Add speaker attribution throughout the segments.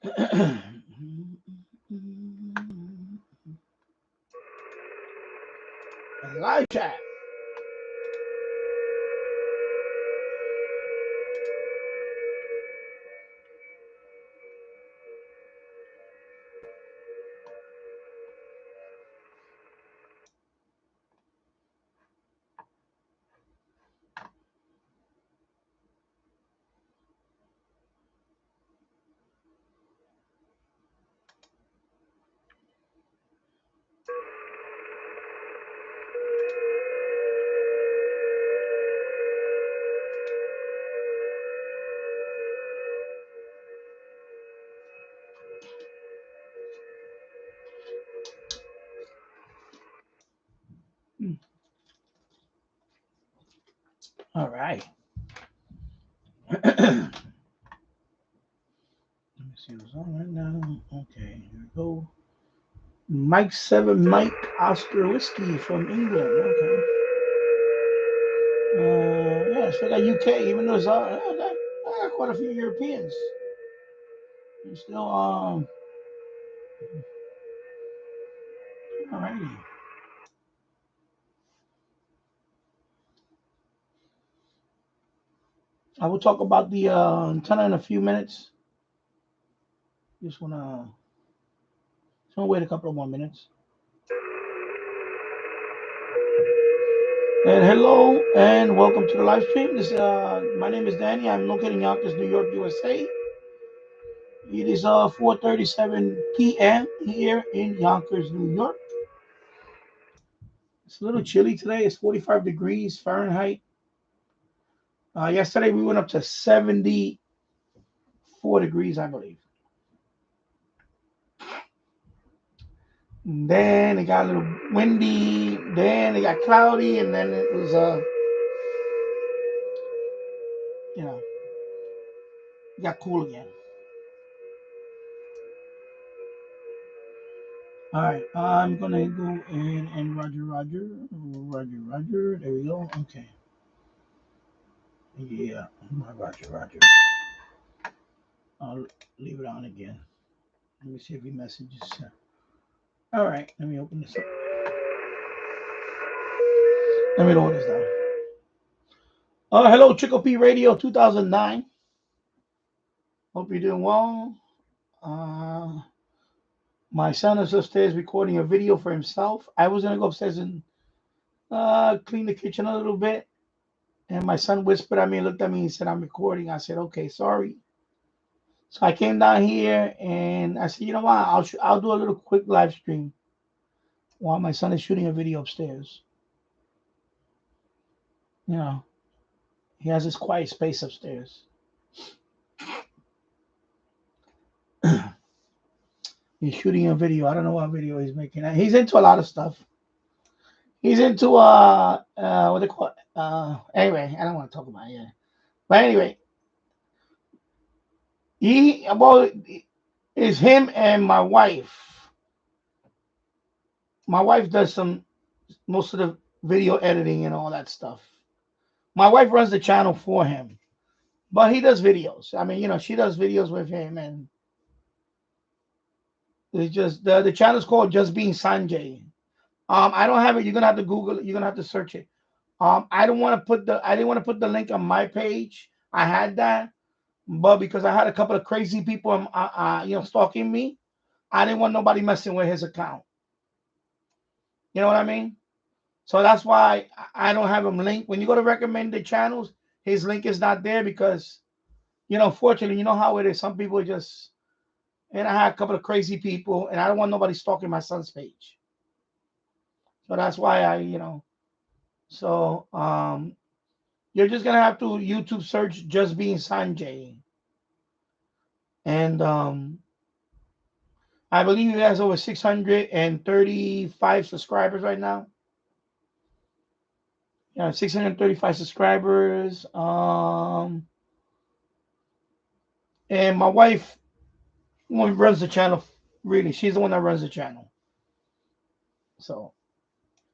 Speaker 1: Live chat. All right. Let me see what's on right now. Okay, here we go. Mike 7, Mike Oscar Whiskey from England. Okay. Yeah, so I got UK, even though I got quite a few Europeans. And still, alrighty. I will talk about the antenna in a few minutes. Just wanna wait a couple of more minutes. And hello and welcome to the live stream. My name is Danny. I'm located in Yonkers, New York, USA. It is 4:37 p.m. here in Yonkers, New York. It's a little chilly today. It's 45 degrees Fahrenheit. Yesterday we went up to 74 degrees, I believe. And then it got a little windy. Then it got cloudy, and then it was you know, it got cool again. All right, I'm gonna go in and Roger. There we go. Okay. Yeah, Roger. I'll leave it on again. Let me see if he messages. All right, let me open this up. Let me lower this down. Hello, Chico P Radio 2009. Hope you're doing well. Uh, my son is upstairs recording a video for himself. I was gonna go upstairs and clean the kitchen a little bit, and my son whispered at me, looked at me, and said, "I'm recording." I said, "Okay, sorry." So I came down here and I said, "You know what? I'll do a little quick live stream while my son is shooting a video upstairs. You know, he has his quiet space upstairs." He's shooting a video. I don't know what video he's making. He's into a lot of stuff. He's into what they call anyway, I don't want to talk about it. Yeah. But anyway, is him and my wife. My wife does most of the video editing and all that stuff. My wife runs the channel for him, but he does videos. I mean, she does videos with him, and it's just the channel's called Just Being Sanjay. I don't have it. You're gonna have to Google it. You're gonna have to search it. I didn't want to put the link on my page. I had that, but because I had a couple of crazy people, stalking me, I didn't want nobody messing with his account. You know what I mean? So that's why I don't have him linked. When you go to recommended channels, his link is not there because, fortunately, you know how it is. Some people and I had a couple of crazy people, and I don't want nobody stalking my son's page. So that's why so you're just gonna have to YouTube search Just Being Sanjay. And I believe he has over 635 subscribers right now. Yeah, 635 subscribers. And my wife runs the channel. Really, she's the one that runs the channel. So,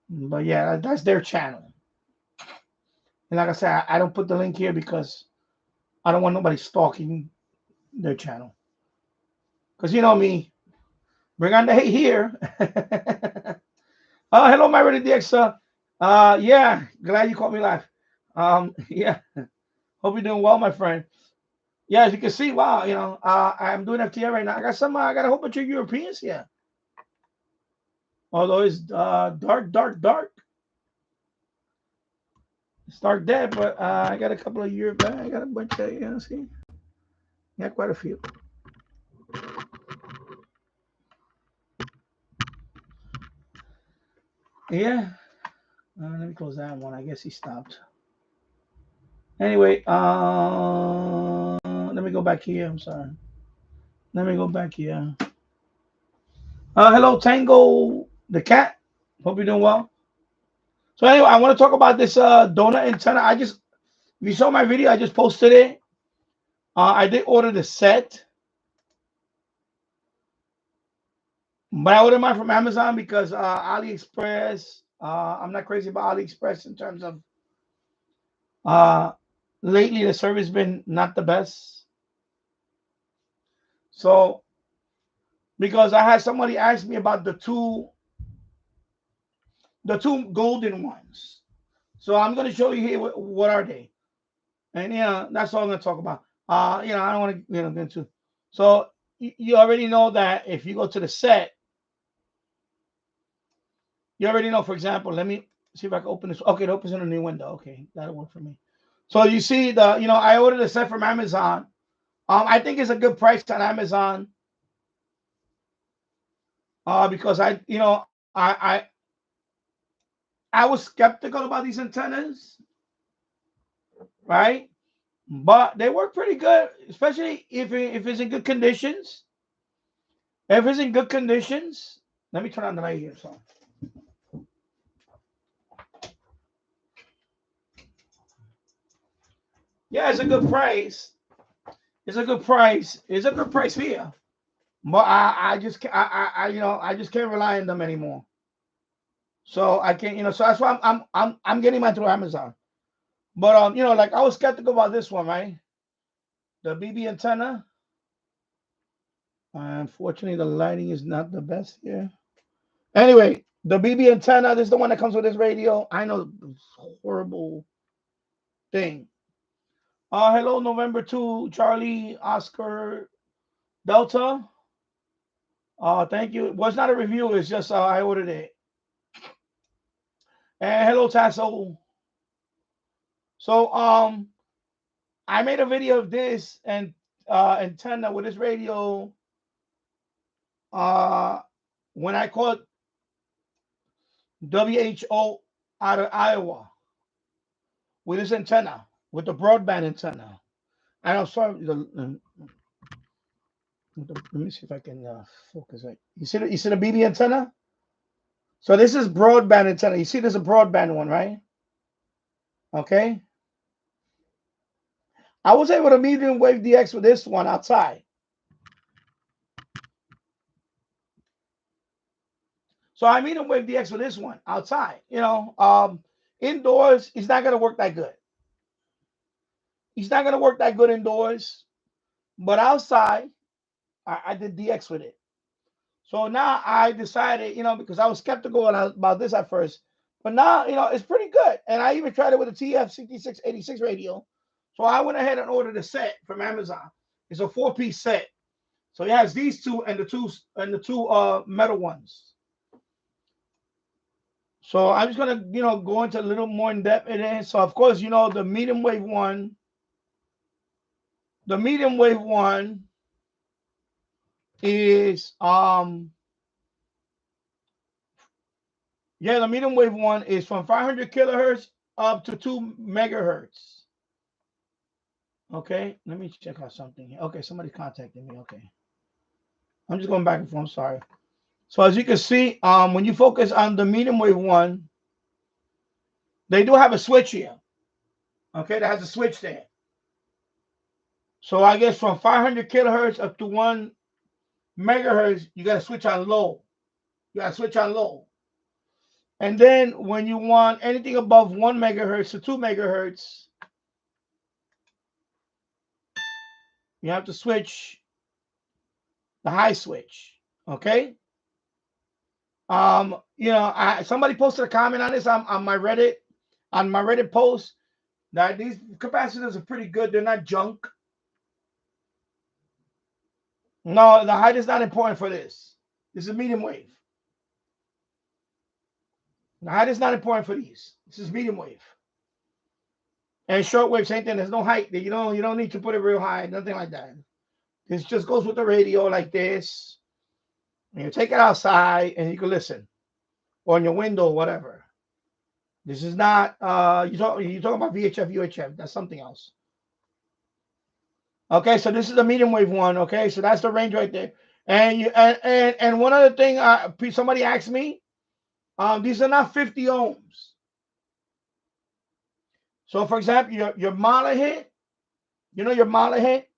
Speaker 1: but yeah, that's their channel. And like I said, I don't put the link here because I don't want nobody stalking their channel. Because you know me. Bring on the hate here. Hello, my ready DX. Yeah, glad you caught me live. Yeah, hope you're doing well, my friend. Yeah, as you can see, wow, I'm doing FTL right now. I got a whole bunch of Europeans here. Although it's dark, dark, dark. It's dark there, but I got a couple of Europeans. I got a bunch of, see, yeah, quite a few. Yeah. Let me close that one. I guess he stopped. Anyway, let me go back here. I'm sorry. Let me go back here. Hello, Tango the cat. Hope you're doing well. So anyway, I want to talk about this donut antenna. If you saw my video, I just posted it. I did order the set, but I ordered mine from Amazon because AliExpress. I'm not crazy about AliExpress in terms of uh, lately the service been not the best. So because I had somebody ask me about the two golden ones. So I'm going to show you here what are they. And that's all I'm going to talk about. I don't want to get into. So you already know that if you go to the set, you already know. For example, let me see if I can open this. Okay, it opens in a new window. Okay, that'll work for me. So you see I ordered a set from Amazon. I think it's a good price on Amazon. Because I was skeptical about these antennas, right? But they work pretty good, especially if it's in good conditions. If it's in good conditions, let me turn on the light here. So yeah, it's a good price. It's a good price. It's a good price here. But I just I just can't rely on them anymore. So I can't so that's why I'm getting mine through Amazon. But like I was skeptical about this one, right? The BB antenna. Unfortunately, the lighting is not the best here. Anyway, the BB antenna. This is the one that comes with this radio. I know this horrible thing. Hello, November 2, Charlie, Oscar, Delta. Thank you. Well, it's not a review. It's just I ordered it. And hello, Tasso. So I made a video of this and antenna with this radio. Uh, when I called WHO out of Iowa with this antenna, with the broadband antenna. And I'm sorry. Let me see if I can focus it. You see the BB antenna? So this is broadband antenna. You see there's a broadband one, right? Okay. I was able to medium wave DX with this one outside. So I medium wave DX with this one outside. Indoors, it's not going to work that good. It's not going to work that good indoors. But outside, I did DX with it. So now I decided, because I was skeptical about this at first, but now, it's pretty good. And I even tried it with a TF6686 radio. So I went ahead and ordered a set from Amazon. It's a 4-piece set. So it has these two and the two metal ones. So I'm just gonna, go into a little more in depth in it. So of course, the medium wave one. The medium wave one is the medium wave one is from 500 kilohertz up to 2 megahertz. Okay, let me check out something here. Okay, somebody contacted me. Okay, I'm just going back and forth. I'm sorry. So as you can see, when you focus on the medium wave one, they do have a switch here. Okay, that has a switch there. So I guess from 500 kilohertz up to 1 megahertz, you got to switch on low. You got to switch on low. And then when you want anything above 1 megahertz to 2 megahertz, you have to switch the high switch. Okay. Somebody posted a comment on this on my Reddit post that these capacitors are pretty good. They're not junk. No, the height is not important for this. This is medium wave. The height is not important for these. This is medium wave. And shortwave, same thing. There's no height. You don't need to put it real high. Nothing like that. This just goes with the radio like this. And you take it outside and you can listen, or on your window, or whatever. This is not. You talking about VHF, UHF. That's something else. Okay, so this is the medium wave one. Okay, so that's the range right there. And one other thing, somebody asked me, these are not 50 ohms. So for example, your Mala hit, your Mala hit,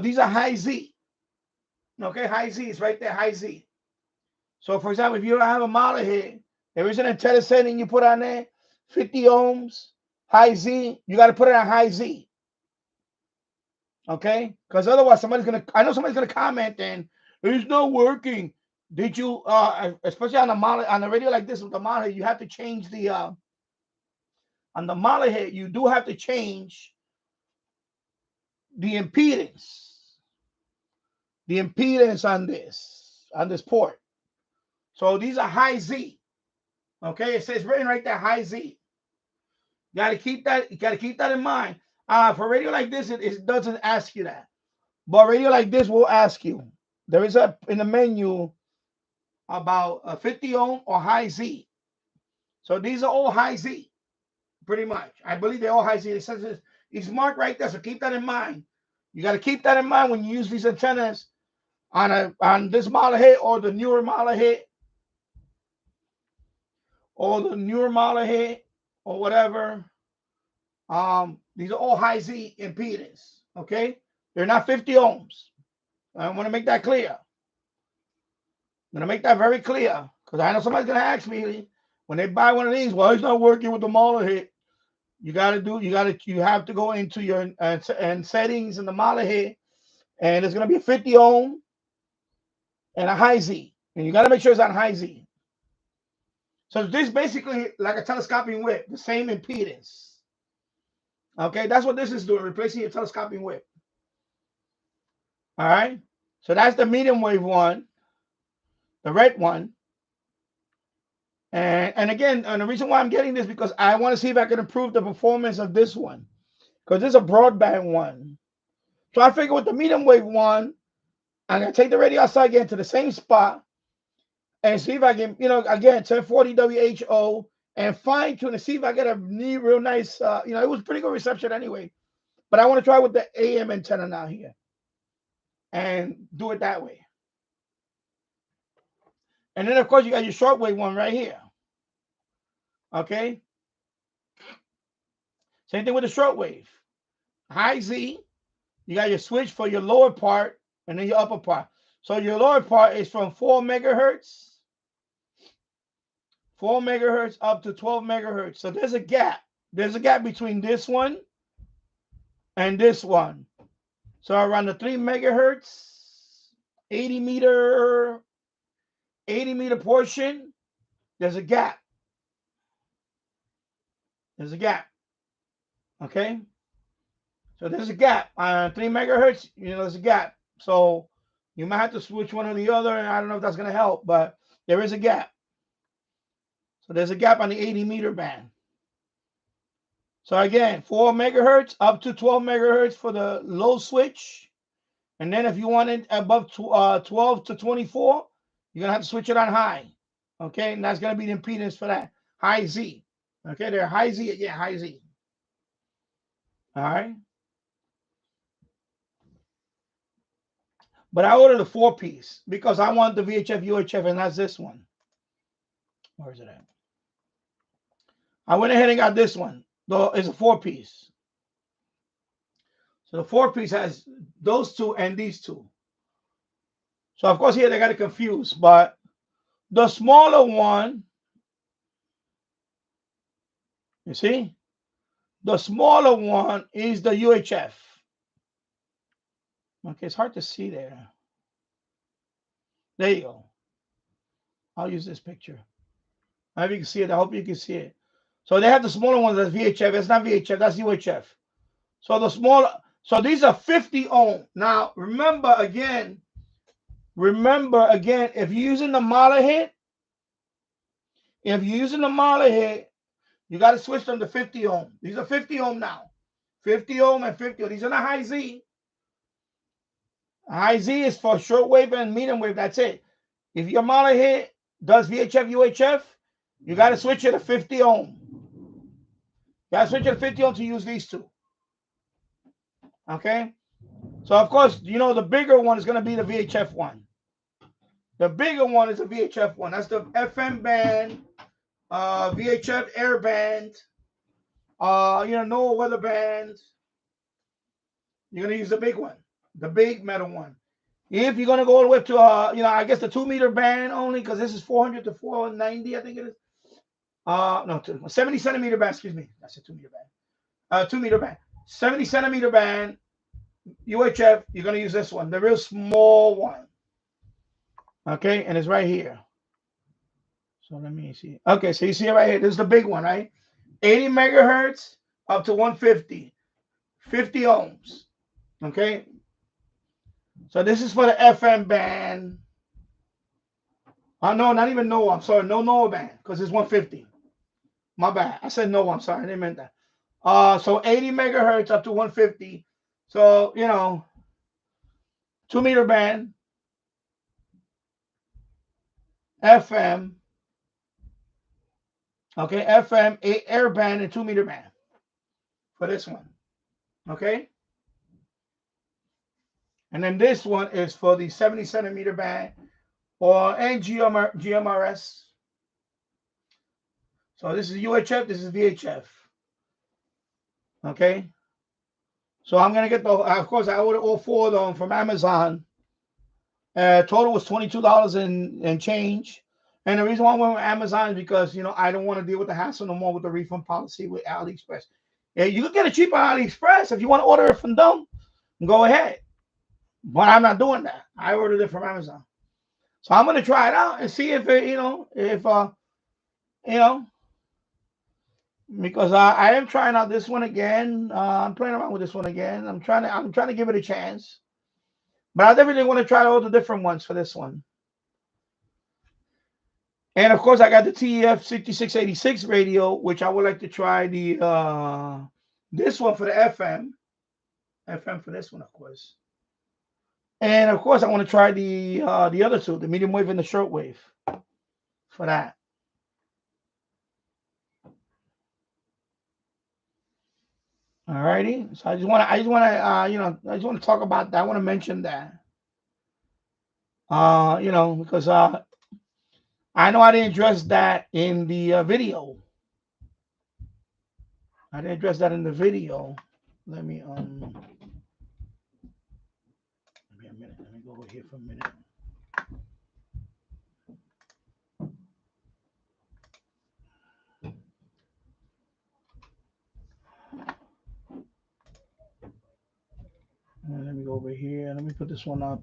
Speaker 1: these are high Z. Okay, high Z is right there, high Z. So for example, if you don't have a Mala hit, there is an antenna setting you put on there, 50 ohms, high Z, you got to put it on high Z. Okay, because otherwise I know somebody's gonna comment and it's not working. Did you especially on the radio like this with the Mala, you have to change the on the Mala hit, you do have to change the impedance. The impedance on this port. So these are high Z. Okay, it says written right there, high Z. You gotta keep that in mind. For radio like this, it doesn't ask you that. But radio like this will ask you. There is in the menu about a 50 ohm or high Z. So these are all high Z, pretty much. I believe they're all high Z. It says it's marked right there, so keep that in mind. You got to keep that in mind when you use these antennas on this Mala hit or the newer Mala hit or whatever. These are all high Z impedance. Okay, they're not 50 ohms. I want to make that clear. I'm gonna make that very clear because I know somebody's gonna ask me when they buy one of these. Well, it's not working with the Mala hit. You have to go into your and settings in the Mala hit, and it's gonna be a 50 ohm and a high Z, and you gotta make sure it's on high Z. So this is basically like a telescoping whip, the same impedance. Okay, that's what this is doing, replacing your telescoping whip. All right, so that's the medium wave one, the red one. And again, and the reason why I'm getting this because I want to see if I can improve the performance of this one because this is a broadband one. So I figure with the medium wave one, I'm gonna take the radio outside again to the same spot and see if I can, again 1040 WHO and fine tune and see if I get a real nice. It was pretty good reception anyway, but I want to try with the AM antenna now here and do it that way. And then of course you got your shortwave one right here. Okay. Same thing with the shortwave. High Z. You got your switch for your lower part and then your upper part. So your lower part is from 4 megahertz, 4 megahertz up to 12 megahertz. So there's a gap. There's a gap between this one and this one. So around the 3 megahertz, 80 meter portion, there's a gap. There's a gap. Okay. So there's a gap. 3 megahertz, there's a gap. So you might have to switch one or the other, and I don't know if that's going to help, but there is a gap. So there's a gap on the 80 meter band. So again, 4 megahertz up to 12 megahertz for the low switch. And then if you want it above 12 to 24, you're going to have to switch it on high. Okay, and that's going to be the impedance for that. High Z. Okay, they're high Z. Yeah, high Z. All right. But I ordered a 4-piece because I want the VHF, UHF, and that's this one. Where is it at? I went ahead and got this one. Though it's a 4-piece. So the 4-piece has those two and these two. So of course here they got it confused, but the smaller one, you see, the smaller one is the UHF. Okay, it's hard to see there. There you go. I'll use this picture. I hope you can see it. I hope you can see it. So they have the smaller ones that's VHF. It's not VHF, that's UHF. So the smaller, so these are 50 ohm. Now remember again, if you're using the Mahler hit, you got to switch them to 50 ohm. These are 50 ohm now. 50 ohm and 50 ohm. These are the high Z. High Z is for shortwave and medium wave. That's it. If your Mahler hit does VHF, UHF, you got to switch it to 50 ohm. You got to switch it to 50 ohm to use these two. Okay? So, of course, you know the bigger one is going to be the VHF one. The bigger one is the VHF one. That's the FM band, VHF air band, no weather band. You're going to use the big one, the big metal one. If you're going to go all the way up to, I guess the 2-meter band only, because this is 400 to 490, I think it is. No, 70 centimeter band, excuse me. That's a 2-meter band. 2-meter band. 70 centimeter band, UHF, you're going to use this one, the real small one. Okay, and it's right here. So let me see. Okay, so you see it right here. This is the big one, right? 80 megahertz up to 150. 50 ohms. Okay. So this is for the FM band. No, not even NOAA. I'm sorry. No NOAA band because it's 150. My bad. I said no. I'm sorry. I didn't mean that. So 80 megahertz up to 150. So, 2-meter band. FM. Okay. FM, air band, and 2-meter band for this one. Okay. And then this one is for the 70 centimeter band and GMRS. So this is UHF, this is VHF. Okay. So I'm going to get of course, I ordered all 4 of them from Amazon. Total was $22 and change. And the reason why I went with Amazon is because, I don't want to deal with the hassle no more with the refund policy with AliExpress. Yeah, you can get it cheap on AliExpress. If you want to order it from them, go ahead. But I'm not doing that. I ordered it from Amazon. So I'm going to try it out and see if it, because I am trying out this one again. I'm playing around with this one again. I'm trying to give it a chance. But I definitely want to try all the different ones for this one. And of course, I got the TEF 6686 radio, which I would like to try this one for the FM. FM for this one, of course. And of course, I want to try the other two, the medium wave and the shortwave, for that. Alrighty. So I just want to talk about that. I want to mention that. Because I know I didn't address that in the video. I didn't address that in the video. Let me a minute. Let me go over here for a minute. Let me go over here. Let me put this one up.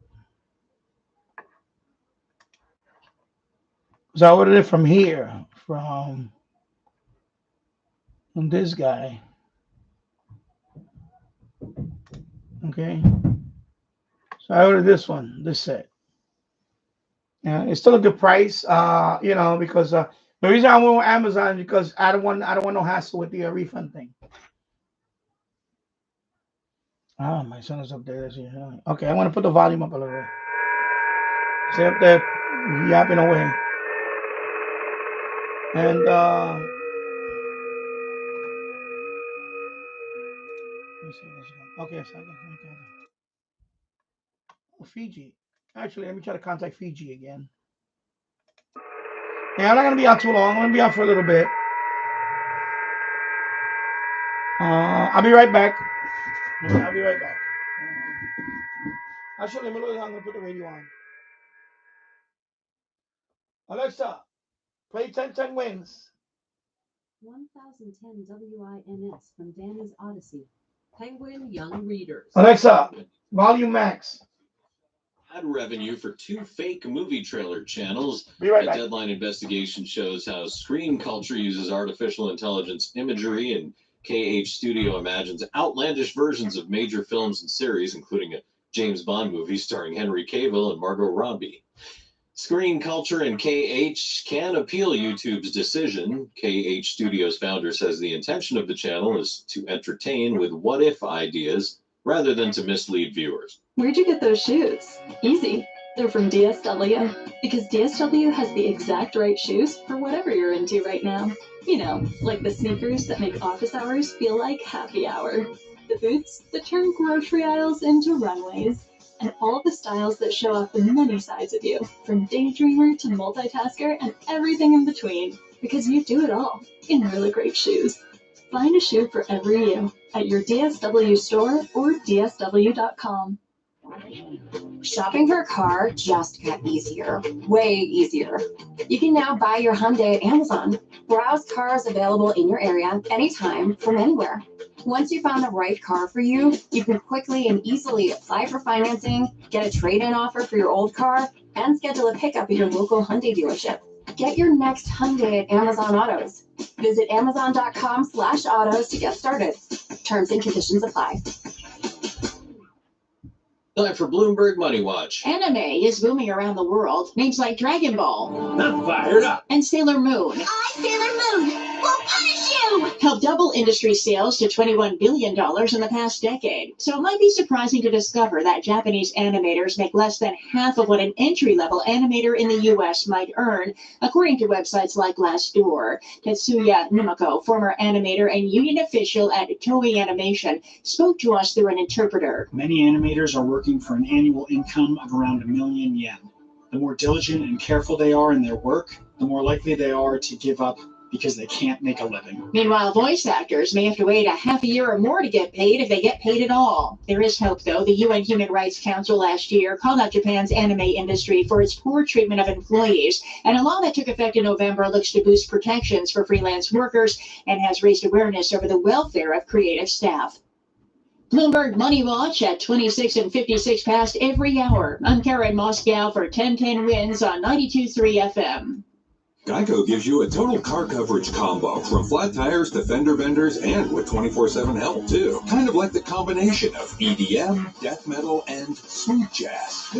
Speaker 1: So I ordered it from here, from this guy. Okay. So I ordered this one, this set. Yeah, it's still a good price, because the reason I went with Amazon is because I don't want no hassle with the refund thing. My son is up there. Okay, I want to put the volume up a little bit. Stay up there, yapping away. And okay, so Fiji. Actually, let me try to contact Fiji again. Yeah, I'm not gonna be on too long. I'm gonna be on for a little bit. I'll be right back. I'll be right back. Actually, I'm gonna put the radio on. Alexa, play 1010 Wins.
Speaker 2: 1010 WINS from Danny's Odyssey. Penguin Young Readers.
Speaker 1: Alexa, volume max.
Speaker 2: ad revenue for 2 fake movie trailer channels.
Speaker 1: Be right
Speaker 2: A
Speaker 1: back.
Speaker 2: Deadline investigation shows how screen culture uses artificial intelligence imagery, and KH Studio imagines outlandish versions of major films and series, including a James Bond movie starring Henry Cavill and Margot Robbie. Screen culture and KH can appeal YouTube's decision. KH Studios founder says the intention of the channel is to entertain with what-if ideas rather than to mislead viewers.
Speaker 3: Where'd you get those shoes? Easy. They're from DSW. Because DSW has the exact right shoes for whatever you're into right now. You know, like the sneakers that make office hours feel like happy hour. The boots that turn grocery aisles into runways. And all the styles that show off the many sides of you, from daydreamer to multitasker and everything in between. Because you do it all in really great shoes. Find a shoe for every you at your DSW store or dsw.com.
Speaker 4: Shopping for a car just got easier, way easier. You can now buy your Hyundai at Amazon. Browse cars available in your area anytime from anywhere. Once you found the right car for you, you can quickly and easily apply for financing, get a trade-in offer for your old car, and schedule a pickup at your local Hyundai dealership. Get your next Hyundai at Amazon Autos. Visit amazon.com/autos to get started. Terms and conditions apply.
Speaker 2: Time for Bloomberg Money Watch.
Speaker 5: Anime is booming around the world. Names like Dragon Ball
Speaker 2: I'm fired up.
Speaker 5: and Sailor Moon
Speaker 6: I, Sailor Moon, will punish you!
Speaker 5: helped double industry sales to $21 billion in the past decade. So it might be surprising to discover that Japanese animators make less than half of what an entry-level animator in the U.S. might earn, according to websites like Glassdoor. Tetsuya Numako, former animator and union official at Toei Animation, spoke to us through an interpreter.
Speaker 7: Many animators are working for an annual income of around 1 million yen. The more diligent and careful they are in their work, the more likely they are to give up because they can't make a living.
Speaker 5: Meanwhile, voice actors may have to wait a half a year or more to get paid if they get paid at all. There is hope, though. The UN Human Rights Council last year called out Japan's anime industry for its poor treatment of employees, and a law that took effect in November looks to boost protections for freelance workers and has raised awareness over the welfare of creative staff. Bloomberg Money Watch at 26 and 56 past every hour. I'm Karen Moscow for 1010 Wins on 92.3 FM.
Speaker 8: Geico gives you a total car coverage combo, from flat tires to fender benders, and with 24/7 help too. Kind of like the combination of EDM, death metal, and smooth jazz.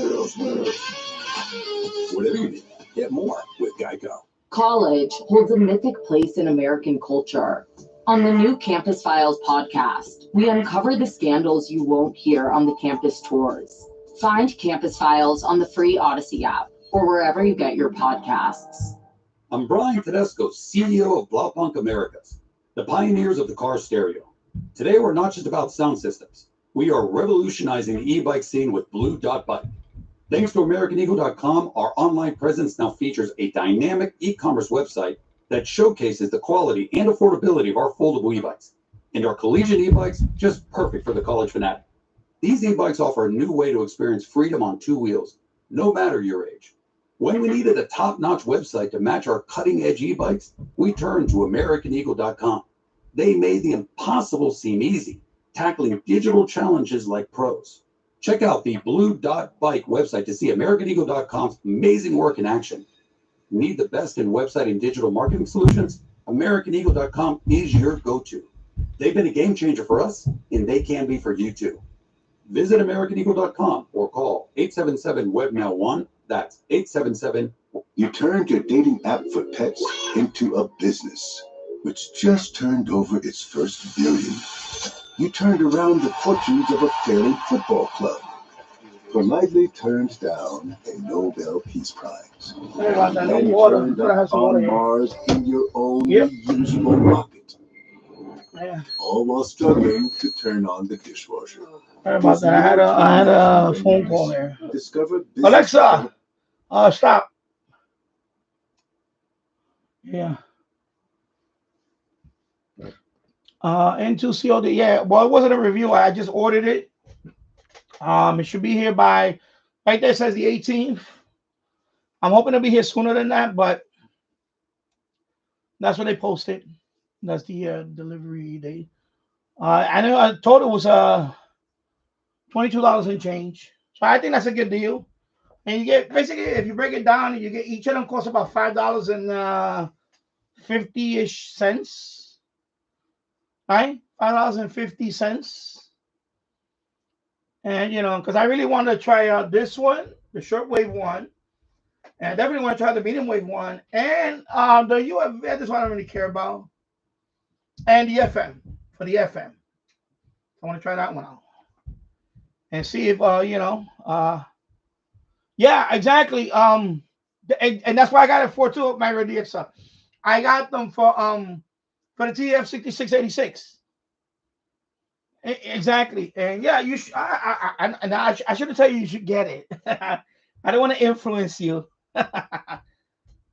Speaker 8: Whatever you need, get more with Geico.
Speaker 9: College holds a mythic place in American culture. On the new Campus Files podcast, we uncover the scandals you won't hear on the campus tours. Find Campus Files on the free Odyssey app or wherever you get your podcasts.
Speaker 10: I'm Brian Tedesco, CEO of Blaupunk Americas, the pioneers of the car stereo. Today, we're not just about sound systems. We are revolutionizing the e-bike scene with Blue Dot Bike. Thanks to AmericanEagle.com, our online presence now features a dynamic e-commerce website that showcases the quality and affordability of our foldable e-bikes. And our collegiate e-bikes, just perfect for the college fanatic. These e-bikes offer a new way to experience freedom on 2 wheels, no matter your age. When we needed a top-notch website to match our cutting-edge e-bikes, we turned to AmericanEagle.com. They made the impossible seem easy, tackling digital challenges like pros. Check out the Blue Dot Bike website to see AmericanEagle.com's amazing work in action. Need the best in website and digital marketing solutions? AmericanEagle.com is your go-to. They've been a game changer for us, and they can be for you too. Visit AmericanEagle.com or call 877-WEBNOW1. That's 877.
Speaker 11: You turned your dating app for pets into a business, which just turned over its first billion. You turned around the fortunes of a failing football club. Politely turned down a Nobel Peace Prize.
Speaker 1: No water.
Speaker 11: Turned up on Mars in your own reusable rocket.
Speaker 1: Yeah.
Speaker 11: All while struggling to turn on the dishwasher.
Speaker 1: Sorry about that. I had a phone call there.
Speaker 11: Discover
Speaker 1: Alexa, stop. Yeah. Into COD. Yeah. Well, it wasn't a review. I just ordered it. It should be here by, right there it says the 18th. I'm hoping to be here sooner than that, but that's what they posted. That's the delivery date. I know I told it was $22 and change. So I think that's a good deal. And you get basically, if you break it down, you get each of them cost about $5 and 50-ish cents, right? $5.50. And because I really want to try out this one, the shortwave one, and I definitely want to try the medium wave one, and the UFM. This one I don't really care about, and the FM for the FM. I want to try that one out and see if yeah, exactly. And that's why I got it for two of my radios. I got them for the TF6686. Exactly, and yeah, you should. I shouldn't tell you you should get it. I don't want to influence you, but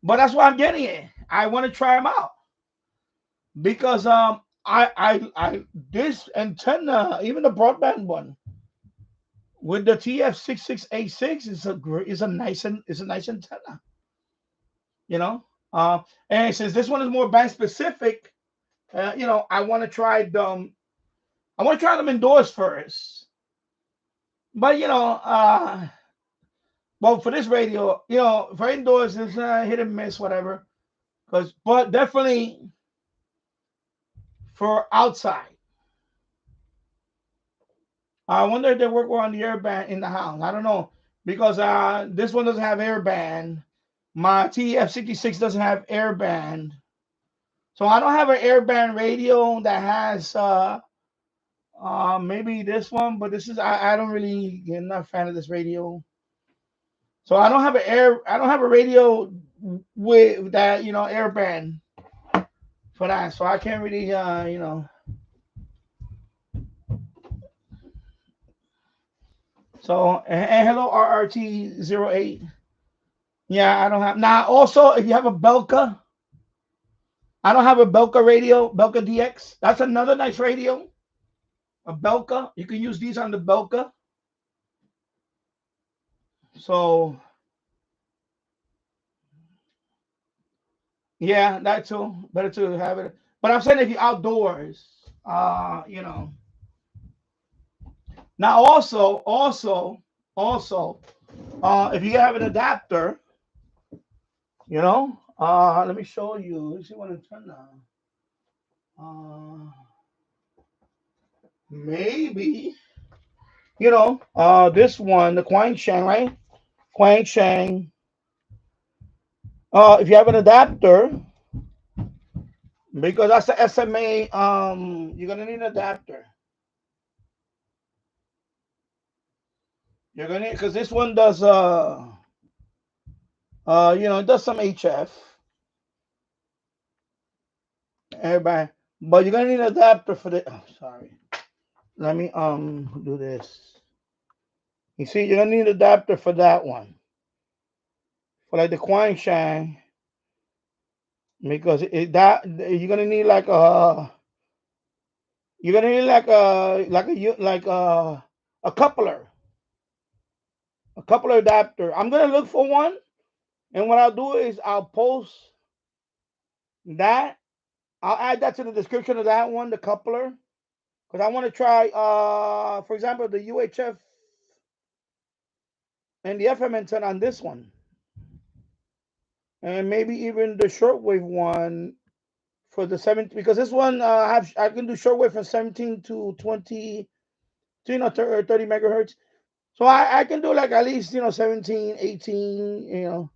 Speaker 1: that's why I'm getting it. I want to try them out because I this antenna, even the broadband one with the TF6686 is a nice antenna, you know. And since this one is more band specific, I want to try them. I want to try them indoors first. But well, for this radio, for indoors, it's hit and miss, whatever. But definitely for outside, I wonder if they work on the airband in the house. I don't know because this one doesn't have airband. My TF66 doesn't have airband, so I don't have an airband radio that has maybe this one. But this is I don't really I'm not a fan of this radio. So I don't have a radio with that, airband for that. So I can't really, So, and hello, RRT08. Yeah, I don't have. Now, also, if you have a Belka, I don't have a Belka radio, Belka DX. That's another nice radio. A Belka. You can use these on the Belka. So, yeah, that too. Better to have it. But I'm saying if you're outdoors, Now also, if you have an adapter, let me show you. Let's see what it's turn on. Maybe, this one, the Quang Shang, right? Quang Shang. If you have an adapter, because that's the SMA, you're gonna need an adapter. You're gonna need because this one does it does some HF. Everybody, but you're gonna need an adapter for the. Oh, sorry. Let me do this. You see, you're gonna need an adapter for that one, for like the Quang Shang, because that you're gonna need like a coupler, adapter. I'm gonna look for one, and what I'll do is I'll post that. I'll add that to the description of that one, the coupler, because I want to try, for example, the UHF and the FM antenna on this one, and maybe even the shortwave one for the 17, because this one I can do shortwave from 17 to 20, 30 megahertz. So I can do like at least 17, 18,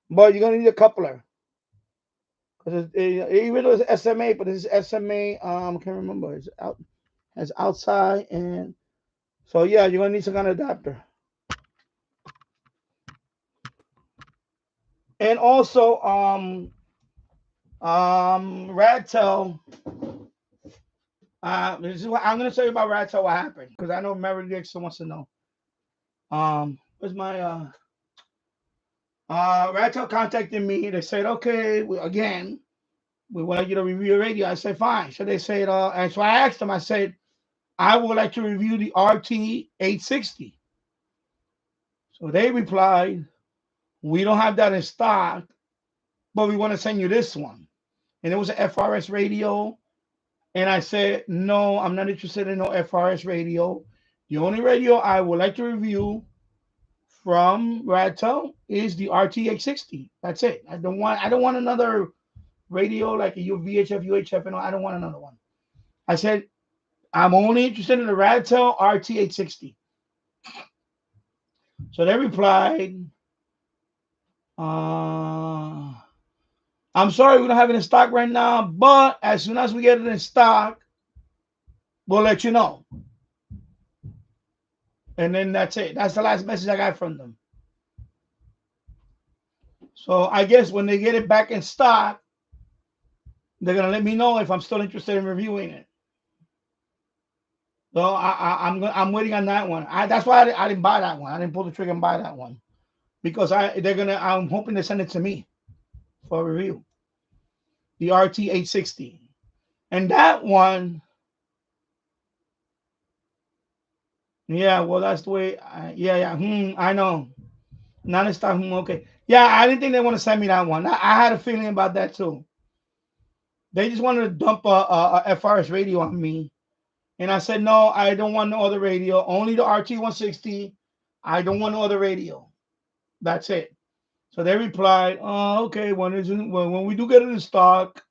Speaker 1: but you're gonna need a coupler because even though it's SMA, but this is SMA. I can't remember. It's out, has outside, and so yeah, you're gonna need some kind of adapter. And also, Radtel. This is what I'm gonna tell you about Radtel. What happened? Because I know Mary Dixon wants to know. Where's my Radtel contacted me. They said, okay, we want you to review your radio. I said, fine. So they said, and so I asked them. I said, I would like to review the RT860. So they replied, we don't have that in stock, but we want to send you this one. And it was an FRS radio. And I said, no, I'm not interested in no FRS radio. The only radio I would like to review from Radtel is the RT860. That's it. I don't want another radio like a VHF, UHF, and all. I don't want another one. I said I'm only interested in the Radtel RT860. So they replied, I'm sorry we don't have it in stock right now, but as soon as we get it in stock, we'll let you know. And then that's it. That's the last message I got from them. So I guess when they get it back in stock, they're gonna let me know if I'm still interested in reviewing it. So I'm waiting on that one. That's why I didn't buy that one. I didn't pull the trigger and buy that one because I'm hoping they send it to me for a review. The RT860, and that one, yeah. Well, that's the way. Yeah. I know. Non-stop. Okay. Yeah, I didn't think they want to send me that one. I had a feeling about that too. They just wanted to dump a FRS radio on me. And I said, no, I don't want no other radio. Only the RT160. I don't want no other radio. That's it. So they replied, oh, okay, when we do get it in stock,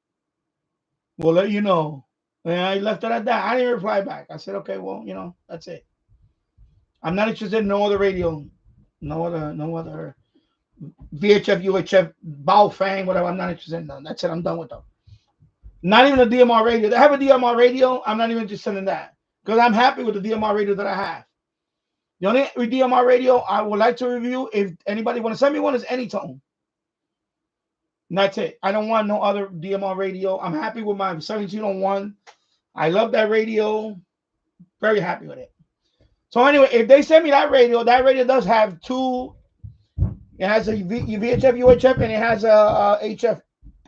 Speaker 1: we'll let you know. And I left it at that. I didn't reply back. I said, okay, well, that's it. I'm not interested in no other radio. No other VHF, UHF, Baofeng, whatever. I'm not interested in them. That's it. I'm done with them. Not even a DMR radio. They have a DMR radio. I'm not even interested in that because I'm happy with the DMR radio that I have. The only DMR radio I would like to review, if anybody want to send me one, is Anytone. And that's it. I don't want no other DMR radio. I'm happy with my 1701. I love that radio. Very happy with it. So anyway, if they send me that radio does have two. It has a VHF, UHF, and it has a HF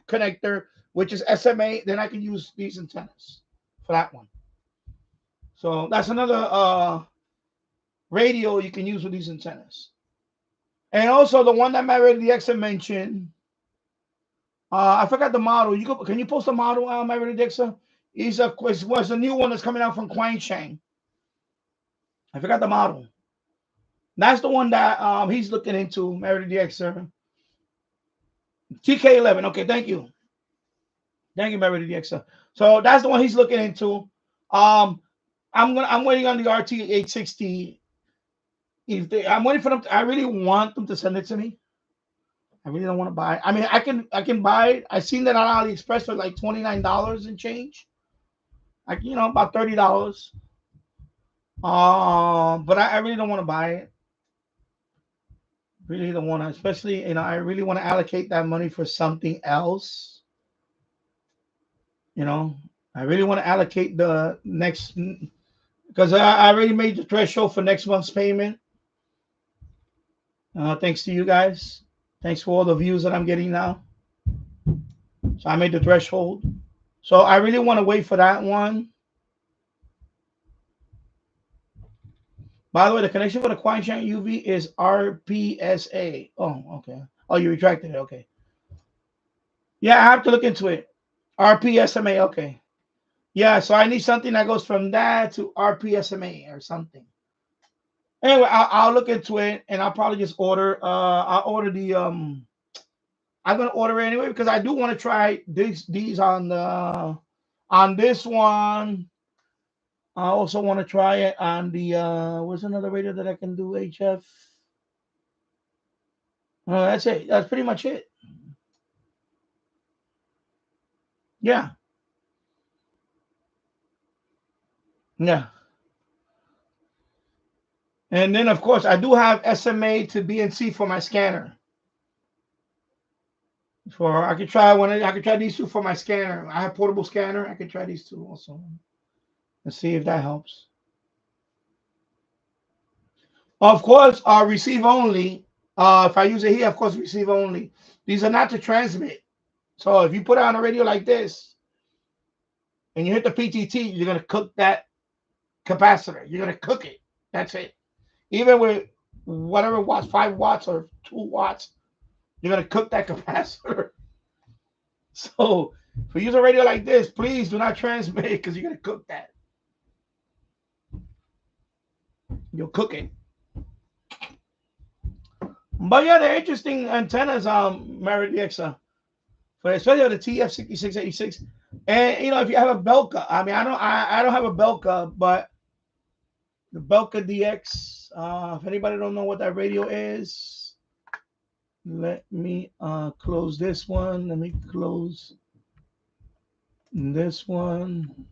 Speaker 1: connector, which is SMA. Then I can use these antennas for that one. So that's another radio you can use with these antennas. And also the one that my Radio DX mentioned, I forgot the model. Can you post a model on my Radio DX? Was a new one that's coming out from Quansheng. I forgot the model. That's the one that he's looking into, my Radio DX. TK11. Okay, thank you. Thank you, my Radio DX. So that's the one he's looking into. I'm waiting on the RT860. I'm waiting for them. I really want them to send it to me. I really don't want to buy it. I mean, I can buy it. I seen that on AliExpress for like $29 and change. Like about $30. But I really don't want to buy it. Really don't want to, especially I really want to allocate that money for something else. I really want to allocate the next, because I already made the threshold for next month's payment. Thanks to you guys. Thanks for all the views that I'm getting now. So I made the threshold. So I really want to wait for that one. By the way, the connection for the Quansheng UV is RPSA. Oh, okay. Oh, you retracted it. Okay. Yeah, I have to look into it. RPSMA. Okay. Yeah, so I need something that goes from that to RPSMA or something. Anyway, I'll look into it, and I'll probably just order. I'll order the I'm gonna order it anyway because I do want to try these on this one. I also want to try it on the what's another radio that I can do HF. That's it. That's pretty much it. Yeah. Yeah. And then of course I do have SMA to BNC for my scanner. I could try these two for my scanner. I have portable scanner. I could try these two also. Let's see if that helps. Of course, receive only. If I use it here, of course, receive only. These are not to transmit. So if you put it on a radio like this and you hit the PTT, you're going to cook that capacitor. You're going to cook it. That's it. Even with whatever watts, 5 watts or 2 watts, you're going to cook that capacitor. So if you use a radio like this, please do not transmit because you're going to cook that. You'll cook it. But yeah, they're interesting antennas. Merit DX, for especially the TF6686. And you know, if you have a Belka, I mean, I don't have a Belka, but the Belka DX. If anybody don't know what that radio is, let me close this one. Let me close this one.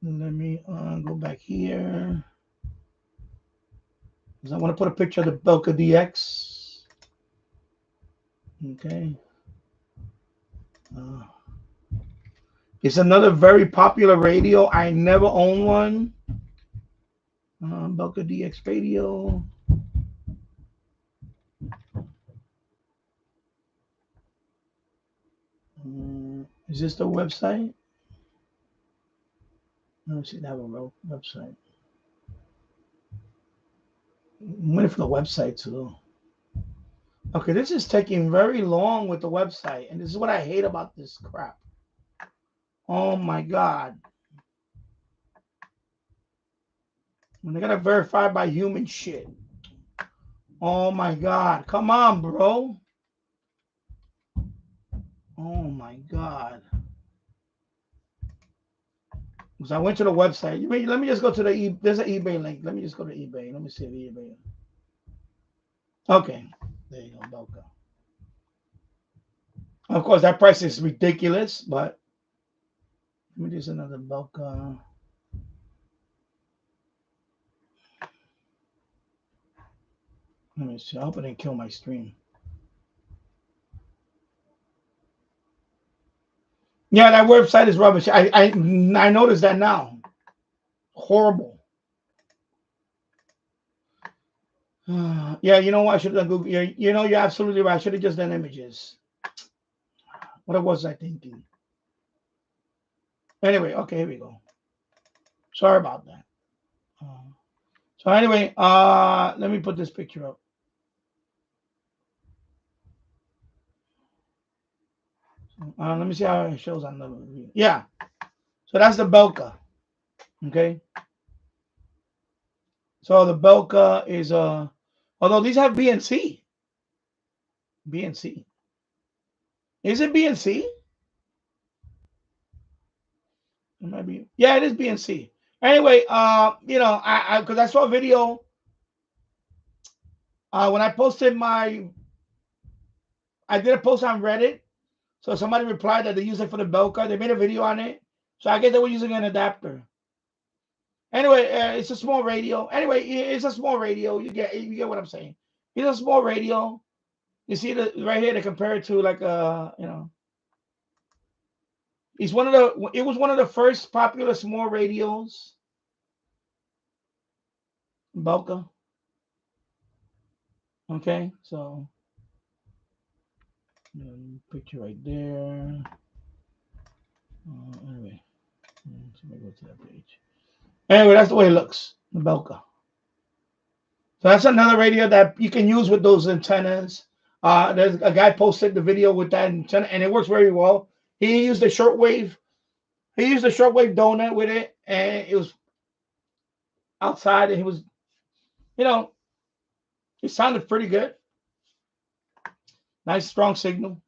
Speaker 1: Let me go back here. Because I want to put a picture of the Belka DX. Okay. It's another very popular radio. I never owned one. Belka DX radio. Is this the website? Let's see, they have a website. I'm waiting for the website too. Okay, this is taking very long with the website, and this is what I hate about this crap. Oh my God. When they gotta verify by human shit. Oh my God. Come on, bro. Oh my God. Because I went to the website. Let me just go to the there's an eBay link. Let me just go to eBay. Let me see the eBay. Okay. There you go, Belka. Of course, that price is ridiculous, but let me do another Belka. Let me see. I hope I didn't kill my stream. Yeah, that website is rubbish. I noticed that now. Horrible. Yeah, you know what? I should have done Google. You know, you're absolutely right. I should have just done images. What was I thinking? Anyway, okay, here we go. Sorry about that. So anyway, let me put this picture up. Let me see how it shows on the. Yeah. So that's the Belka. Okay. So the Belka is although these have BNC. BNC. Is it BNC? It might be. Yeah, it is BNC. Anyway, you know, because I saw a video when I posted I did a post on Reddit. So somebody replied that they use it for the Belka. They made a video on it. So I guess they were using an adapter. Anyway, it's a small radio. Anyway, it's a small radio. You get what I'm saying. It's a small radio. You see the right here. They compare it to like you know. It was one of the first popular small radios. Belka. Okay, so picture right there. Anyway, let me go to that page. Anyway, that's the way it looks. The Belka. So that's another radio that you can use with those antennas. There's a guy posted the video with that antenna, and it works very well. He used a shortwave. He used a shortwave donut with it, and it was outside, and he was, you know, it sounded pretty good. Nice strong signal.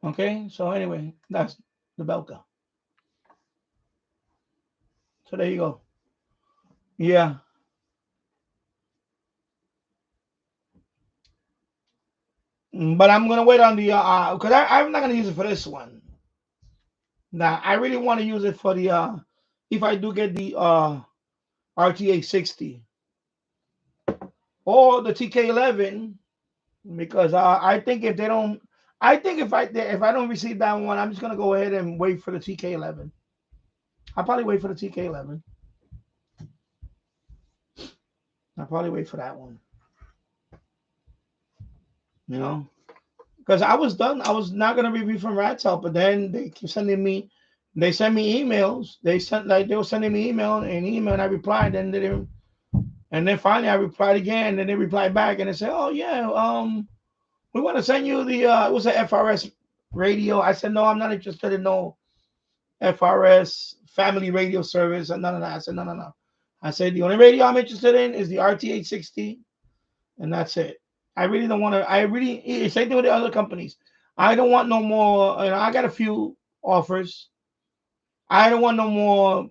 Speaker 1: Okay, so anyway, that's the Belka. So there you go. Yeah. But I'm gonna wait on the because I'm not gonna use it for this one. Now I really want to use it for the if I do get the RTA 60 or the TK11 because I think if they don't, I think if I don't receive that one, I'm just gonna go ahead and wait for the TK11. I'll probably wait for the TK11. I'll probably wait for that one. You know, because I was done. I was not gonna review from Ratel, but then they keep sending me. They sent me emails. They were sending me email, and I replied, and they didn't. And then finally I replied again, and they replied back, and they said, "Oh yeah, we want to send you the it was an FRS radio." I said, "No, I'm not interested in no FRS family radio service and none of that." I said, "No, no, no." I said, "The only radio I'm interested in is the RT860 and that's it. I really don't want to. I really same thing with the other companies. I don't want no more. I got a few offers. I don't want no more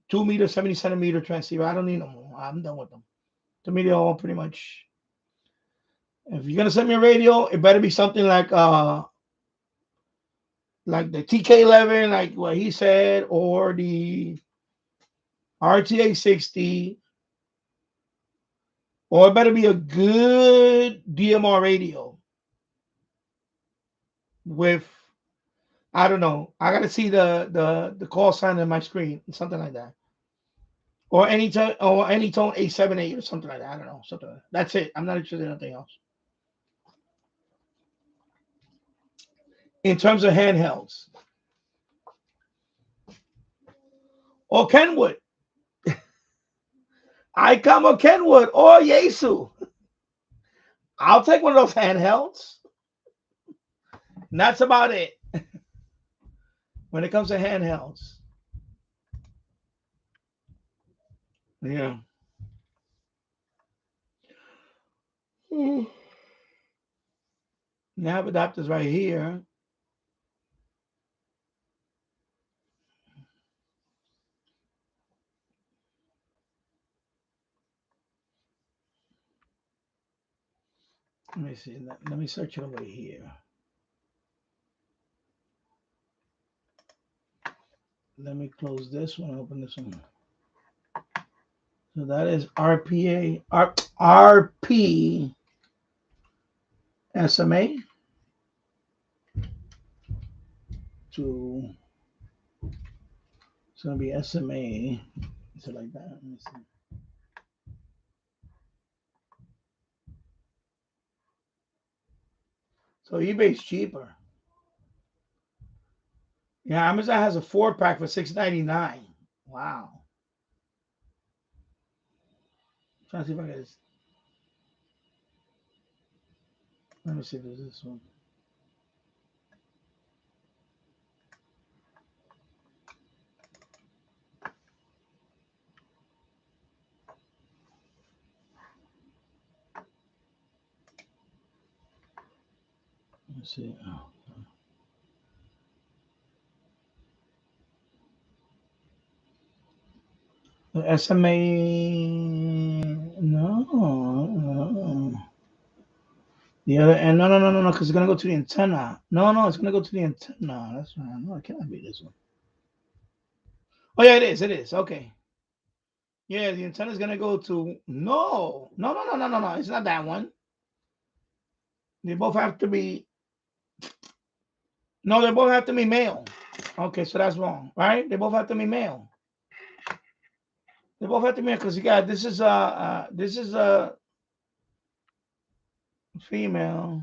Speaker 1: 2 meter, 70 centimeter transceiver. I don't need no more. I'm done with them. To me, they're all pretty much. If you're gonna send me a radio, it better be something like the TK11, like what he said, or the RTA 60, or it better be a good DMR radio with, I don't know. I gotta see the call sign on my screen, something like that, or any tone 878 or something like that. I don't know, something like that. That's it. I'm not interested in anything else. In terms of handhelds, or Kenwood, ICOM or Kenwood or Yaesu. I'll take one of those handhelds. And that's about it when it comes to handhelds. Yeah. Nav adapters right here. Let me see. Let me search it over here. Let me close this one, open this one. So that is RP SMA to, it's going to be SMA. So like that. Let me see. So eBay's cheaper. Yeah, Amazon has a 4-pack for $6.99. Wow. Trying to see if I can. Let me see if there's this one. Let's see. Oh. The SMA. No. The other end. No. Because it's gonna go to the antenna. No. It's gonna go to the antenna. That's right. No, it cannot be this one. Oh yeah, it is. It is. Okay. Yeah, the antenna is gonna go to. No. It's not that one. They both have to be. No, they both have to be male. Okay, so that's wrong, right? They both have to be male. They both have to be male because you got this is a female.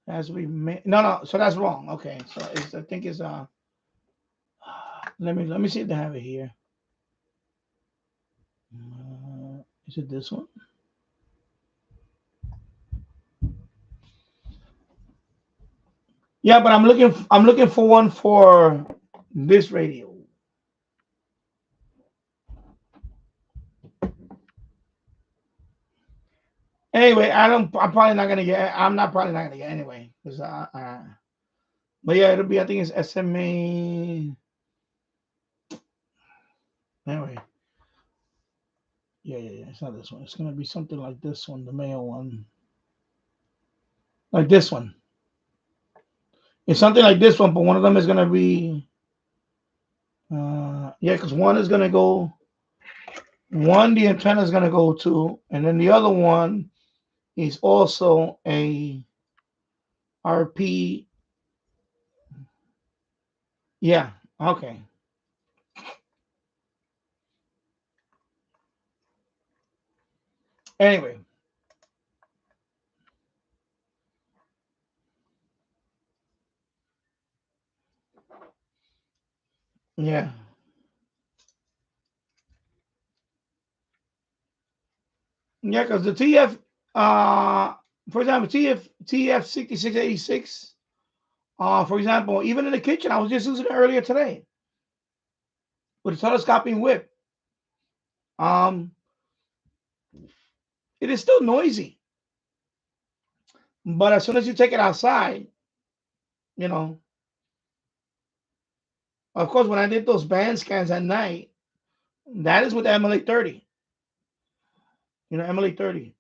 Speaker 1: Has to be male. No. So that's wrong. Okay, so I think it's Let me see if they have it here. Is it this one? Yeah, but I'm looking for one for this radio. Anyway, I'm probably not gonna get. I'm not probably not gonna get anyway. Because but yeah, it'll be. I think it's SMA. Anyway. Yeah. It's not this one. It's gonna be something like this one, the male one. Like this one. It's something like this one, but one of them is gonna be. Yeah, because one is gonna go. One, the antenna is gonna go to, and then the other one is also a RP. Yeah. Okay. Anyway. Yeah. Yeah, because the TF, for example, TF 6686, for example, even in the kitchen, I was just using it earlier today with a telescoping whip. Um, It is still noisy. But as soon as you take it outside, you know, of course, when I did those band scans at night, that is with the MLA 30. You know, MLA 30.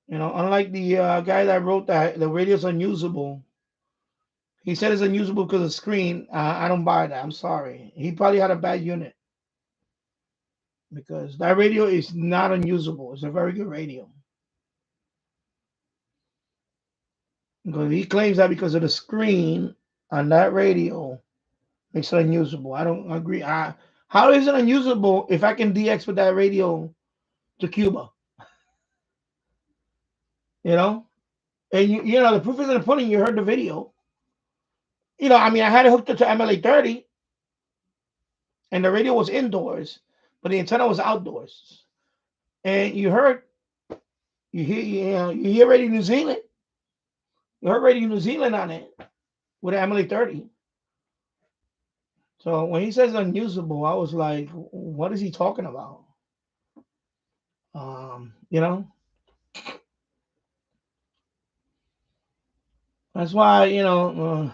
Speaker 1: You know, unlike the guy that wrote that the radio's unusable. He said it's unusable because of screen. I don't buy that. I'm sorry. He probably had a bad unit because that radio is not unusable. It's a very good radio. Because he claims that because of the screen on that radio makes it unusable. I don't agree. How is it unusable if I can DX with that radio to Cuba? You know? And you know, the proof is in the pudding. You heard the video. You know, I mean, I had it hooked up to MLA 30 and the radio was indoors, but the antenna was outdoors. And you hear Radio New Zealand. You heard Radio New Zealand on it with MLA 30. So when he says unusable, I was like, what is he talking about? You know, that's why, you know,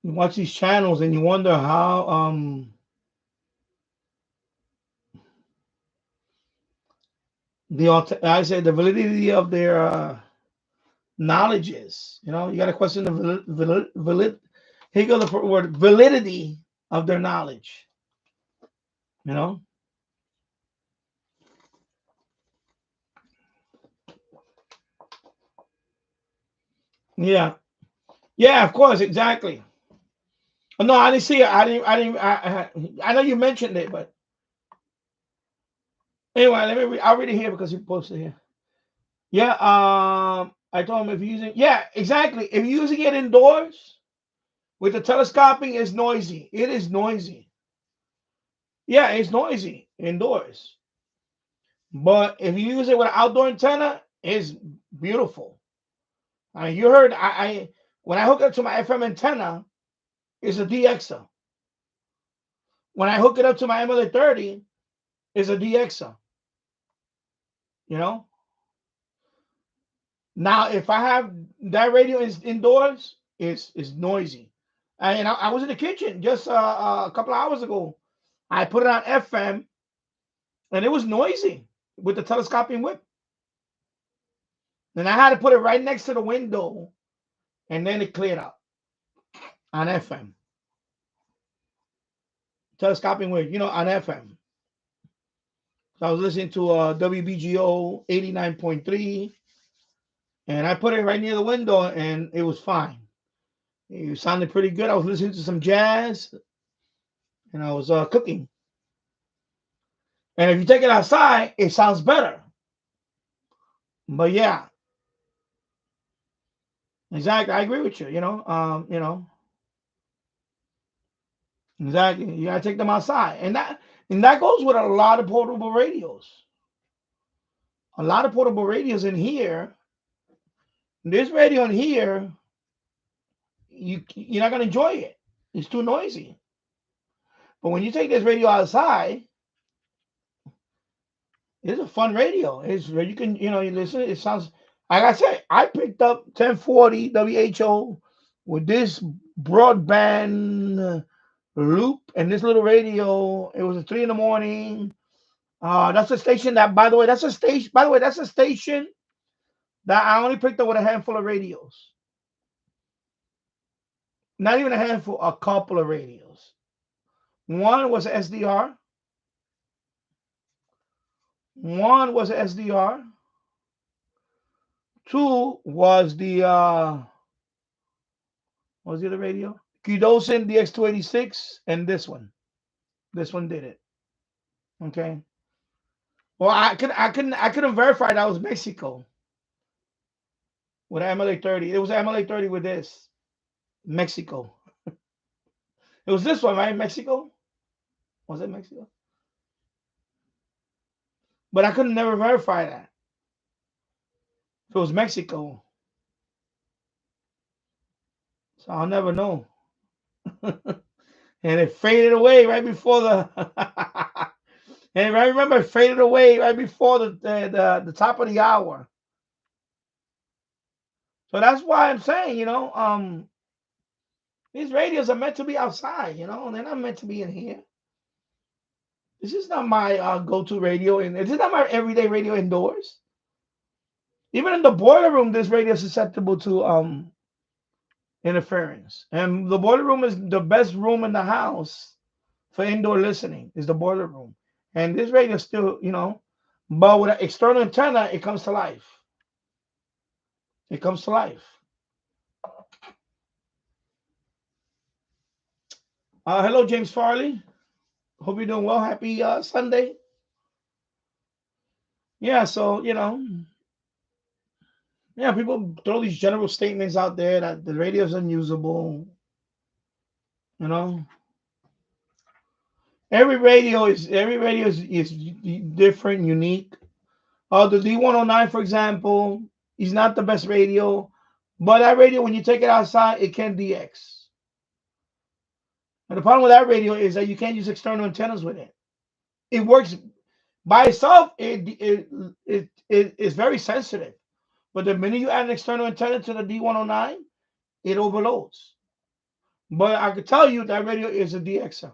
Speaker 1: you watch these channels and you wonder how I say the validity of their knowledge is. You know, you got to question the here goes the word validity of their knowledge. You know, yeah, yeah, of course, exactly. No, I didn't see it. I know you mentioned it, but anyway, let me. I'll read it here because you posted here. Yeah. I told him if you're using. Yeah, exactly. If you're using it indoors with the telescoping, it's noisy. It is noisy. Yeah, it's noisy indoors. But if you use it with an outdoor antenna, it's beautiful. You heard I when I hook it up to my FM antenna, it's a DXer. When I hook it up to my MLA 30, it's a DXer. You know. Now, if I have that radio is indoors, it's noisy. And I was in the kitchen just a couple of hours ago. I put it on FM, and it was noisy with the telescoping whip. Then I had to put it right next to the window, and then it cleared up on FM. Telescoping whip, you know, on FM. So I was listening to WBGO 89.3, and I put it right near the window, and it was fine. It sounded pretty good. I was listening to some jazz, and I was cooking. And if you take it outside, it sounds better. But yeah, exactly. I agree with you. You know, exactly. You gotta take them outside, and that goes with a lot of portable radios. A lot of portable radios in here. This radio in here, you're not gonna enjoy it. It's too noisy. But when you take this radio outside, it's a fun radio. It's where you can, you listen. It sounds like I said. I picked up 1040 WHO with this broadband loop and this little radio. It was 3 in the morning. That's a station that, by the way, that's a station. By the way, that's a station that I only picked up with a handful of radios. Not even a handful, a couple of radios. One was SDR. One was SDR. Two was the what was the other radio? Kudosin DX286, and this one. This one did it. Okay. Well, I couldn't verify that was Mexico with MLA 30. It was MLA 30 with this Mexico. It was this one, right? Mexico. Was it Mexico? But I couldn't never verify that. If it was Mexico, so I'll never know. and it faded away right before the. And I remember it faded away right before the top of the hour. So that's why I'm saying, these radios are meant to be outside, they're not meant to be in here. This is not my go-to radio, and this is not my everyday radio indoors. Even in the boiler room, this radio is susceptible to interference. And the boiler room is the best room in the house for indoor listening, is the boiler room. And this radio still, but with an external antenna, it comes to life. It comes to life. Hello, James Farley. Hope you're doing well. Happy Sunday. Yeah, so, people throw these general statements out there that the radio is unusable. Every radio is different, unique. The D109, for example, is not the best radio, but that radio, when you take it outside, it can DX. And the problem with that radio is that you can't use external antennas with it. It works by itself. It is very sensitive, but the minute you add an external antenna to the D109, it overloads. But I can tell you that radio is a DXer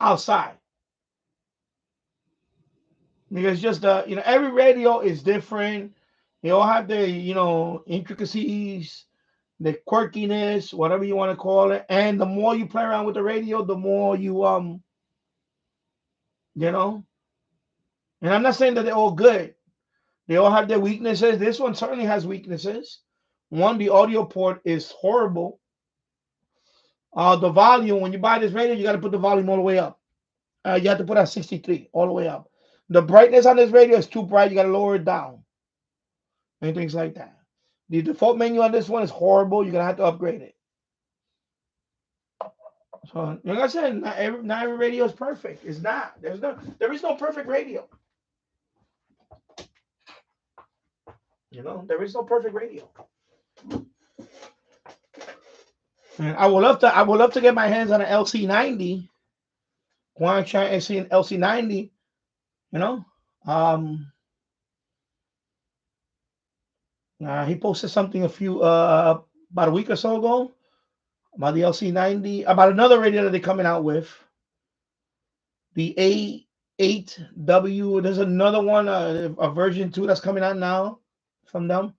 Speaker 1: outside, because just every radio is different. They all have their intricacies, the quirkiness, whatever you want to call it. And the more you play around with the radio, the more and I'm not saying that they're all good. They all have their weaknesses. This one certainly has weaknesses. One, the audio port is horrible. The volume, when you buy this radio, you got to put the volume all the way up. You have to put at 63 all the way up. The brightness on this radio is too bright. You got to lower it down and things like that. The default menu on this one is horrible. You're going to have to upgrade it. So, like I said, not every radio is perfect. It's not. There is no perfect radio. There is no perfect radio. And I would love to get my hands on an LC90. Want to try and see an LC90, he posted something about a week or so ago about the LC90, about another radio that they're coming out with, the A8W. There's another one, a version 2 that's coming out now from them.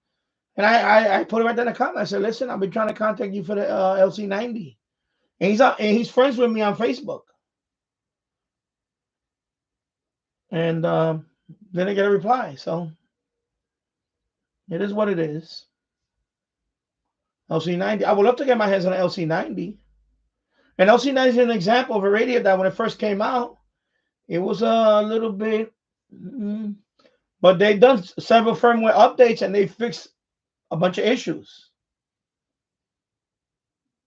Speaker 1: And I put it right there in the comment. I said, listen, I've been trying to contact you for the LC90. And he's friends with me on Facebook. And then I get a reply. So it is what it is. LC90. I would love to get my hands on an LC90. And LC90 is an example of a radio that when it first came out, it was a little bit, but they've done several firmware updates and they fixed a bunch of issues.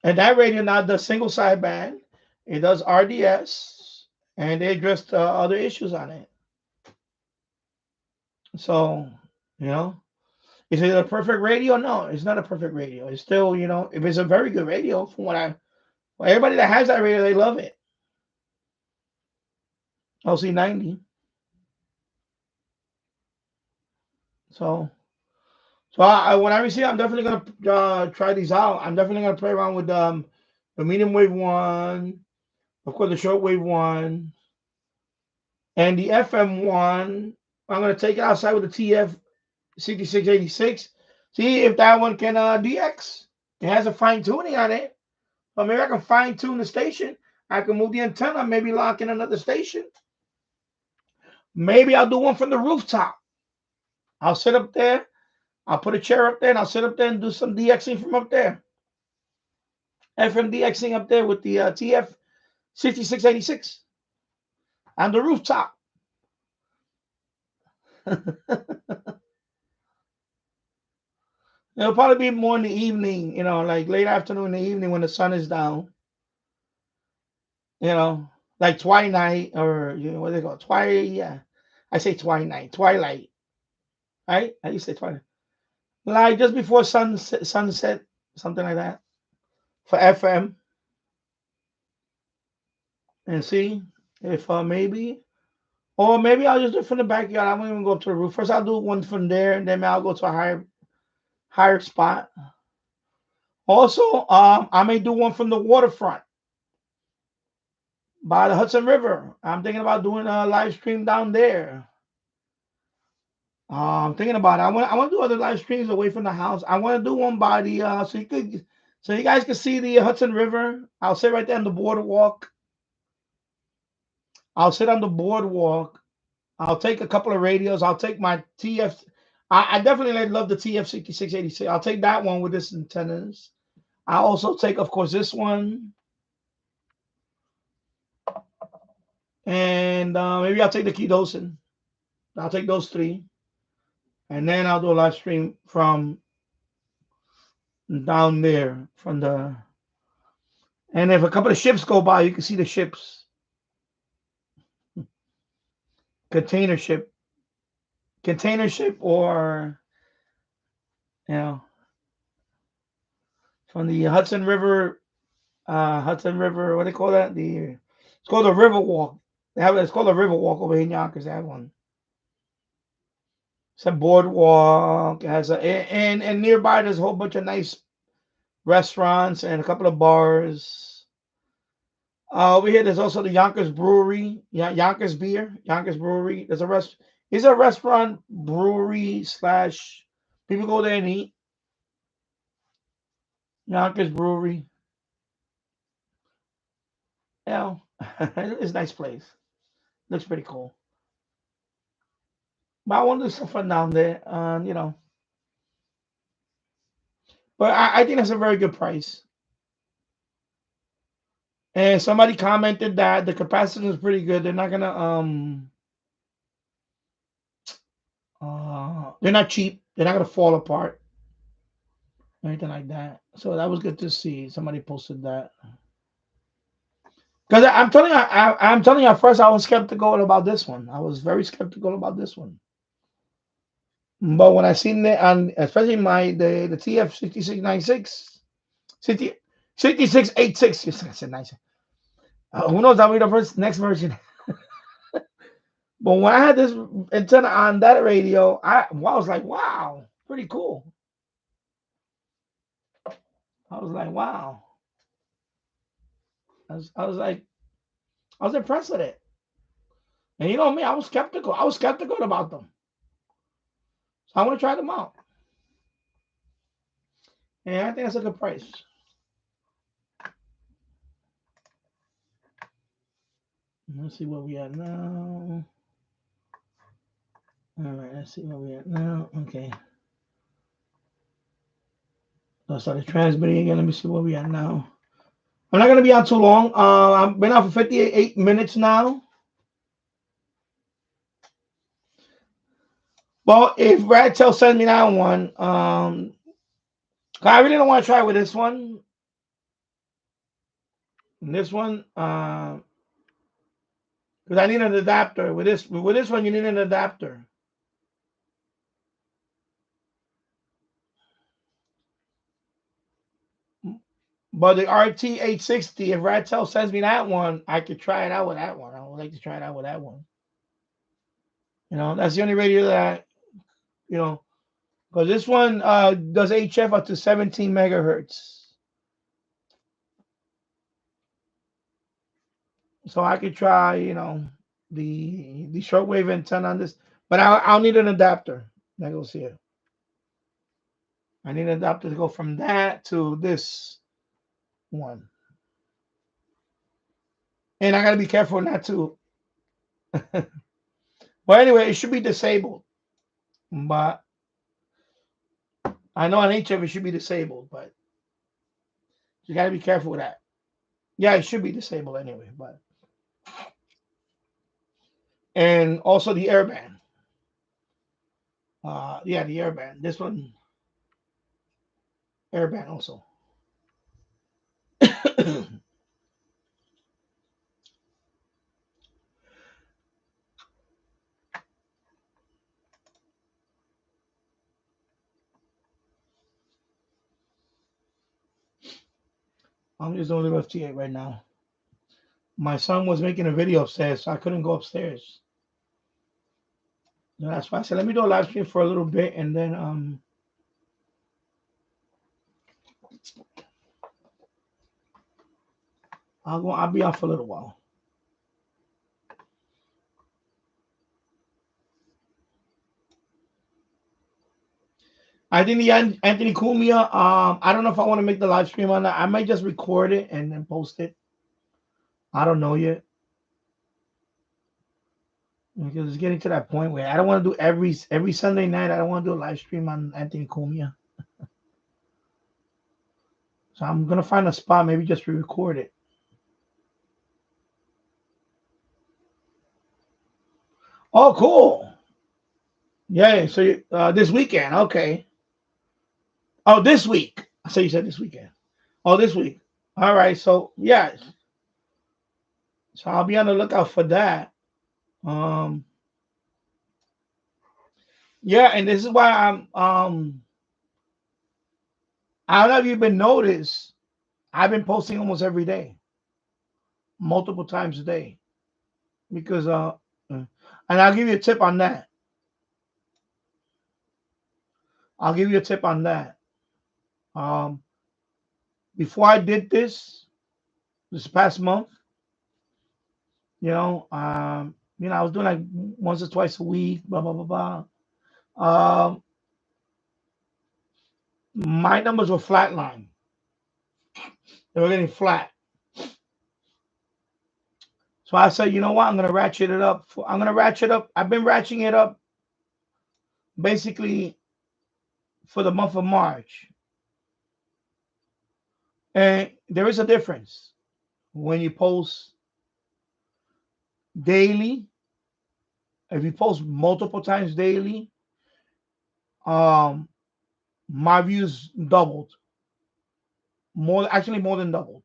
Speaker 1: And that radio now does single sideband. It does RDS, and they addressed other issues on it. So, is it a perfect radio? No, it's not a perfect radio. It's still, if it's a very good radio, from everybody that has that radio, they love it. LC90. So when I receive, I'm definitely gonna try these out. I'm definitely gonna play around with the medium wave one, of course the shortwave one, and the FM one. I'm gonna take it outside with the TF 6686. See if that one can DX. It has a fine tuning on it, but maybe I can fine tune the station. I can move the antenna, maybe lock in another station. Maybe I'll do one from the rooftop. I'll sit up there. I'll put a chair up there and I'll sit up there and do some DXing from up there. FM DXing up there with the TF 6686 on the rooftop. It'll probably be more in the evening, like late afternoon in the evening when the sun is down. Like twilight, or what do they call it? Twilight, yeah. I say twilight. Right? I used to say twilight. Like just before sunset, something like that. For FM. and see if maybe, or maybe I'll just do it from the backyard. I won't even go up to the roof. First, I'll do one from there, and then I'll go to a higher spot. Also, I may do one from the waterfront by the Hudson River. I'm thinking about doing a live stream down there. I'm thinking about it. I want to do other live streams away from the house. I want to do one by the so you guys can see the Hudson River. I'll sit right there on the boardwalk. I'll sit on the boardwalk. I'll take a couple of radios. I'll take my TF. I definitely love the TF 6686. I'll take that one with this antennas. I'll also take, of course, this one, and maybe I'll take the Kidosin. I'll take those three, and then I'll do a live stream from down there from the. And if a couple of ships go by, you can see the ships. Container ship, or you know, from the Hudson River. Hudson River. What do they call that? It's called the River Walk. It's called the River Walk over here in Yonkers. They have one. It's a boardwalk. It has and nearby there's a whole bunch of nice restaurants and a couple of bars. Over here there's also the Yonkers Brewery. Yeah, Yonkers Beer. Yonkers Brewery. There's a It's a restaurant brewery slash. People go there and eat. Yonkers Brewery. Yeah, it's a nice place. Looks pretty cool. But I want to do some fun down there. But I think that's a very good price. And somebody commented that the capacity is pretty good. They're not cheap. They're not gonna fall apart or anything like that. So that was good to see. Somebody posted that. Because I'm telling you, at first I was skeptical about this one. I was very skeptical about this one. But when I seen it on, especially the TF 6696, 6686, yes, I said nice. Who knows? That'll be the next version. But when I had this antenna on that radio, I was like, wow, pretty cool. I was like, wow. I was impressed with it. And you know me, I was skeptical. I was skeptical about them. So I want to try them out. And I think that's a good price. Let's see where we at now. All right, let's see where we at now. Okay. So I started transmitting again. Let me see where we at now. I'm not gonna be on too long. I've been out for 58 minutes now. Well, if Radtel sends me that one, I really don't want to try with this one. This one, because I need an adapter. With this one, you need an adapter. But the RT860, if Radtel sends me that one, I could try it out with that one. I would like to try it out with that one. That's the only radio that, because this one does HF up to 17 megahertz. So I could try, the shortwave antenna on this, but I'll need an adapter. That goes here. I need an adapter to go from that to this one. And I got to be careful not to. Well, anyway, it should be disabled. But I know on HF it should be disabled, but you got to be careful with that. Yeah, it should be disabled anyway, but. And also the airband. Yeah, the airband. This one, airband also. I'm just only with T8 right now. My son was making a video upstairs, so I couldn't go upstairs. So that's why I said, let me do a live stream for a little bit, and then I'll be off for a little while. I think the Anthony Cumia. I don't know if I want to make the live stream on that. I might just record it and then post it. I don't know yet, because it's getting to that point where I don't want to do every Sunday night. I don't want to do a live stream on Anthony Cumia. So I'm gonna find a spot, maybe just re-record it. Oh, cool. Yeah. So this weekend, okay. Oh, this week. So you said this weekend. Oh, this week. All right. So yeah. So I'll be on the lookout for that. Um. Yeah, and this is why I don't know if you've been noticed. I've been posting almost every day, multiple times a day, because and I'll give you a tip on that. I'll give you a tip on that. Um, before I did this past month, I was doing like once or twice a week, blah blah blah blah. My numbers were flatline. They were getting flat. So I said, you know what? I'm gonna ratchet it up. I'm gonna ratchet up. I've been ratcheting it up basically for the month of March. And there is a difference when you post daily. If you post multiple times daily, um, my views doubled. More than doubled.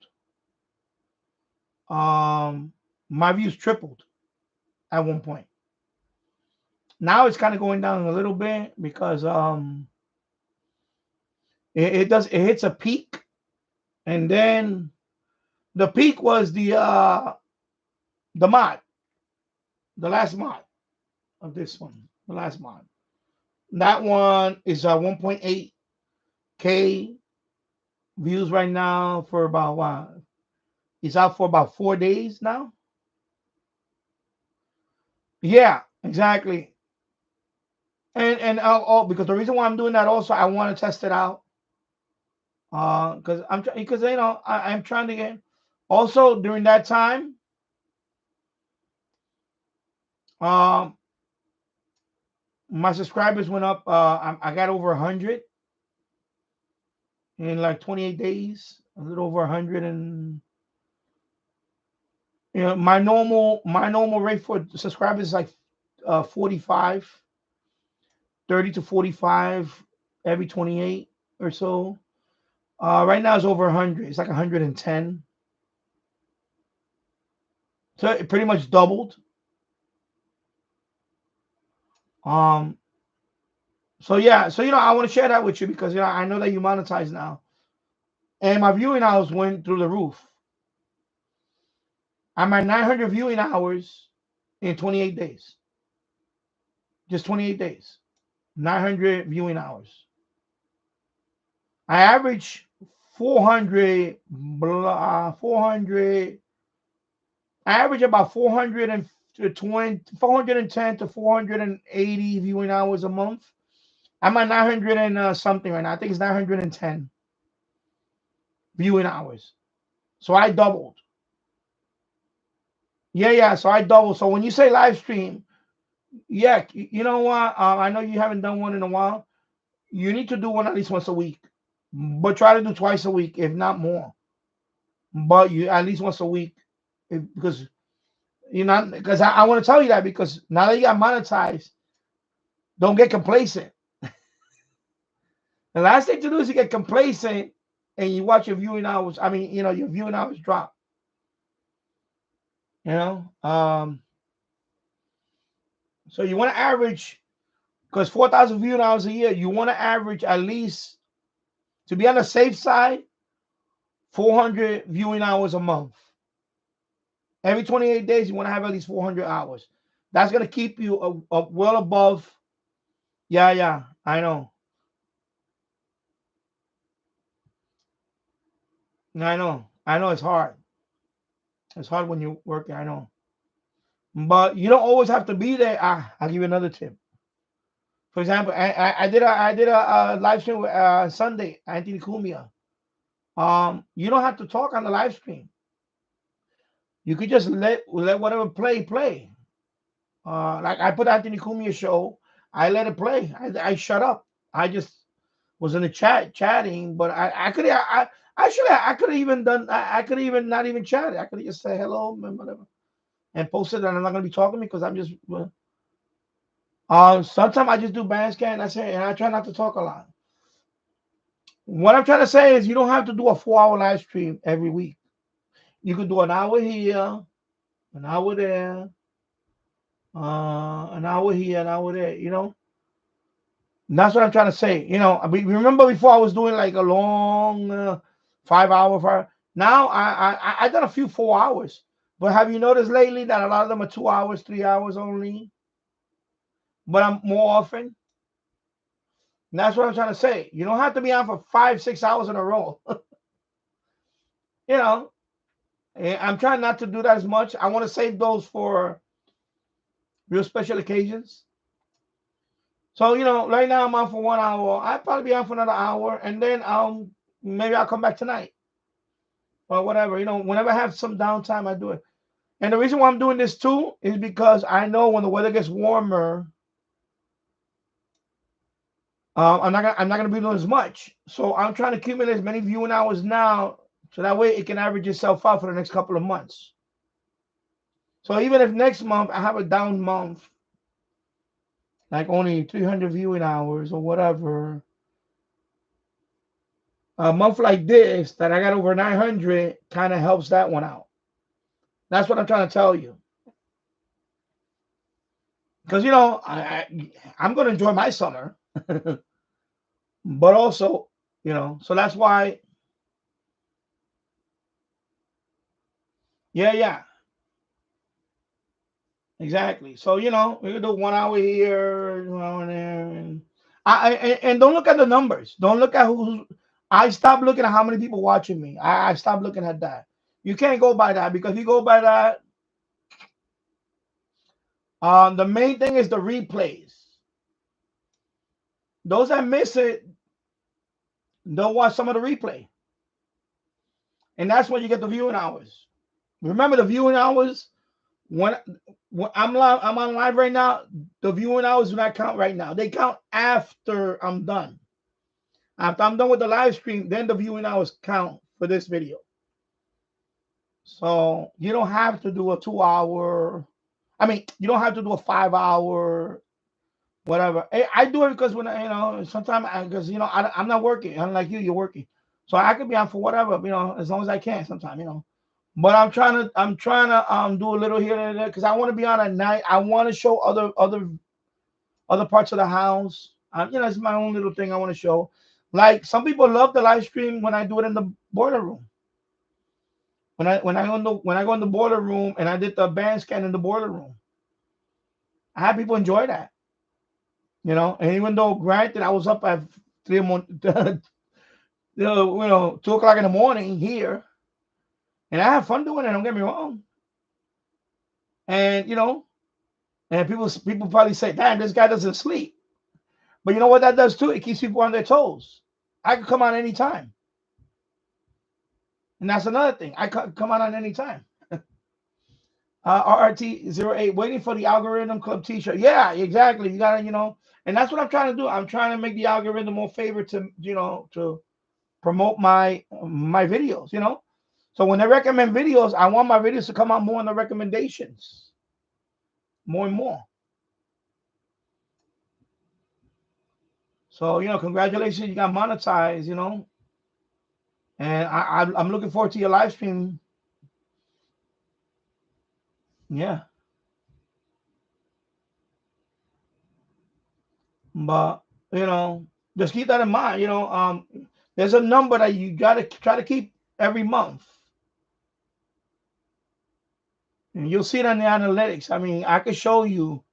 Speaker 1: Um, my views tripled at one point. Now it's kind of going down a little bit because it hits a peak, and then the peak was the mod, the last mod of this one, the last mod. That one is 1.8K views right now for about what? It's out for about 4 days now. Yeah, exactly. And because the reason why I'm doing that also, I want to test it out. Because because I'm trying to get. Also during that time, um, my subscribers went up. I got over 100 in like 28 days. A little over 100, and my normal rate for subscribers is like 45, 30 to 45 every 28 or so. Right now it's over 100. It's like 110. So it pretty much doubled. Um. So yeah. So I want to share that with you because I know that you monetize now, and my viewing hours went through the roof. I'm at 900 viewing hours in 28 days. Just 28 days. 900 viewing hours. I average 400, 400. I average about 410 to 480 viewing hours a month. I'm at 900 and something right now. I think it's 910 viewing hours. So I doubled. Yeah. So I doubled. So when you say live stream, yeah, you know what? I know you haven't done one in a while. You need to do one at least once a week, but try to do twice a week, if not more. But you at least once a week, because because I want to tell you that because now that you got monetized, don't get complacent. The last thing to do is you get complacent and you watch your viewing hours. I mean, your viewing hours drop. You know, so you want to average because 4,000 viewing hours a year. You want to average at least to be on the safe side, 400 viewing hours a month. Every 28 days, you want to have at least 400 hours. That's going to keep you well above. Yeah, yeah, I know. I know. I know it's hard. It's hard when you're working. I know. But you don't always have to be there. I'll give you another tip. For example, I did a live stream with, Sunday, Anthony Cumia. You don't have to talk on the live stream. You could just let whatever play. Like I put Anthony Cumia show, I let it play. I shut up. I just was in the chat chatting, but I could have even done. I could even not even chat. I could have just say hello and whatever, and posted that I'm not gonna be talking because I'm just. Sometimes I just do band scan. That's it, and I try not to talk a lot. What I'm trying to say is, you don't have to do a 4 hour live stream every week. You could do an hour here, an hour there, an hour here, an hour there. And that's what I'm trying to say. Remember before I was doing like a long 5 hour. Now I done a few 4 hours. But have you noticed lately that a lot of them are 2 hours, 3 hours only? But I'm more often. And that's what I'm trying to say. You don't have to be on for 5, 6 hours in a row. you know, I'm trying not to do that as much. I want to save those for real special occasions. So, right now I'm on for 1 hour. I'll probably be on for another hour, and then maybe I'll come back tonight or whatever. Whenever I have some downtime, I do it. And the reason why I'm doing this too is because I know when the weather gets warmer, I'm not gonna be doing as much. So I'm trying to accumulate as many viewing hours now, so that way it can average itself out for the next couple of months. So even if next month I have a down month, like only 300 viewing hours or whatever, a month like this that I got over 900 kind of helps that one out. That's what I'm trying to tell you. Because I'm going to enjoy my summer, but also, so that's why. Yeah, exactly. So we could do 1 hour here, 1 hour there, and don't look at the numbers. Don't look at who. I stopped looking at how many people watching me. I stopped looking at that. You can't go by that, because if you go by that, the main thing is the replays. Those that miss it, don't watch some of the replay, and that's when you get the viewing hours. Remember, the viewing hours, when I'm live, I'm on live right now. The viewing hours do not count right now. They count after I'm done. After I'm done with the live stream, then the viewing hours count for this video. So you don't have to do a 2 hour. I mean, you don't have to do a 5 hour, whatever. I do it because sometimes because I'm not working. Unlike you, you're working, so I could be on for whatever, as long as I can. Sometimes. But I'm trying to do a little here and there, because I want to be on at night. I want to show other parts of the house. It's my own little thing I want to show. Like, some people love the live stream when I do it in the boiler room. When I go in the boiler room and I did the band scan in the boiler room, I had people enjoy that. And even though, granted, I was up at 2 o'clock in the morning here, and I have fun doing it. Don't get me wrong. And and people probably say, "Damn, this guy doesn't sleep." But you know what that does too? It keeps people on their toes. I could come on anytime. And that's another thing. I could come on any time. RRT08, waiting for the Algorithm Club t-shirt. Yeah, exactly. You gotta, and that's what I'm trying to do. I'm trying to make the algorithm more favor to, to promote my videos, So when they recommend videos, I want my videos to come out more in the recommendations. More and more. So, congratulations, you got monetized, And I'm looking forward to your live stream. Yeah. But, just keep that in mind. There's a number that you got to try to keep every month. And you'll see it on the analytics. I mean, I could show you,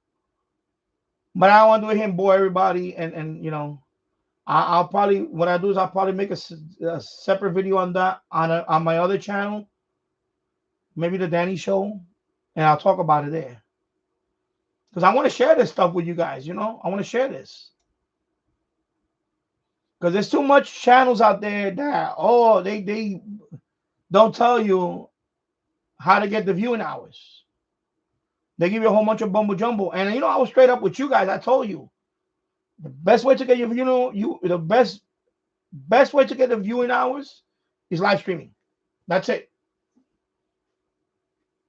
Speaker 1: but I don't want to do it here and bore everybody. And I'll probably, what I do is I'll probably make a separate video on that on my other channel, maybe the Danny Show, and I'll talk about it there. Because I want to share this stuff with you guys. I want to share this. Because there's too much channels out there that they don't tell you how to get the viewing hours. They give you a whole bunch of bumble jumble. And I was straight up with you guys. I told you the best way to get your the best way to get the viewing hours is live streaming. That's it.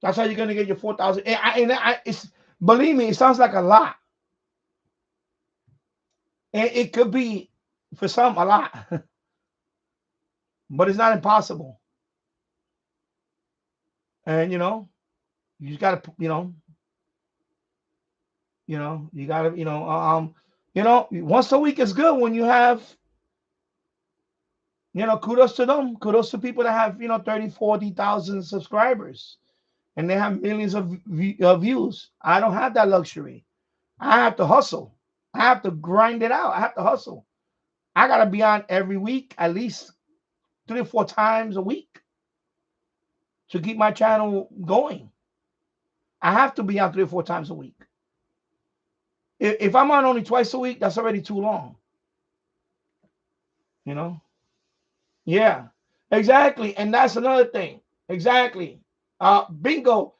Speaker 1: That's how you're gonna get your 4,000. It's, believe me, it sounds like a lot, and it could be for some a lot, but it's not impossible. And you just gotta you gotta once a week is good when you have kudos to them, kudos to people that have 30, 40,000 subscribers and they have millions of views. I don't have that luxury. I have to hustle. I have to grind it out. I have to hustle. I gotta be on every week, at least 3 or 4 times a week to keep my channel going. I have to be on 3 or 4 times a week. If I'm on only twice a week, that's already too long. Yeah, exactly. And that's another thing. Exactly. Bingo.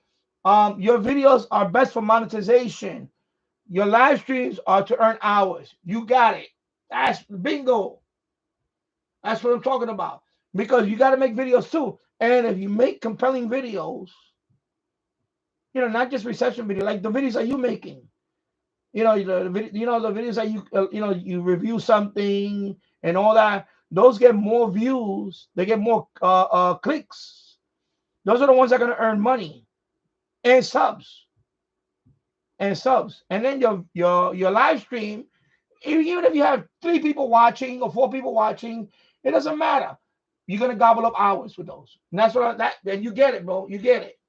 Speaker 1: Your videos are best for monetization. Your live streams are to earn hours. You got it. That's bingo. That's what I'm talking about. Because you got to make videos too. And if you make compelling videos, not just reception video, like the videos that you making, the videos that you review something and all that, those get more views. They get more clicks. Those are the ones that are going to earn money and subs. And then your live stream, even if you have 3 people watching or 4 people watching, it doesn't matter. You're gonna gobble up hours with those. And that's then you get it, bro. You get it.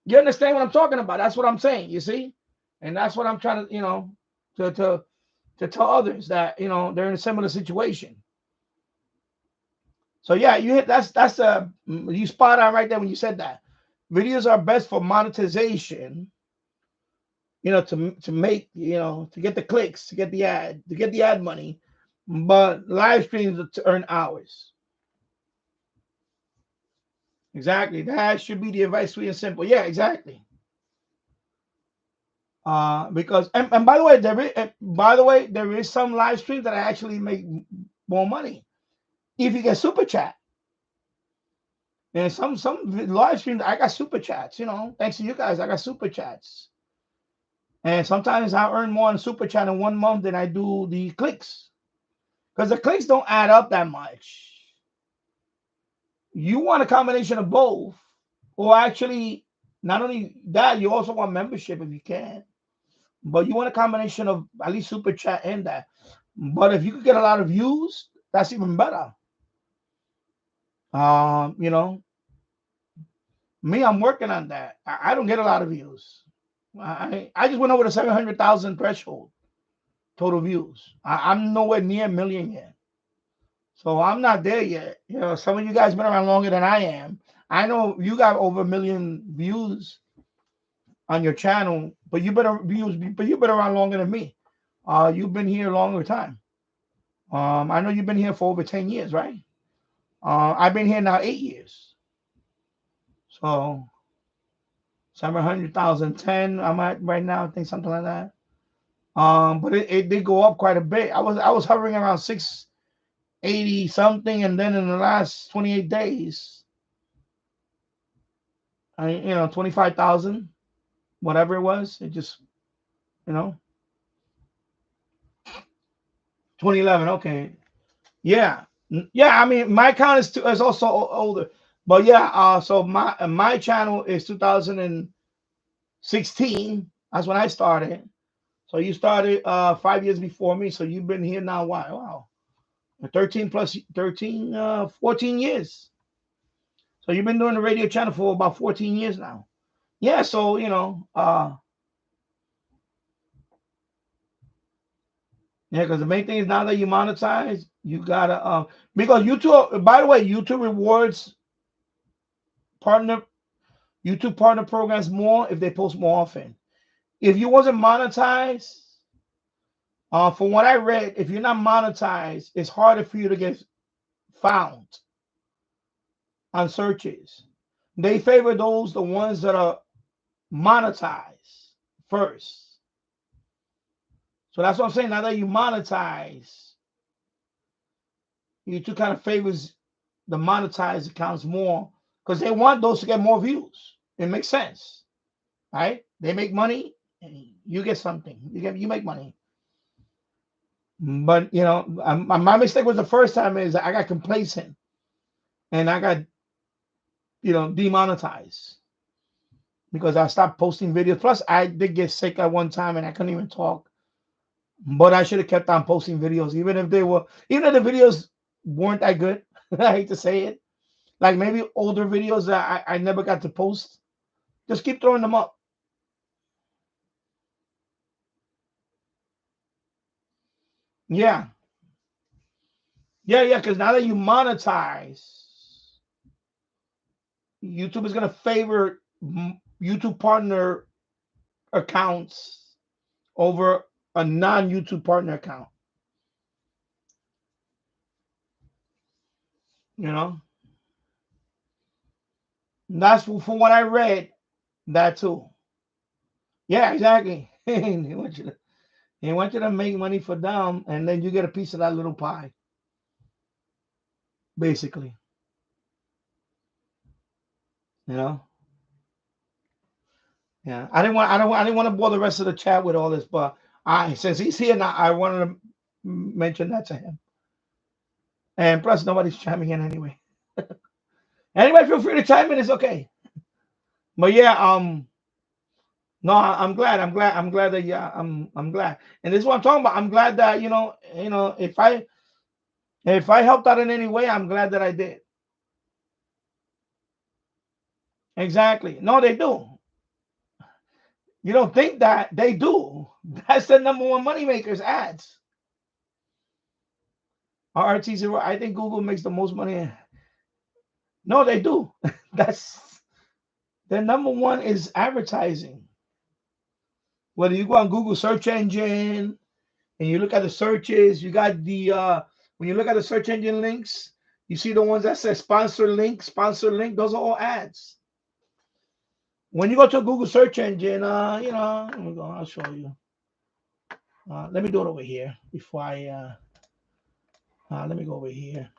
Speaker 1: You understand what I'm talking about? That's what I'm saying. You see, and that's what I'm trying to to tell others that they're in a similar situation. So yeah, you hit that's you spot on right there when you said that. Videos are best for monetization. To make, to get the clicks, to get the ad money, but live streams are to earn hours. Exactly. That should be the advice, sweet and simple. Yeah, exactly. Because and by the way, there is some live streams that actually make more money if you get super chat. And some live streams I got super chats. Thanks to you guys, I got super chats. And sometimes I earn more on super chat in 1 month than I do the clicks. Because the clicks don't add up that much. You want a combination of both. Or actually, not only that, you also want membership if you can. But you want a combination of at least super chat and that. But if you could get a lot of views, that's even better. Me, I'm working on that. I don't get a lot of views. I just went over the 700,000 threshold total views. I'm nowhere near a million yet. So I'm not there yet. Some of you guys been around longer than I am. I know you got over 1 million views on your channel, but you've been around longer than me. You've been here a longer time. I know you've been here for over 10 years, right? I've been here now 8 years. So 700,010 I'm at right now, I think something like that. But it did go up quite a bit. I was hovering around 680 something, and then in the last 28 days, 25,000, whatever it was, it just 2011. Okay, yeah. I mean, my account is also older, but yeah. So my channel is 2016. That's when I started. So you started 5 years before me. So you've been here now. Wow. 14 years. So you've been doing the radio channel for about 14 years now. yeah, so yeah, because the main thing is now that you monetize, you gotta because YouTube. By the way, YouTube rewards partner YouTube partner programs more if they post more often. If you wasn't monetized, from what I read, if you're not monetized, it's harder for you to get found on searches. They favor the ones that are monetized first. So that's what I'm saying. Now that you monetize, YouTube kind of favors the monetized accounts more because they want those to get more views. It makes sense, right? They make money, and you get something. You make money. But my mistake was the first time is I got complacent and I got demonetized because I stopped posting videos. Plus, I did get sick at one time and I couldn't even talk. But I should have kept on posting videos, even if the videos weren't that good. I hate to say it. Like maybe older videos that I never got to post. Just keep throwing them up. Yeah. Yeah, yeah. Because now that you monetize, YouTube is going to favor YouTube partner accounts over a non-YouTube partner account. You know, and that's from what I read. That too. Yeah, exactly. He want you to make money for them, and then you get a piece of that little pie, basically. You know. Yeah. I didn't want to bore the rest of the chat with all this, but since he's here now, I wanted to mention that to him. And plus, nobody's chiming in anyway. Anyway, feel free to chime in. It's okay. But yeah, no, I'm glad. I'm glad that yeah, I'm glad. And this is what I'm talking about. I'm glad that if I helped out in any way, I'm glad that I did. Exactly. No, they do. You don't think that they do? That's the number one money makers ads. RT0. I think Google makes the most money. No, they do. That's their number one is advertising. Whether you go on Google search engine and you look at the searches, you got the when you look at the search engine links, you see the ones that say sponsor link, those are all ads. When you go to a Google search engine, let me go, I'll show you. Let me do it over here before let me go over here.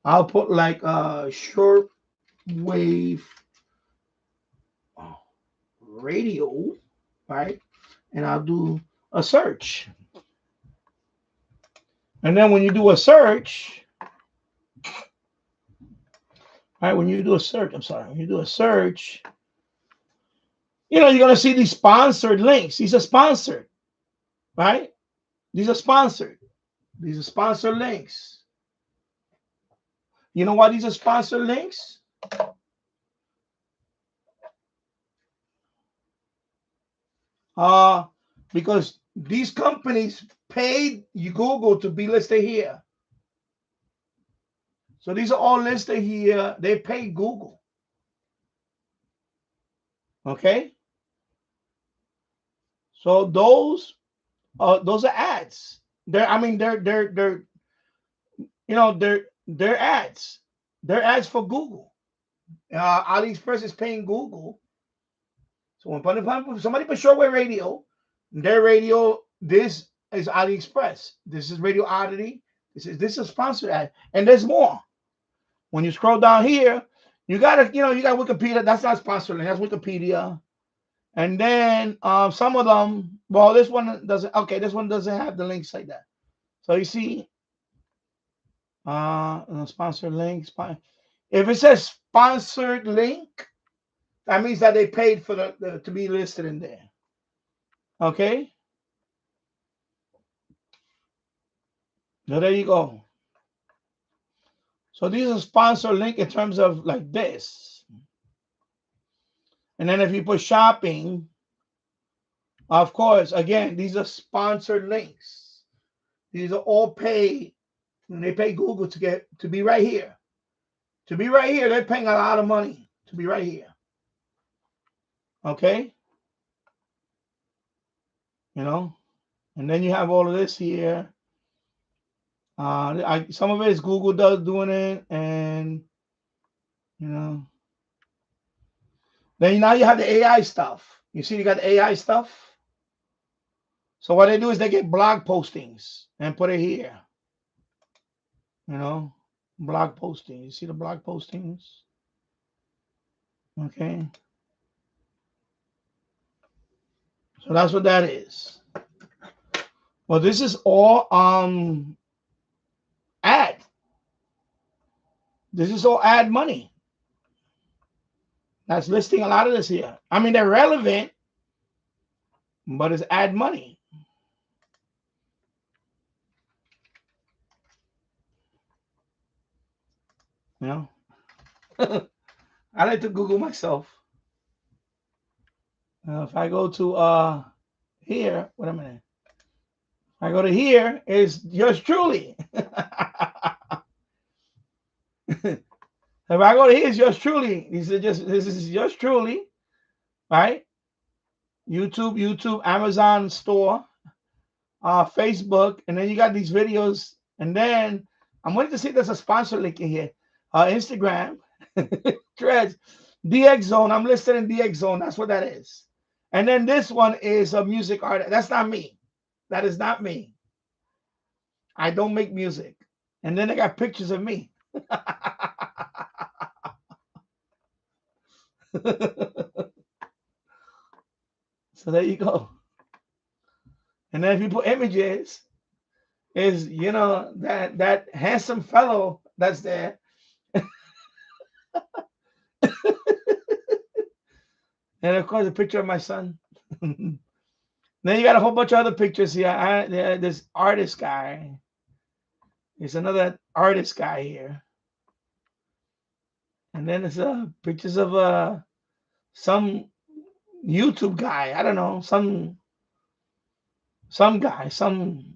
Speaker 1: I'll put like shortwave radio, right? And I'll do a search. And then when you do a search, right? When you do a search, when you do a search, you're gonna see these sponsored links. These are sponsored, right? These are sponsored. These are sponsored links. You know why these are sponsored links? Because these companies paid Google to be listed here. So these are all listed here. They pay Google. Okay. So those are ads. They're they're ads. They're ads for Google. AliExpress is paying Google. So when somebody put shortwave radio, their radio, this is AliExpress. This is Radio Oddity. This is a sponsored ad, and there's more. When you scroll down here, you got Wikipedia. That's not sponsored. That's Wikipedia. And then some of them, well, this one doesn't. Okay, this one doesn't have the links like that. So you see, sponsored links. If it says sponsored link, that means that they paid for the to be listed in there. Okay. So there you go. So these are sponsored link in terms of like this. And then if you put shopping, of course, again, these are sponsored links. These are all paid. And they pay Google to be right here. To be right here, they're paying a lot of money to be right here. Okay? You know? And then you have all of this here. Some of it is Google doing it, and you know. Then now you have the AI stuff. You see, you got the AI stuff. So what they do is they get blog postings and put it here. You know, blog postings. You see the blog postings? Okay. So that's what that is. Well, this is all ad. This is all ad money. That's listing a lot of this here. I mean, they're relevant, but it's ad money. You know, I like to Google myself. If I go to here, wait a minute. If I go to here, it's yours truly. If I go to here, it's yours truly. This is yours truly, right? YouTube, Amazon store, Facebook, and then you got these videos, and then I'm waiting to see if there's a sponsor link in here. Instagram, Threads, DX Zone. I'm listed in DX Zone. That's what that is. And then this one is a music artist. That's not me. That is not me. I don't make music. And then they got pictures of me. So there you go. And then if you put images, is that handsome fellow that's there. And of course a picture of my son. Then you got a whole bunch of other pictures here. This artist guy. There's another artist guy here. And then there's pictures of some YouTube guy. I don't know, some guy, some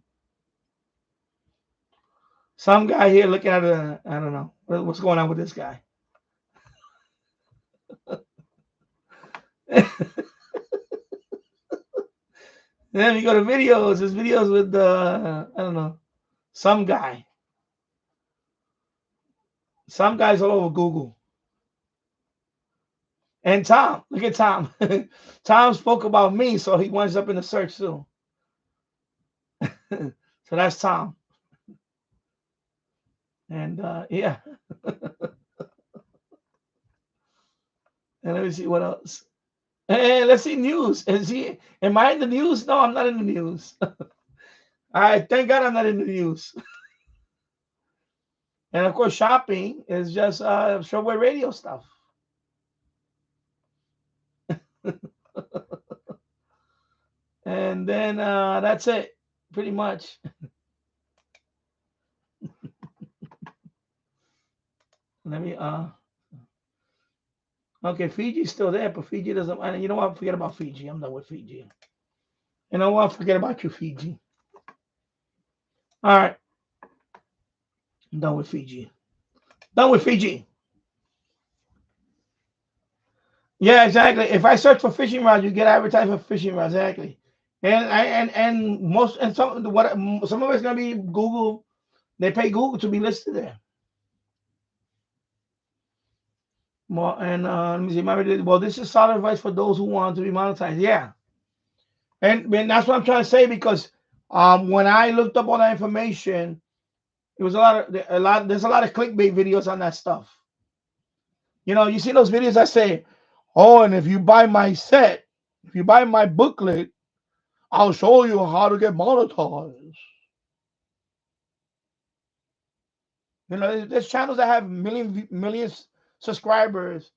Speaker 1: guy here looking at I don't know what's going on with this guy. Then you go to videos. There's videos with I don't know, some guy. Some guys all over Google. And Tom, look at Tom. Tom spoke about me, so he winds up in the search too. So that's Tom. And yeah. And let me see what else. And let's see news. Am I in the news? No, I'm not in the news. I thank God I'm not in the news. And of course, shopping is just shortwave radio stuff. And then that's it, pretty much. Let me okay, Fiji's still there, but Fiji doesn't. You know what? Forget about Fiji. I'm done with Fiji. You know what? Forget about you, Fiji. All right. I'm done with Fiji. Done with Fiji. Yeah, exactly. If I search for fishing rods, you get advertised for fishing rods. Exactly. And some of it's gonna be Google. They pay Google to be listed there. Well, and let me see. Well, this is solid advice for those who want to be monetized. Yeah, and that's what I'm trying to say, because when I looked up all that information, it was there's a lot of clickbait videos on that stuff. You see those videos that say, "Oh, and if you buy my set, if you buy my booklet, I'll show you how to get monetized." There's channels that have millions subscribers,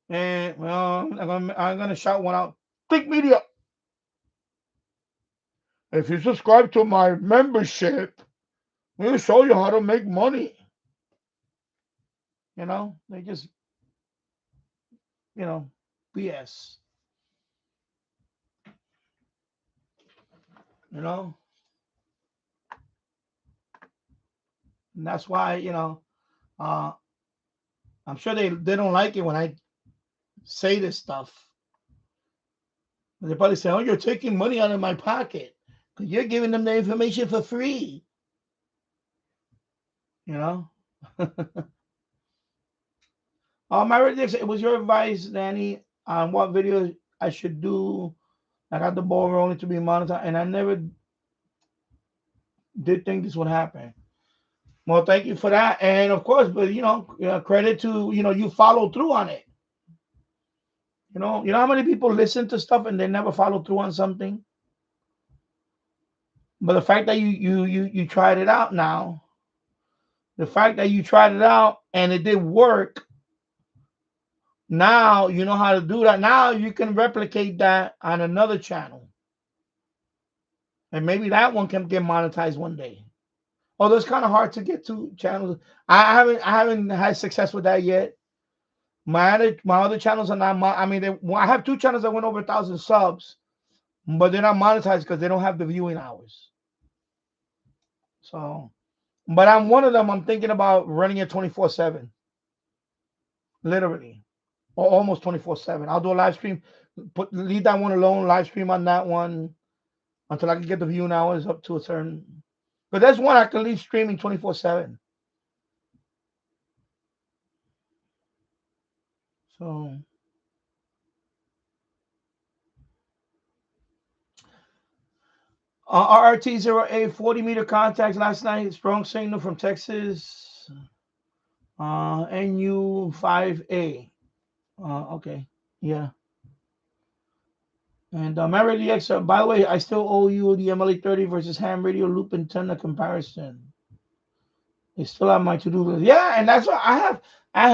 Speaker 1: and well, I'm gonna shout one out. Click Media. If you subscribe to my membership, we'll show you how to make money. They just, BS. You know, and that's why uh, I'm sure they don't like it when I say this stuff. They probably say, "Oh, you're taking money out of my pocket because you're giving them the information for free." You know. My it was your advice, Danny, on what video I should do. I got the ball rolling to be monetized, and I never did think this would happen. Well, thank you for that, and of course, but credit to you followed through on it. You know how many people listen to stuff and they never follow through on something. But the fact that you tried it out now, the fact that you tried it out and it did work, now you know how to do that. Now you can replicate that on another channel, and maybe that one can get monetized one day. Although it's kind of hard to get to channels. I haven't had success with that yet. My other channels are not. I mean, I have two channels that went over 1,000 subs, but they're not monetized because they don't have the viewing hours. So, but I'm one of them. I'm thinking about running it 24/7, literally, or almost 24/7. I'll do a live stream. Leave that one alone. Live stream on that one until I can get the viewing hours up to a certain. But there's one I can leave streaming 24/7. So. RRT08, 40-meter contacts last night. Strong signal from Texas. NU5A. Okay. Yeah. And Mary DX, by the way, I still owe you the MLA30 versus ham radio loop antenna comparison. It's still on my to-do list. Yeah, and that's what I have.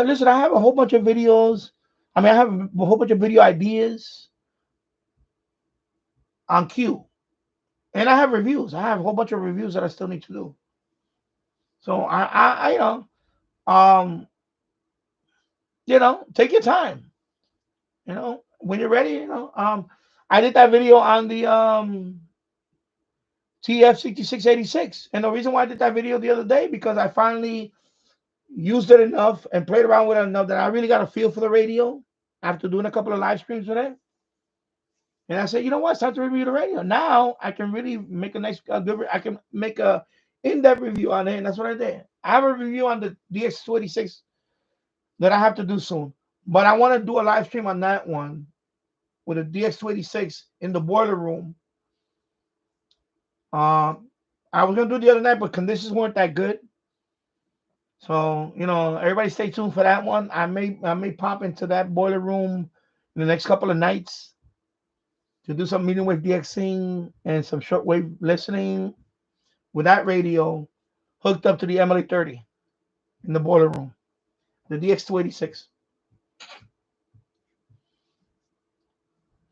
Speaker 1: Listen, I have a whole bunch of videos. I mean, I have a whole bunch of video ideas on queue. And I have reviews. I have a whole bunch of reviews that I still need to do. So take your time. When you're ready, I did that video on the TF6686. And the reason why I did that video the other day, because I finally used it enough and played around with it enough that I really got a feel for the radio after doing a couple of live streams with it. And I said, you know what? It's time to review the radio. Now I can really make I can make a in-depth review on it. And that's what I did. I have a review on the DX286 that I have to do soon. But I want to do a live stream on that one with a DX286 in the boiler room. I was going to do the other night, but conditions weren't that good. So, everybody stay tuned for that one. I may pop into that boiler room in the next couple of nights to do some medium wave DXing and some shortwave listening with that radio hooked up to the MLA30 in the boiler room, the DX286.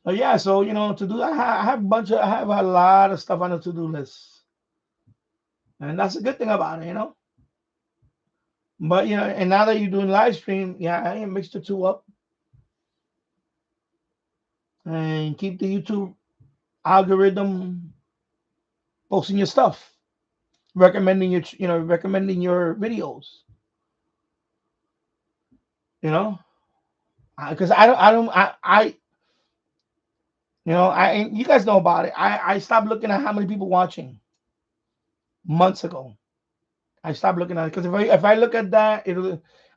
Speaker 1: So yeah, so to do that, I have a lot of stuff on the to-do list, and that's a good thing about it, But and now that you're doing live stream, I mix the two up and keep the YouTube algorithm posting your stuff, recommending your videos, because you guys know about it. I stopped looking at how many people watching months ago. I stopped looking at it because if I look at that,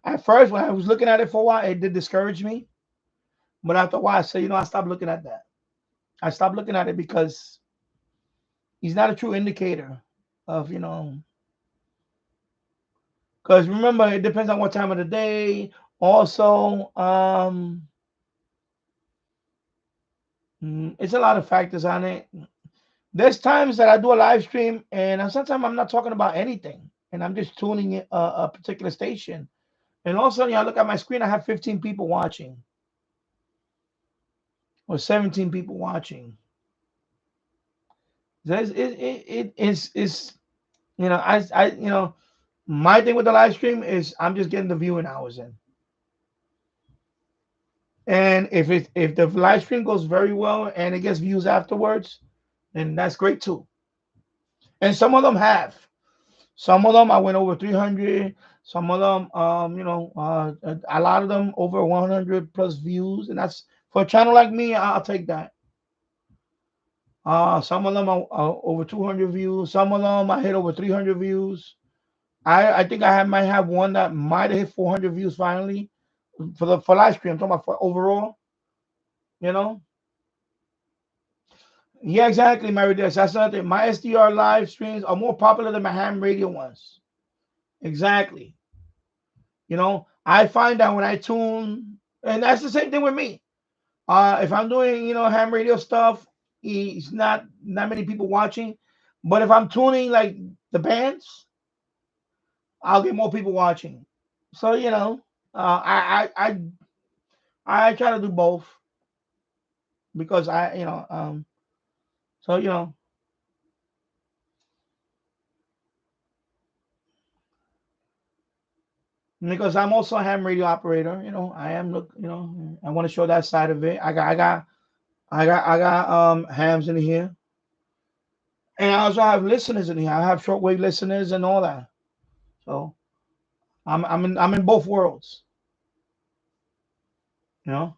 Speaker 1: at first when I was looking at it for a while, it did discourage me. But after a while, I said, I stopped looking at that. I stopped looking at it because he's not a true indicator of, because remember, it depends on what time of the day. Also, it's a lot of factors on it. There's times that I do a live stream and sometimes I'm not talking about anything and I'm just tuning in a particular station. And all of a sudden, I look at my screen, I have 15 people watching or 17 people watching. It's my thing with the live stream is I'm just getting the viewing hours in. And if the live stream goes very well and it gets views afterwards, then that's great too. And some of them have. Some of them I went over 300. Some of them, a lot of them over 100 plus views, and that's for a channel like me. I'll take that. Some of them are over 200 views. Some of them I hit over 300 views. I think might have one that might have hit 400 views finally for live stream. I'm talking about for overall. You know. Yeah, exactly, Mary. That's another thing. My SDR live streams are more popular than my ham radio ones. Exactly. I find that when I tune, and that's the same thing with me. If I'm doing, ham radio stuff, it's not many people watching. But if I'm tuning like the bands, I'll get more people watching. So I try to do both because so because I'm also a ham radio operator. I am look. I want to show that side of it. I got hams in here. And I also have listeners in here. I have shortwave listeners and all that. So I'm in both worlds. You know.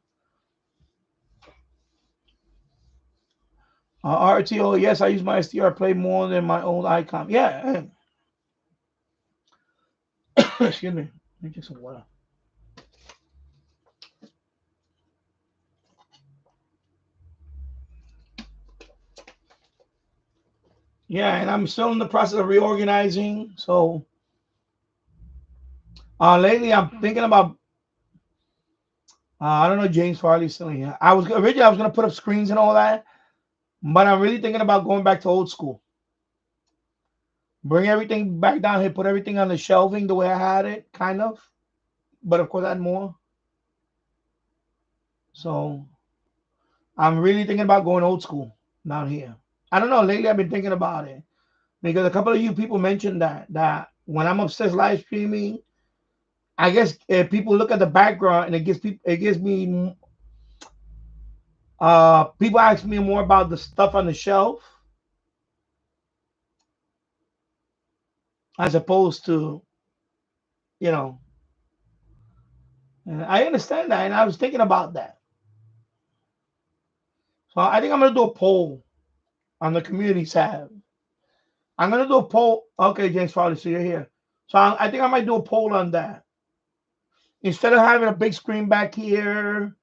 Speaker 1: RTO, yes, I use my SDR play more than my old icon. Yeah. Excuse me. Let me get some water. Yeah, and I'm still in the process of reorganizing. So lately I'm thinking about I don't know James Farley's still here. I was gonna put up screens and all that, but I'm really thinking about going back to old school. Bring everything back down here, put everything on the shelving the way I had it, kind of. But of course, add more. So I'm really thinking about going old school down here. I don't know. Lately, I've been thinking about it because a couple of you people mentioned that when I'm upstairs live streaming, I guess people look at the background and it gives me people ask me more about the stuff on the shelf as opposed to you know. And I understand that, and I was thinking about that. So I think I'm gonna do a poll on the community tab. I'm gonna do a poll. Okay, James Farley, so you're here. So I think I might do a poll on that. Instead of having a big screen back here,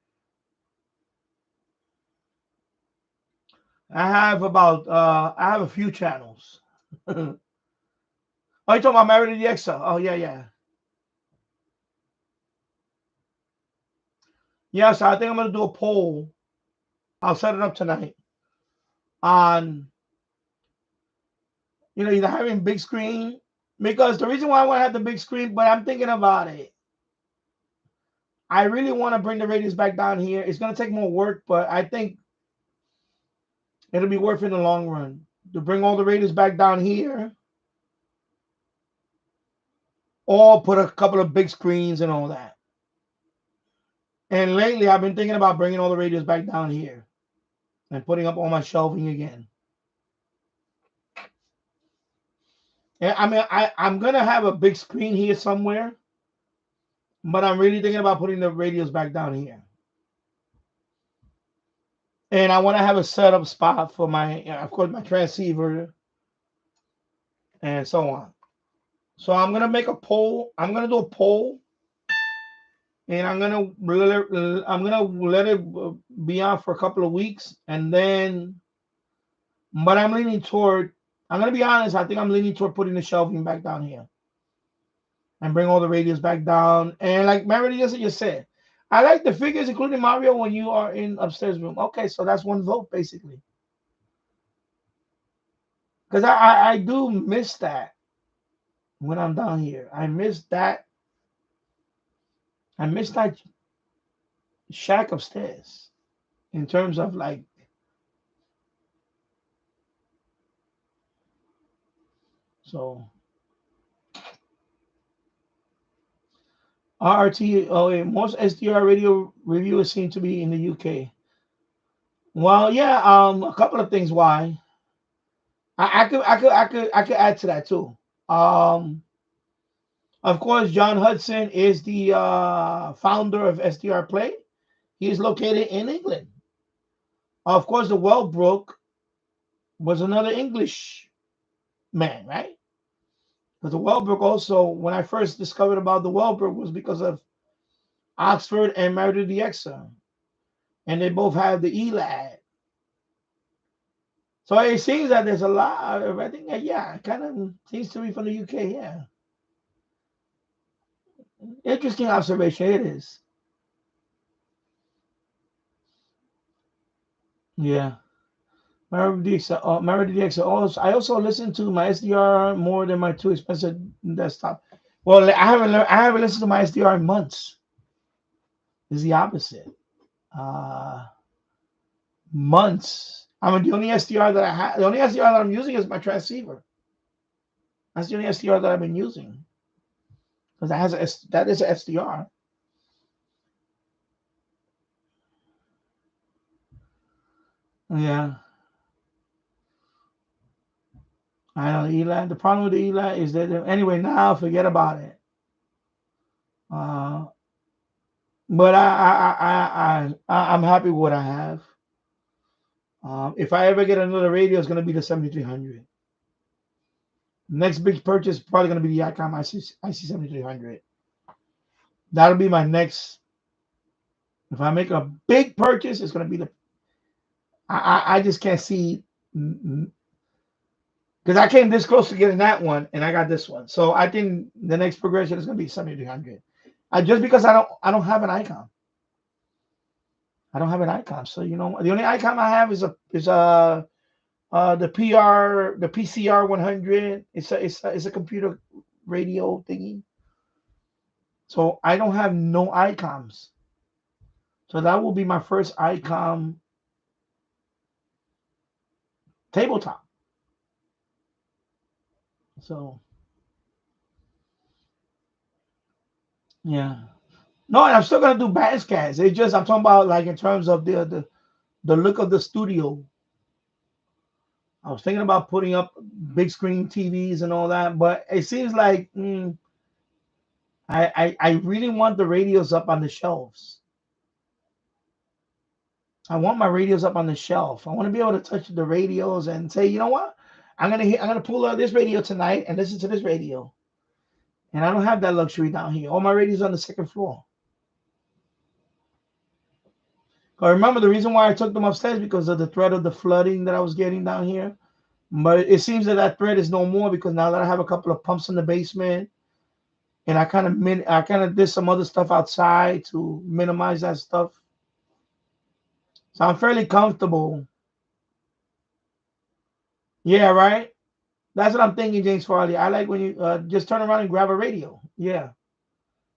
Speaker 1: I have a few channels. Oh, you talking about Married to the Excel? Oh yeah, yeah. Yeah, so I think I'm gonna do a poll. I'll set it up tonight on either having big screen because the reason why I want to have the big screen, but I'm thinking about it. I really want to bring the radius back down here. It's gonna take more work, but I think it'll be worth it in the long run to bring all the radius back down here, or put a couple of big screens and all that. And lately, I've been thinking about bringing all the radios back down here and putting up all my shelving again. And I mean, I'm gonna have a big screen here somewhere, but I'm really thinking about putting the radios back down here. And I want to have a setup spot for of course, my transceiver and so on. So I'm gonna make a poll. I'm gonna do a poll, and I'm gonna let it be on for a couple of weeks, and then. But I'm leaning toward. I'm gonna be honest. I think I'm leaning toward putting the shelving back down here and bring all the radios back down. And like Mary just said, I like the figures, including Mario, when you are in upstairs room. Okay, so that's one vote basically. Because I do miss that when I'm down here. I miss that. I miss that shack upstairs in terms of like. So RRT. Oh, wait, most SDR radio reviewers seem to be in the UK. Well, yeah. A couple of things. Why? I could add to that too. Um, of course, John Hudson is the founder of SDR Play. He is located in England. Of course, the Wellbrook was another English man, right? But the Wellbrook also, when I first discovered about the Wellbrook, was because of Oxford and Meredith DeXa, and they both have the ELAD. So it seems that there's a lot of, I think, yeah, it kind of seems to be from the UK, yeah. Interesting observation, it is. Yeah. Meredith DeXa. Also, I also listen to my SDR more than my too expensive desktop. Well, I haven't listened to my SDR in months. It's the opposite. Uh, Months. I mean, the only SDR that I have, the only SDR that I'm using is my transceiver. That's the only SDR that I've been using because that is a SDR. Yeah, I know the ELAT. The problem with the ELAT is that anyway. Now forget about it. Uh, but I'm happy with what I have. If I ever get another radio, it's gonna be the 7300. Next big purchase is probably gonna be the ICOM IC 7300. That'll be my next. If I make a big purchase, it's gonna be the. I just can't see because I came this close to getting that one, and I got this one. So I think the next progression is going to be 7300. Just because I don't have an icon. I don't have an icon. So the only icon I have is the PCR 100. It's a computer radio thingy. So I don't have no icons. So that will be my first icon tabletop. So yeah. No, and I'm still gonna do Basscast. It's just I'm talking about like in terms of the look of the studio. I was thinking about putting up big screen TVs and all that, but it seems like I really want the radios up on the shelves. I want my radios up on the shelf. I want to be able to touch the radios and say, you know what, I'm gonna pull out this radio tonight and listen to this radio. And I don't have that luxury down here. All my radios on the second floor. I remember the reason why I took them upstairs because of the threat of the flooding that I was getting down here. But it seems that threat is no more because now that I have a couple of pumps in the basement, and I kind of did some other stuff outside to minimize that stuff. So I'm fairly comfortable. Yeah, right. That's what I'm thinking, James Farley. I like when you just turn around and grab a radio. Yeah,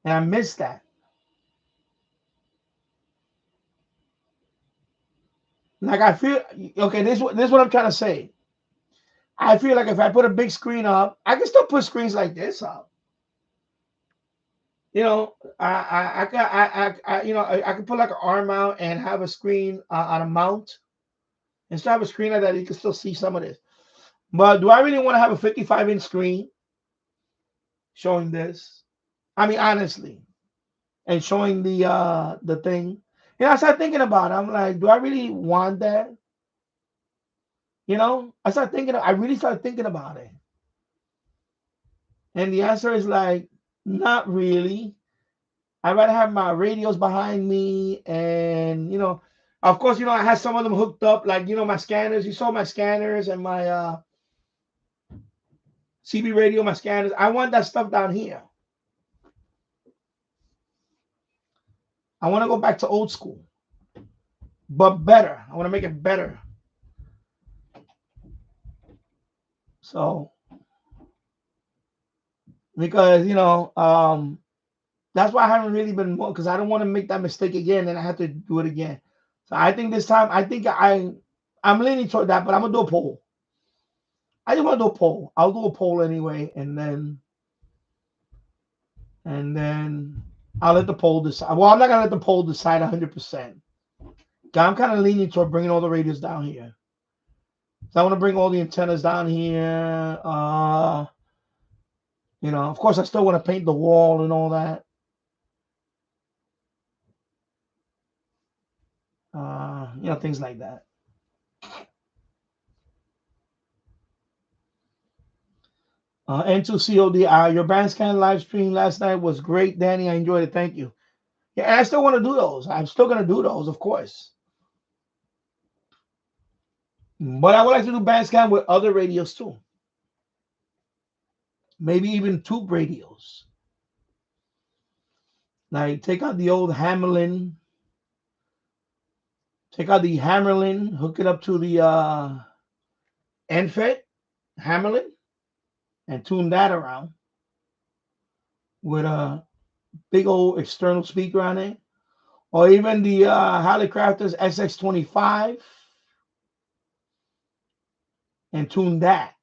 Speaker 1: and I miss that. Like I feel okay. This is what I'm trying to say. I feel like if I put a big screen up, I can still put screens like this up. I can put like an arm out and have a screen on a mount and still have a screen like that. You can still see some of this. But do I really want to have a 55-inch screen showing this? I mean, honestly, and showing the thing. I started thinking about it. I'm like, do I really want that? I really started thinking about it. And the answer is like, not really. I'd rather have my radios behind me and, of course, I had some of them hooked up, like, my scanners. You saw my scanners and my CB radio, my scanners. I want that stuff down here. I want to go back to old school, but better. I want to make it better. So, because, that's why I haven't really been more, because I don't want to make that mistake again and I have to do it again. So I think this time, I'm leaning toward that, but I'm going to do a poll. I just want to do a poll. I'll do a poll anyway, and then I'll let the poll decide. Well, I'm not gonna let the poll decide 100%. I'm kind of leaning toward bringing all the radios down here. So I want to bring all the antennas down here. Of course, I still want to paint the wall and all that. Things like that. N2COD, your Bandscan live stream last night was great, Danny. I enjoyed it. Thank you. Yeah, and I still want to do those. I'm still going to do those, of course. But I would like to do Bandscan with other radios too. Maybe even tube radios. Like take out the old Hammerlin. Take out the Hammerlin, hook it up to the NFET Hammerlin, and tune that around with a big old external speaker on it. Or even the Halicrafters SX25 and tune that.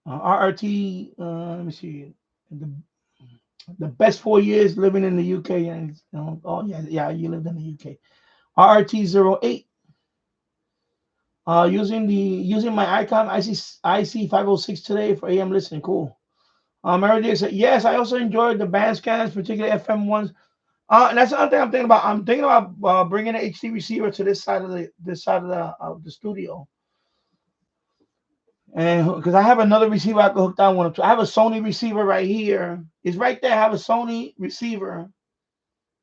Speaker 1: RRT, let me see. The best 4 years living in the UK. And oh, yeah, you lived in the UK. RRT08. Using my icon IC 506 today for AM listening. Cool. Meredith said, yes, I also enjoyed the band scans, particularly FM ones. And that's another thing I'm thinking about. I'm thinking about bringing an HD receiver to this side of the studio, and because I have another receiver I can hook down one to. I have a Sony receiver right here. It's right there. I have a Sony receiver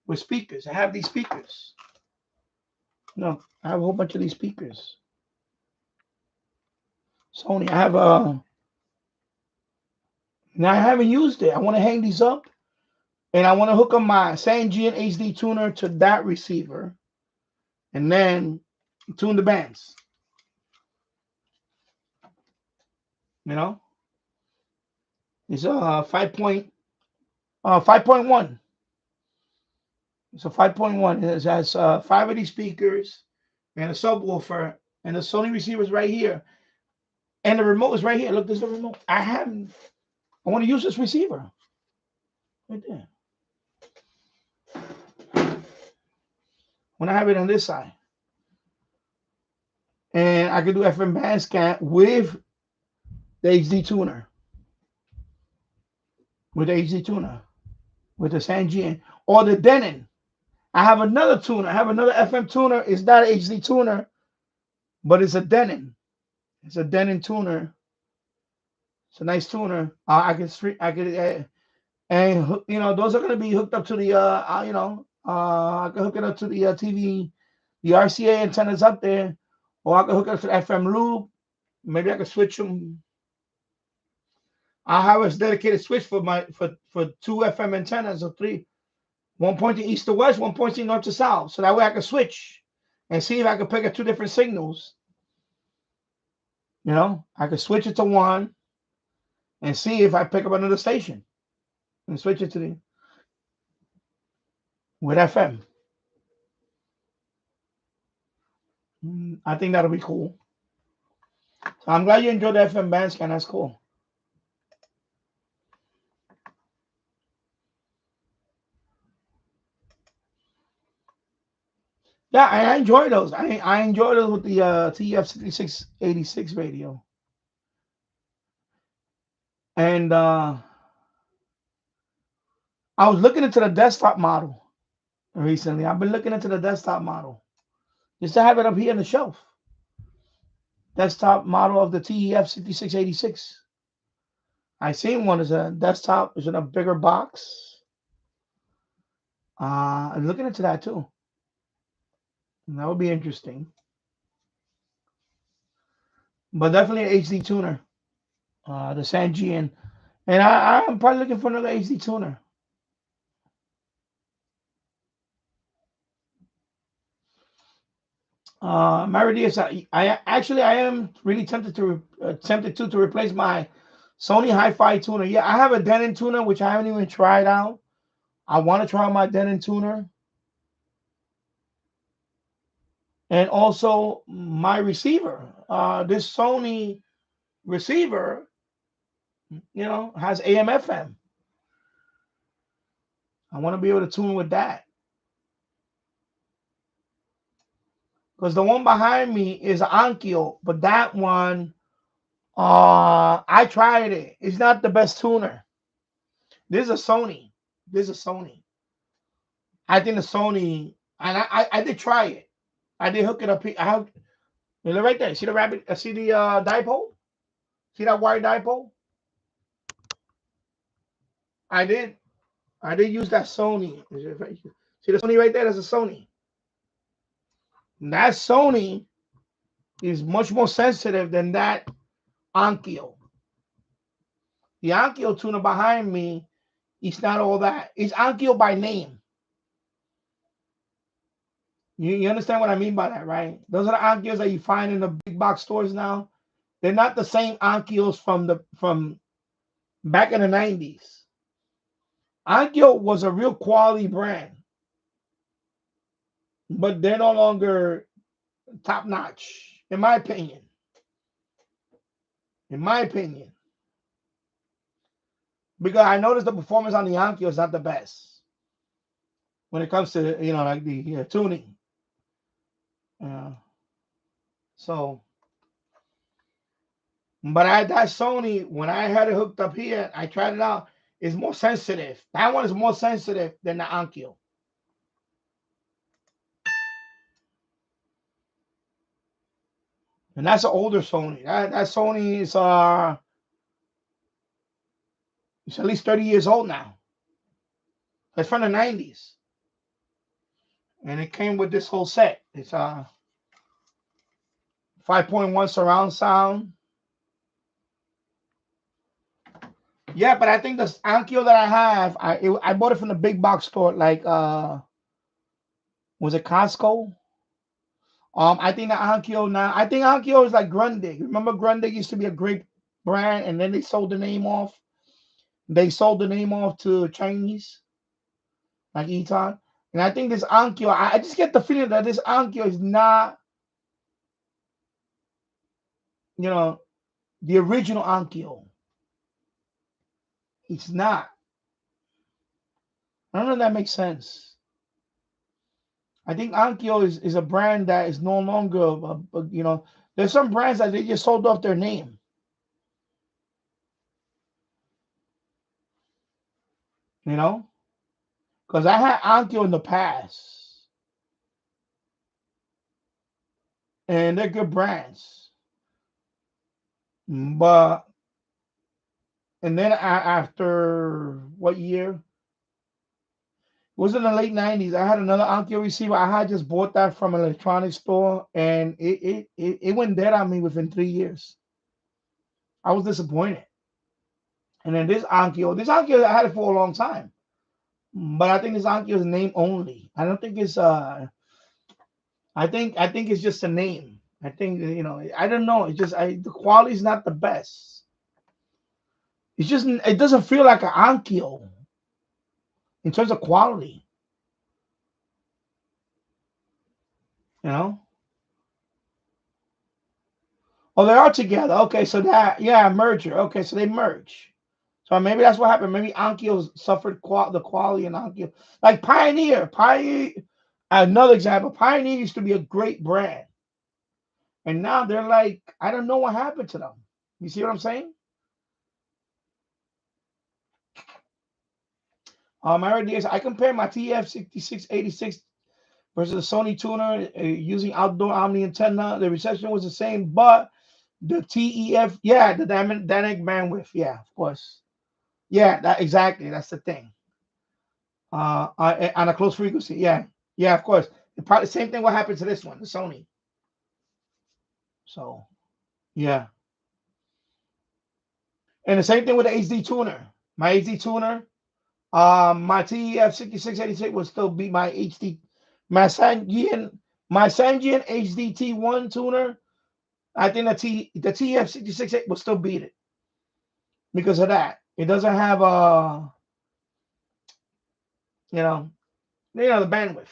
Speaker 1: with speakers. I have these speakers. No, I have a whole bunch of these speakers. Sony. I have a. Now I haven't used it. I want to hang these up. And I want to hook up my Sangean HD tuner to that receiver and then tune the bands. It's a 5.1. It's a 5.1. It has 5 of these speakers and a subwoofer, and the Sony receiver is right here. And the remote is right here. Look, there's the remote. I want to use this receiver right there. When I have it on this side. And I can do FM band scan with the HD tuner. With the HD tuner. With the Sangean. Or the Denon. I have another tuner. I have another FM tuner. It's not an HD tuner, but it's a Denon. It's a Denon tuner. It's a nice tuner. I can and those are going to be hooked up to the I can hook it up to the TV, the RCA antennas up there, or I can hook it up to the FM loop. Maybe I can switch them. I'll have a dedicated switch for 2 FM antennas or 3. One pointing east to west, one pointing north to south. So that way I can switch and see if I can pick up 2 different signals. I could switch it to one and see if I pick up another station and switch it to with FM. I think that'll be cool. So I'm glad you enjoyed the FM band scan. That's cool. Yeah, I enjoy those. I enjoy those with the TEF 6686 radio. And I was looking into the desktop model recently. I've been looking into the desktop model just to have it up here on the shelf. Desktop model of the TEF 6686. I seen one as a desktop. It's in a bigger box. I'm looking into that too. And that would be interesting. But definitely an HD tuner. The Sangean. And I'm probably looking for another HD tuner. Maridius, I am really tempted to replace my Sony Hi-Fi tuner. Yeah, I have a Denon tuner which I haven't even tried out. I want to try out my Denon tuner, and also my receiver. This Sony receiver, has AM FM. I want to be able to tune with that. Because the one behind me is an Onkyo, but that one, I tried it. It's not the best tuner. This is a Sony. I think the Sony, and I did try it. I did hook it up. Look right there. See the rabbit? See the dipole? See that wire dipole? I did use that Sony. See the Sony right there? That's a Sony. And that Sony is much more sensitive than that Onkyo. The Onkyo tuner behind me, it's not all that. It's Onkyo by name. You understand what I mean by that, right? Those are the Onkyos that you find in the big box stores now. They're not the same Onkyos from back in the 90s. Onkyo was a real quality brand, but they're no longer top notch, in my opinion. Because I noticed the performance on the Onkyo is not the best when it comes to like the tuning. So, but that Sony, when I had it hooked up here, I tried it out. It's more sensitive. That one is more sensitive than the Onkyo. And that's an older Sony. That Sony is it's at least 30 years old now. It's from the 90s. And it came with this whole set. It's 5.1 surround sound. Yeah, but I think the Onkyo that I have, I bought it from the big box store, like was it Costco? I think the Onkyo now, I think Onkyo is like Grundig. Remember Grundig used to be a great brand, and then they sold the name off. They sold the name off to Chinese, like Eton. And I think this Onkyo, I just get the feeling that this Onkyo is not, the original Onkyo. It's not. I don't know if that makes sense. I think Onkyo is a brand that is no longer, there's some brands that they just sold off their name. Because I had Onkyo in the past, and they're good brands. But, and then after what year? It was in the late 90s. I had another Onkyo receiver. I had just bought that from an electronics store, and it went dead on me within 3 years. I was disappointed. And then this Onkyo, I had it for a long time. But I think this Onkyo is name only. I don't think it's I think it's just a name. I think I don't know. It's just the quality is not the best. It's just it doesn't feel like an Onkyo in terms of quality. Oh, they are together. Okay, so merger. Okay, so they merge. So maybe that's what happened. Maybe Onkyo suffered the quality in Onkyo. Like Pioneer, another example. Pioneer used to be a great brand, and now they're like, I don't know what happened to them. You see what I'm saying? I compare my TF6686 versus the Sony tuner using outdoor Omni antenna. The reception was the same, but the TEF, the dynamic bandwidth, of course. Exactly. That's the thing. On a close frequency, of course. Probably same thing. What happened to this one, the Sony? So, yeah. And the same thing with the HD tuner. My HD tuner, my TEF6686 will still be my HD. My Sangean HDT1 tuner, I think the TEF66 will still beat it because of that. It doesn't have the bandwidth.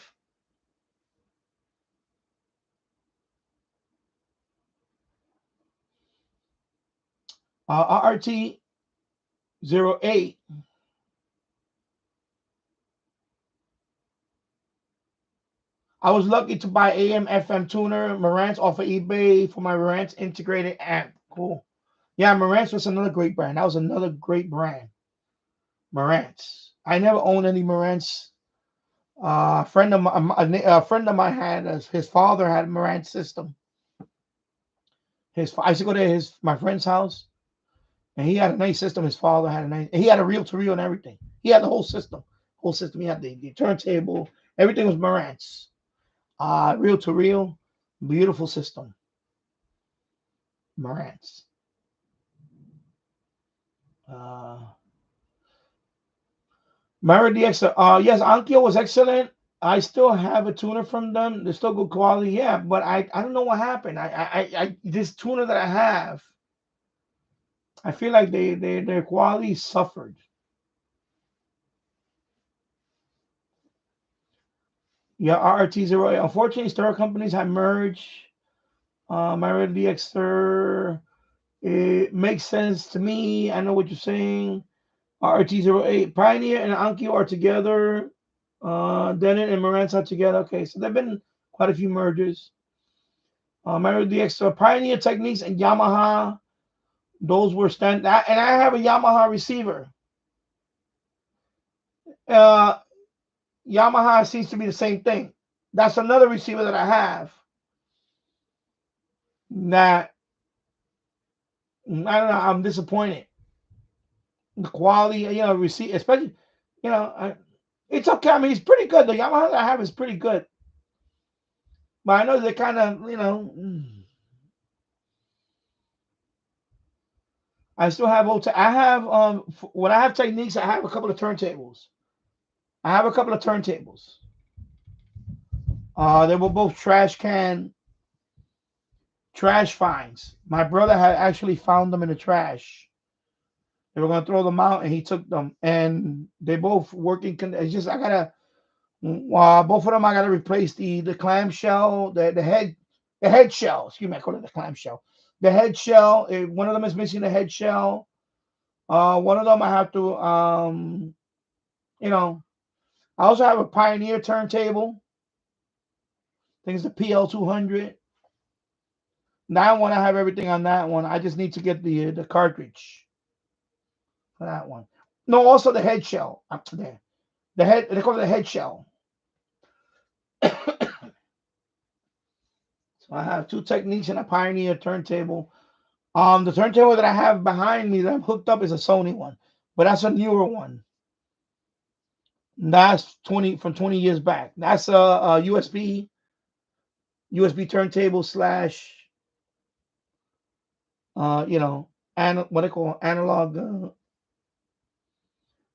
Speaker 1: RRT 08. I was lucky to buy AM FM tuner Marantz off of eBay for my Marantz integrated amp. Cool. Yeah, Marantz was another great brand. That was another great brand. Marantz. I never owned any Marantz. A friend of mine had his father had a Marantz system. I used to go to my friend's house, and he had a nice system. His father had a nice. He had a reel to reel and everything. He had the whole system. He had the turntable. Everything was Marantz. Reel to reel, beautiful system. Marantz. Myra DX. Yes, Onkyo was excellent. I still have a tuner from them. They're still good quality. Yeah, but I don't know what happened. I this tuner that I have, I feel like their quality suffered. Yeah, RRT08. Unfortunately, stereo companies have merged. Myra DX. It makes sense to me. I know what you're saying. RRT08. Pioneer and Onkyo are together. Denon and Marantz are together. Okay, so there have been quite a few mergers. Myra DX. Pioneer Techniques and Yamaha. Those were and I have a Yamaha receiver. Yamaha seems to be the same thing. That's another receiver that I have. That I don't know. I'm disappointed. The quality, receive, especially, it's okay. I mean, it's pretty good. The Yamaha that I have is pretty good, but I know they kind of, I still have I have when I have techniques, I have a couple of turntables. They were both trash finds. My brother had actually found them in the trash. They were gonna throw them out, and he took them, and they both working. It's just I gotta both of them. I gotta replace the clamshell, the head shell. Excuse me, I call it the clamshell. The head shell. One of them is missing the head shell. One of them I have to I also have a Pioneer turntable. I think it's the PL200. That one, I have everything on that one. I just need to get the cartridge for that one. No, also the head shell up to there. They call it the head shell. So I have two Techniques and a Pioneer turntable. The turntable that I have behind me that I'm hooked up is a Sony one, but that's a newer one. That's 20 years back. That's a USB turntable slash and what they call analog,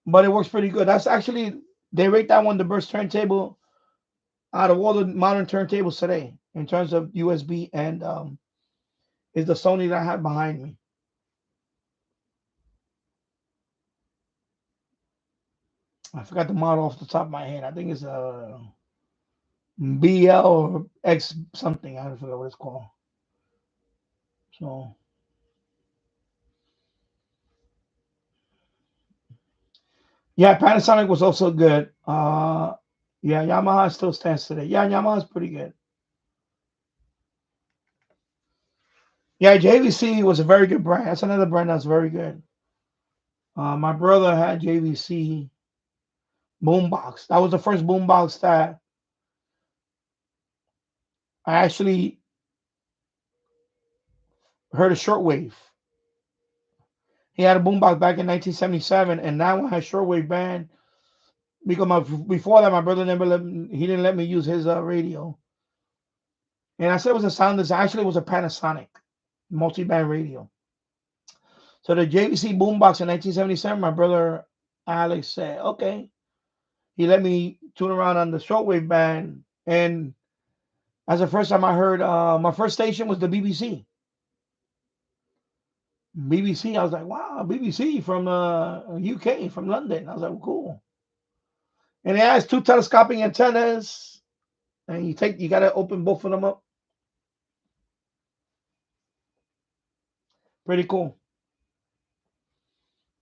Speaker 1: but it works pretty good. That's actually they rate that one the best turntable out of all the modern turntables today in terms of USB, and is the Sony that I have behind me. I forgot the model off the top of my head. I think it's a BL or X something. I forget what it's called. So yeah, Panasonic was also good. Yeah, Yamaha still stands today. Yeah, Yamaha's pretty good. Yeah, JVC was a very good brand. That's another brand that's very good. My brother had JVC boombox. That was the first boombox that I actually heard a shortwave. He had a boombox back in 1977, and that one has shortwave band. Because before that, my brother he didn't let me use his radio. And I said it was a sound design. Actually, it was a Panasonic multi-band radio. So the JVC boombox in 1977, my brother Alex said, okay. He let me tune around on the shortwave band, and that's the first time I heard. My first station was the BBC. BBC. I was like, wow, BBC from UK, from London. I was like, well, cool. And it has two telescoping antennas, and you got to open both of them up. Pretty cool.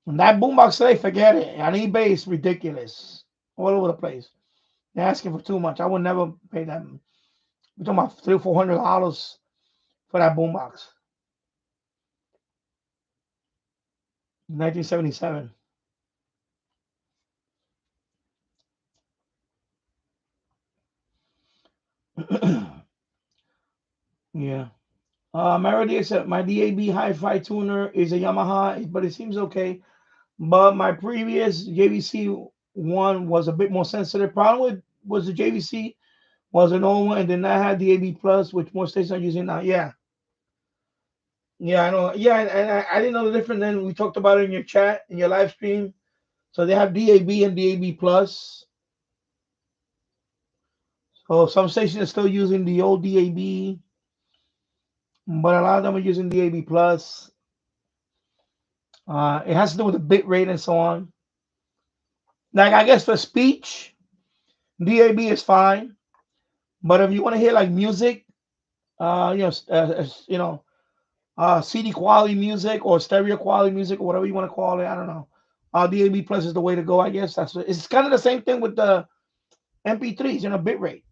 Speaker 1: And that boombox today, forget it. On eBay, it's ridiculous. All over the place. They're asking for too much. I would never pay that. We're talking about $300-400 for that boombox. 1977. Yeah. Melody said my DAB hi-fi tuner is a Yamaha, but it seems okay. But my previous JVC one was a bit more sensitive. Problem with was the JVC was an old one, and then I had DAB Plus, which most stations are using now. Yeah, yeah, I know. Yeah, and I didn't know the difference. Then we talked about it in your chat, in your live stream. So they have DAB and DAB Plus. So some stations are still using the old DAB, but a lot of them are using DAB Plus. It has to do with the bit rate and so on. Like I guess for speech, DAB is fine, but if you want to hear like music, CD quality music or stereo quality music or whatever you want to call it, I don't know. DAB Plus is the way to go, I guess. It's kind of the same thing with the MP3s, bit rate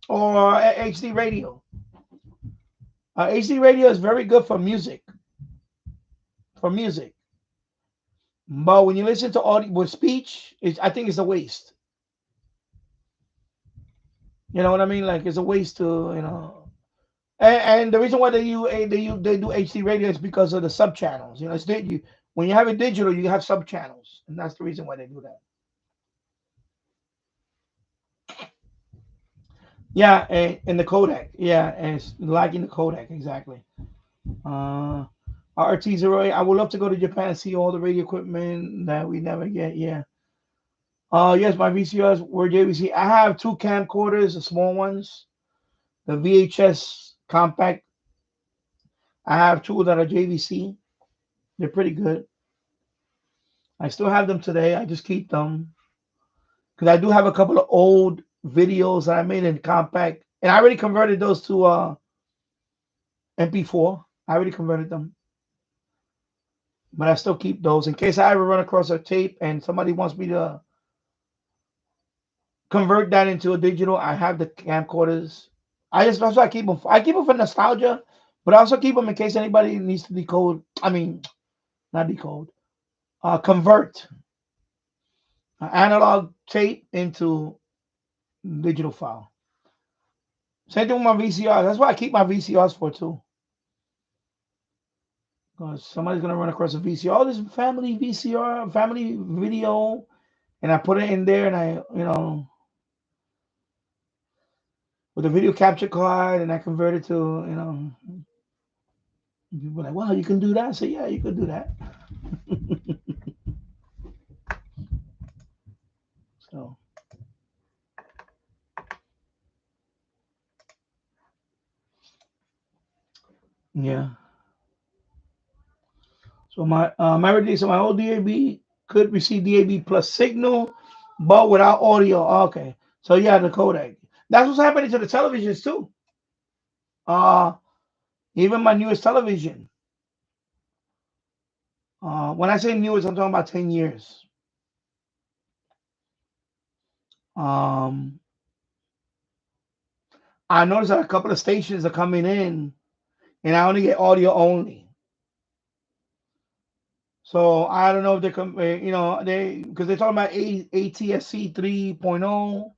Speaker 1: or HD radio. HD radio is very good for music. But when you listen to audio with speech, I think it's a waste. You know what I mean? Like it's a waste to. And the reason why they do HD radio is because of the sub channels. When you have it digital, you have sub channels, and that's the reason why they do that. Yeah, and the codec. Yeah, and it's lagging the codec exactly. RT08. I would love to go to Japan and see all the radio equipment that we never get. Yeah. Yes, my VCRs were JVC. I have two camcorders, the small ones, the VHS compact. I have two that are JVC. They're pretty good. I still have them today. I just keep them because I do have a couple of old videos that I made in compact, and I already converted those to MP4. I already converted them, but I still keep those in case I ever run across a tape and somebody wants me to convert that into a digital. I have the camcorders. That's why I keep them. I keep them for nostalgia, but I also keep them in case anybody needs to decode. I mean, not decode. Convert analog tape into digital file. Same thing with my VCRs. That's why I keep my VCRs for too. Because somebody's gonna run across a VCR. Oh, this family VCR, family video, and I put it in there, and with a video capture card, and I convert it to. People are like, wow, you can do that. I say, yeah, you could do that. So, yeah. So my old DAB could receive DAB plus signal, but without audio. Okay. So yeah, the codec. That's what's happening to the televisions too. Even my newest television. When I say newest, I'm talking about 10 years. I noticed that a couple of stations are coming in, and I only get audio only. So I don't know if they come, because they're talking about ATSC 3.0,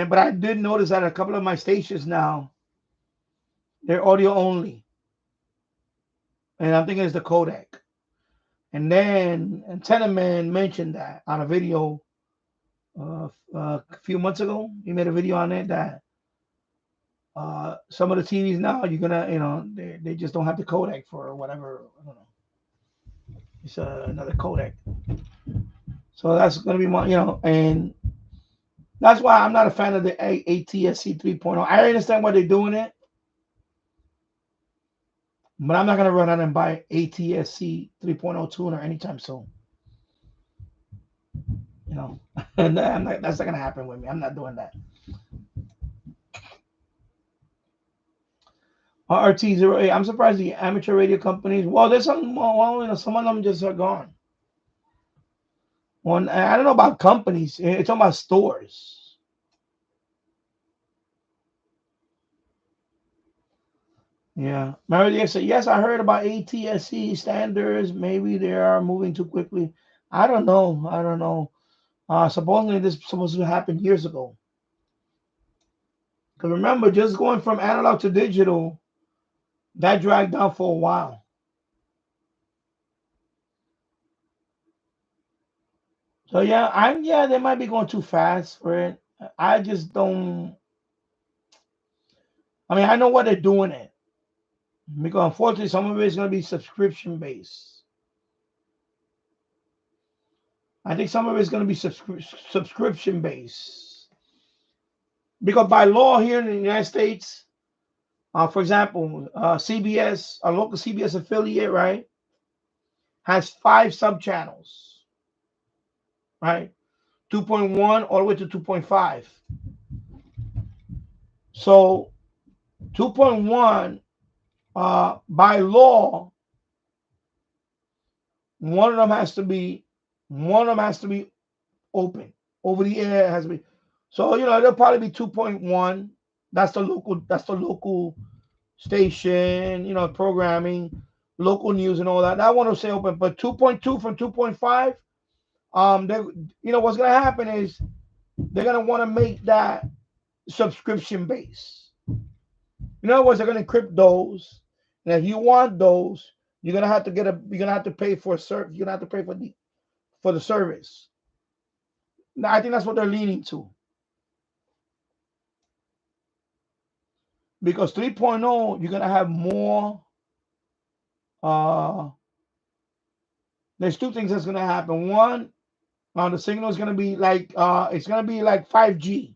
Speaker 1: but I did notice that a couple of my stations now they're audio only, and I'm thinking it's the codec. And then Antenna Man mentioned that on a video a few months ago. He made a video on it that some of the TVs now you're gonna, they just don't have the codec for whatever. I don't know. It's another codec. So that's gonna be my, and that's why I'm not a fan of the ATSC 3.0. I understand why they're doing it, but I'm not gonna run out and buy ATSC 3.0 tuner anytime soon. And that's not gonna happen with me. I'm not doing that. RT08. I'm surprised the amateur radio companies. Well, there's some. Well, some of them just are gone. One, I don't know about companies. It's talking about stores. Yeah. Mary said, yes, I heard about ATSC standards. Maybe they are moving too quickly. I don't know. I don't know. Supposedly this was supposed to happen years ago. Because remember, just going from analog to digital, that dragged on for a while. So yeah, they might be going too fast for it. I just don't. I mean, I know what they're doing it because unfortunately, some of it is going to be subscription based. I think some of it is going to be subscription based because by law here in the United States, for example, CBS, a local CBS affiliate, right, has 5 sub channels, right, 2.1 all the way to 2.5. So 2.1, by law, one of them has to be open. Over the air has to be. So there'll probably be 2.1. That's the local station, programming, local news and all that. That one will stay open. But 2.2 from 2.5, they what's gonna happen is they're gonna want to make that subscription base. In other words, they're gonna encrypt those. And if you want those, you're gonna have to pay for a service. You're gonna have to pay for the service. Now, I think that's what they're leaning to. Because 3.0, you're gonna have more. Uh, there's 2 things that's gonna happen. One, the signal is gonna be like it's gonna be like 5G,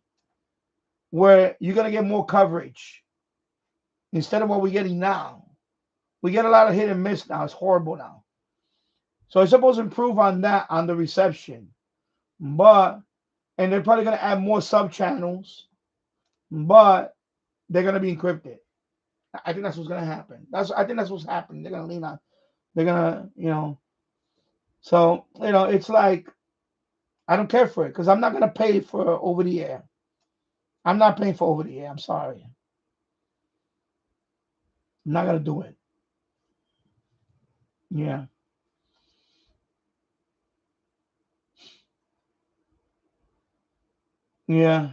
Speaker 1: where you're gonna get more coverage instead of what we're getting now. We get a lot of hit and miss now. It's horrible now. So it's supposed to improve on that on the reception, and they're probably gonna add more sub channels, but they're gonna be encrypted. I think that's what's gonna happen. I think that's what's happening. They're gonna lean on. They're gonna. So it's like I don't care for it because I'm not gonna pay for over the air. I'm not paying for over the air. I'm sorry. I'm not gonna do it. Yeah. Yeah.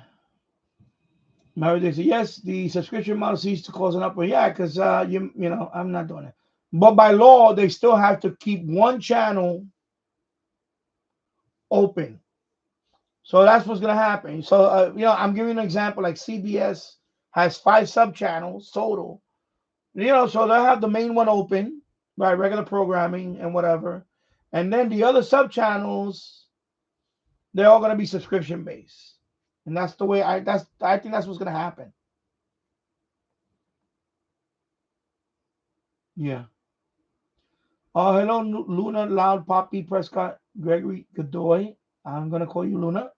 Speaker 1: Mary said, yes, the subscription model seems to cause an uproar. Yeah, because I'm not doing it. But by law, they still have to keep one channel open. So that's what's gonna happen. So I'm giving an example. Like CBS has 5 sub channels total. So they'll have the main one open, right? Regular programming and whatever, and then the other sub channels, they're all gonna be subscription based, and that's the way I think that's what's gonna happen. Yeah. Oh, hello, Luna, Loud, Poppy, Prescott, Gregory, Godoy. I'm gonna call you Luna.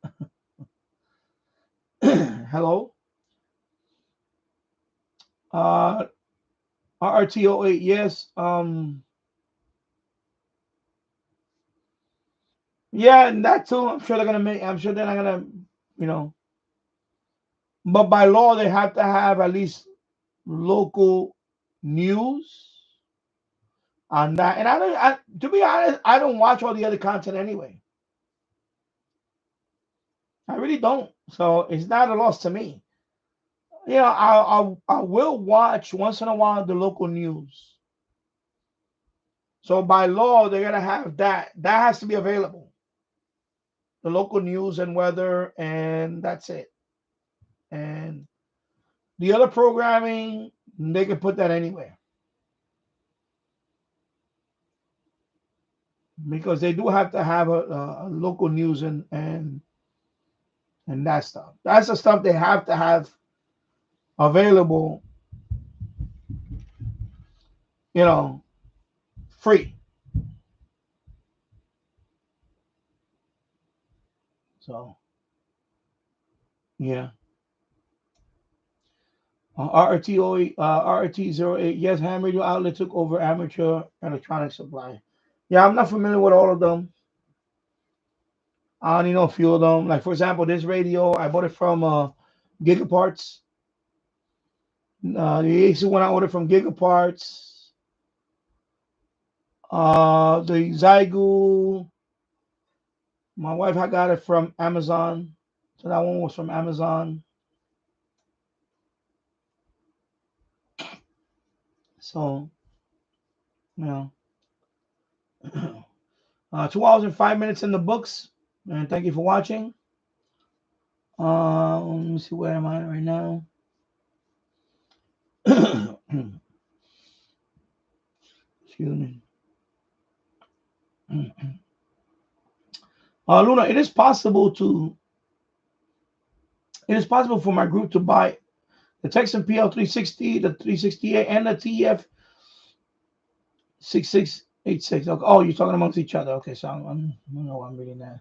Speaker 1: Hello. Uh, RRTO8, yes. Yeah, and that too. I'm sure they're gonna make. I'm sure they're not gonna, you know. But by law, they have to have at least local news on that. And to be honest, I don't watch all the other content anyway. I really don't. So it's not a loss to me. I will watch once in a while the local news. So by law, they're gonna have that. That has to be available. The local news and weather, and that's it. And the other programming, they can put that anywhere because they do have to have a local news and that stuff. That's the stuff they have to have available, you know, free. So yeah. RRT08. Yes, ham radio outlet took over amateur electronic supply. Yeah, I'm not familiar with all of them. I only know a few of them. Like for example, this radio, I bought it from Gigaparts. The AC one I ordered from Gigaparts. The Zygu, my wife had got it from Amazon. So that one was from Amazon. So, you know, 2 hours and 5 minutes in the books. And thank you for watching. Let me see, where am I right now? Excuse me. Luna, it is possible for my group to buy the Texan PL360, the 368, and the TF 6686. Okay. Oh, you're talking amongst each other. Okay, so I don't know why I'm reading that.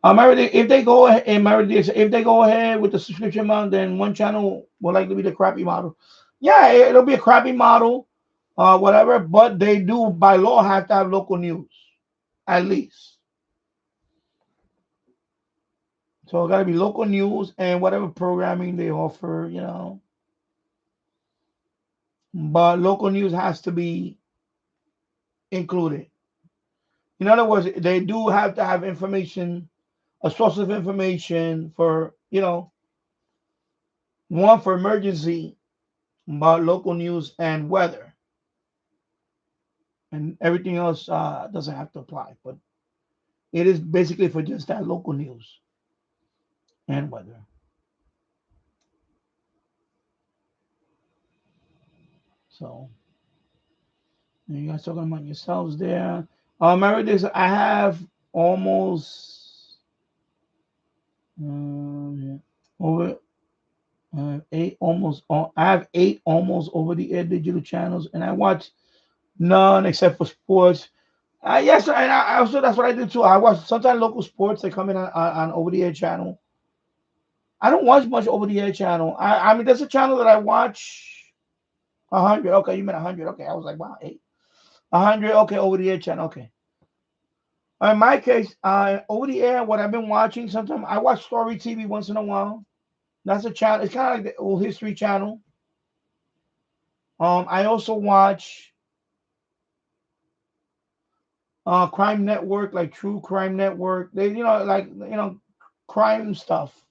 Speaker 1: If they go ahead, if they go ahead with the subscription amount, then one channel will likely be the crappy model. Yeah, it'll be a crappy model, whatever. But they do by law have to have local news, at least. So it got to be local news and whatever programming they offer, you know. But local news has to be included. In other words, they do have to have information, a source of information for, you know, one for emergency, but local news and weather. And everything else doesn't have to apply. But it is basically for just that local news and weather. So you guys talking about yourselves there. I have almost over I have 8 almost over the air digital channels, and I watch none except for sports. Yes, and I also, that's what I do too. I watch sometimes local sports that come in on over the air channel. I don't watch much over the air channel. I mean, there's a channel that I watch 100. Okay, you meant 100. Okay, I was like, wow, 8. 100. Okay, over the air channel. Okay. In my case, over the air, what I've been watching, sometimes I watch Story TV once in a while. That's a channel. It's kind of like the old history channel. I also watch Crime Network, like True Crime Network. They, crime stuff,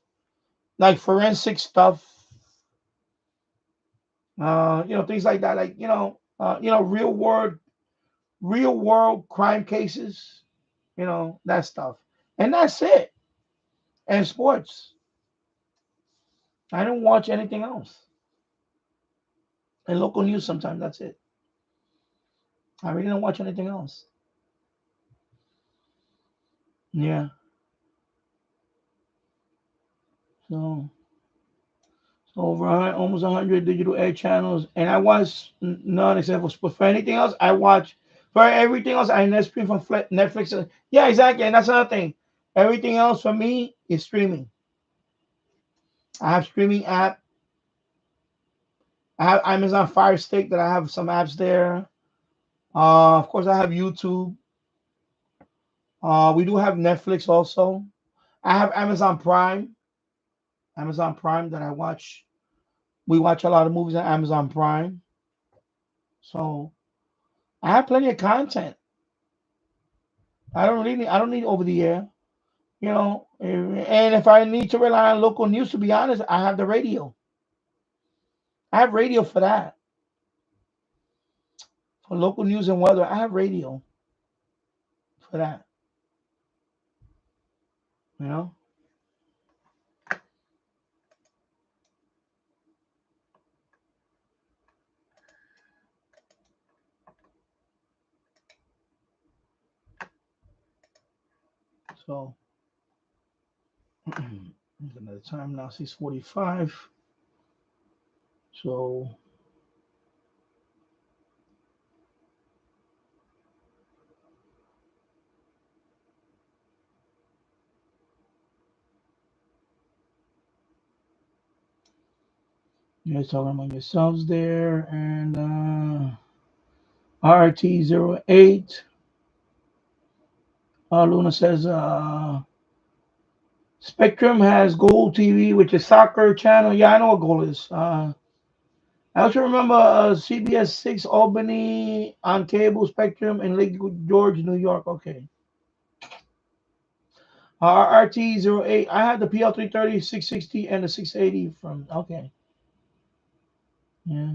Speaker 1: like forensic stuff. Things like that, like real world crime cases. That stuff, and that's it. And sports. I don't watch anything else. And local news sometimes. That's it. I really don't watch anything else. Yeah. So over almost 100 digital air channels, and I watch none except for sports. For anything else, I watch. For everything else, I net stream from Netflix. Yeah, exactly, and that's another thing. Everything else for me is streaming. I have streaming app. I have Amazon Fire Stick that I have some apps there. Of course, I have YouTube. We do have Netflix also. I have Amazon Prime. Amazon Prime that I watch. We watch a lot of movies on Amazon Prime. So I have plenty of content. I don't need over the air. And if I need to rely on local news, to be honest, I have the radio. I have radio for that. For local news and weather, I have radio for that. You know? So another time now, 6:45. So You guys talking among yourselves there. And RT08. Luna says Spectrum has Gold TV, which is soccer channel. Yeah, I know what Gold is. I also remember CBS 6 Albany on cable Spectrum in Lake George, New York. Okay. RT08. I had the PL330, 660, and the 680 from. Okay. Yeah.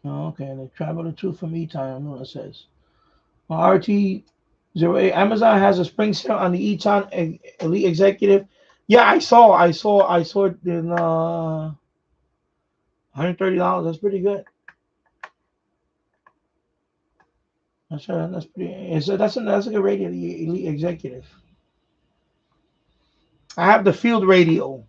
Speaker 1: Oh, okay. The Travel the Truth from E-Time. I know what it says. RT08. Amazon has a spring sale on the E-Time Elite Executive. Yeah, I saw it in $130. That's pretty good. That's pretty. That's a good radio. The Elite Executive. I have the Field Radio,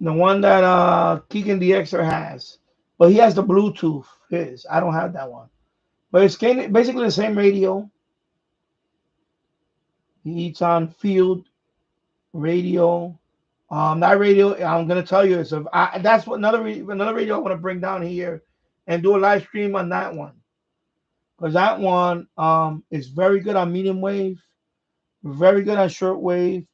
Speaker 1: the one that Keegan DXer has, but he has the Bluetooth. His. I don't have that one, but it's basically the same radio. It's on Field Radio. That radio, I'm gonna tell you, that's what another radio I want to bring down here and do a live stream on that one, because that one is very good on medium wave, very good on shortwave.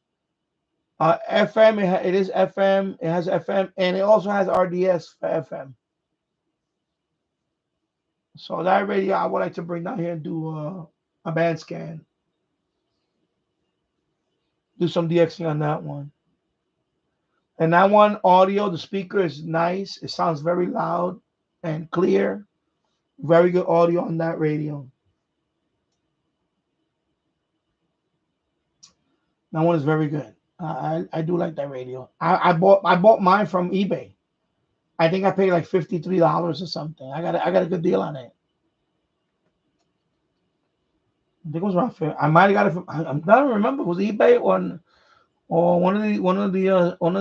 Speaker 1: FM, it is FM. It has FM, and it also has RDS for FM. So that radio, I would like to bring down here and do a band scan, do some DXing on that one. And that one, audio, the speaker is nice. It sounds very loud and clear. Very good audio on that radio. That one is very good. I do like that radio. I bought mine from eBay. I think I paid like $53 or something. I got a good deal on it. I think it was around. I might have got it from. I'm trying to remember. It was eBay or one of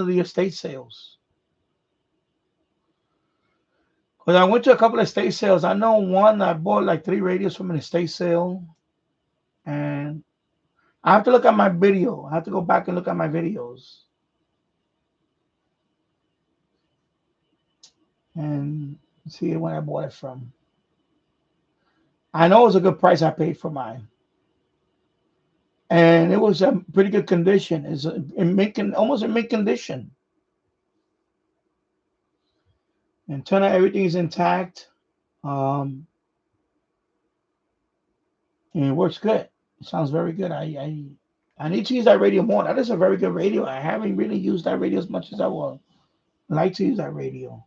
Speaker 1: the estate sales. Because I went to a couple of estate sales. I know one I bought like 3 radios from an estate sale, and I have to look at my video. I have to go back and look at my videos and see when I bought it from. I know it was a good price I paid for mine, and it was a pretty good condition. It's almost in mint condition. Antenna, everything is intact. Um, and it works good. It sounds very good. I need to use that radio more. That is a very good radio. I haven't really used that radio as much as I would like to use that radio.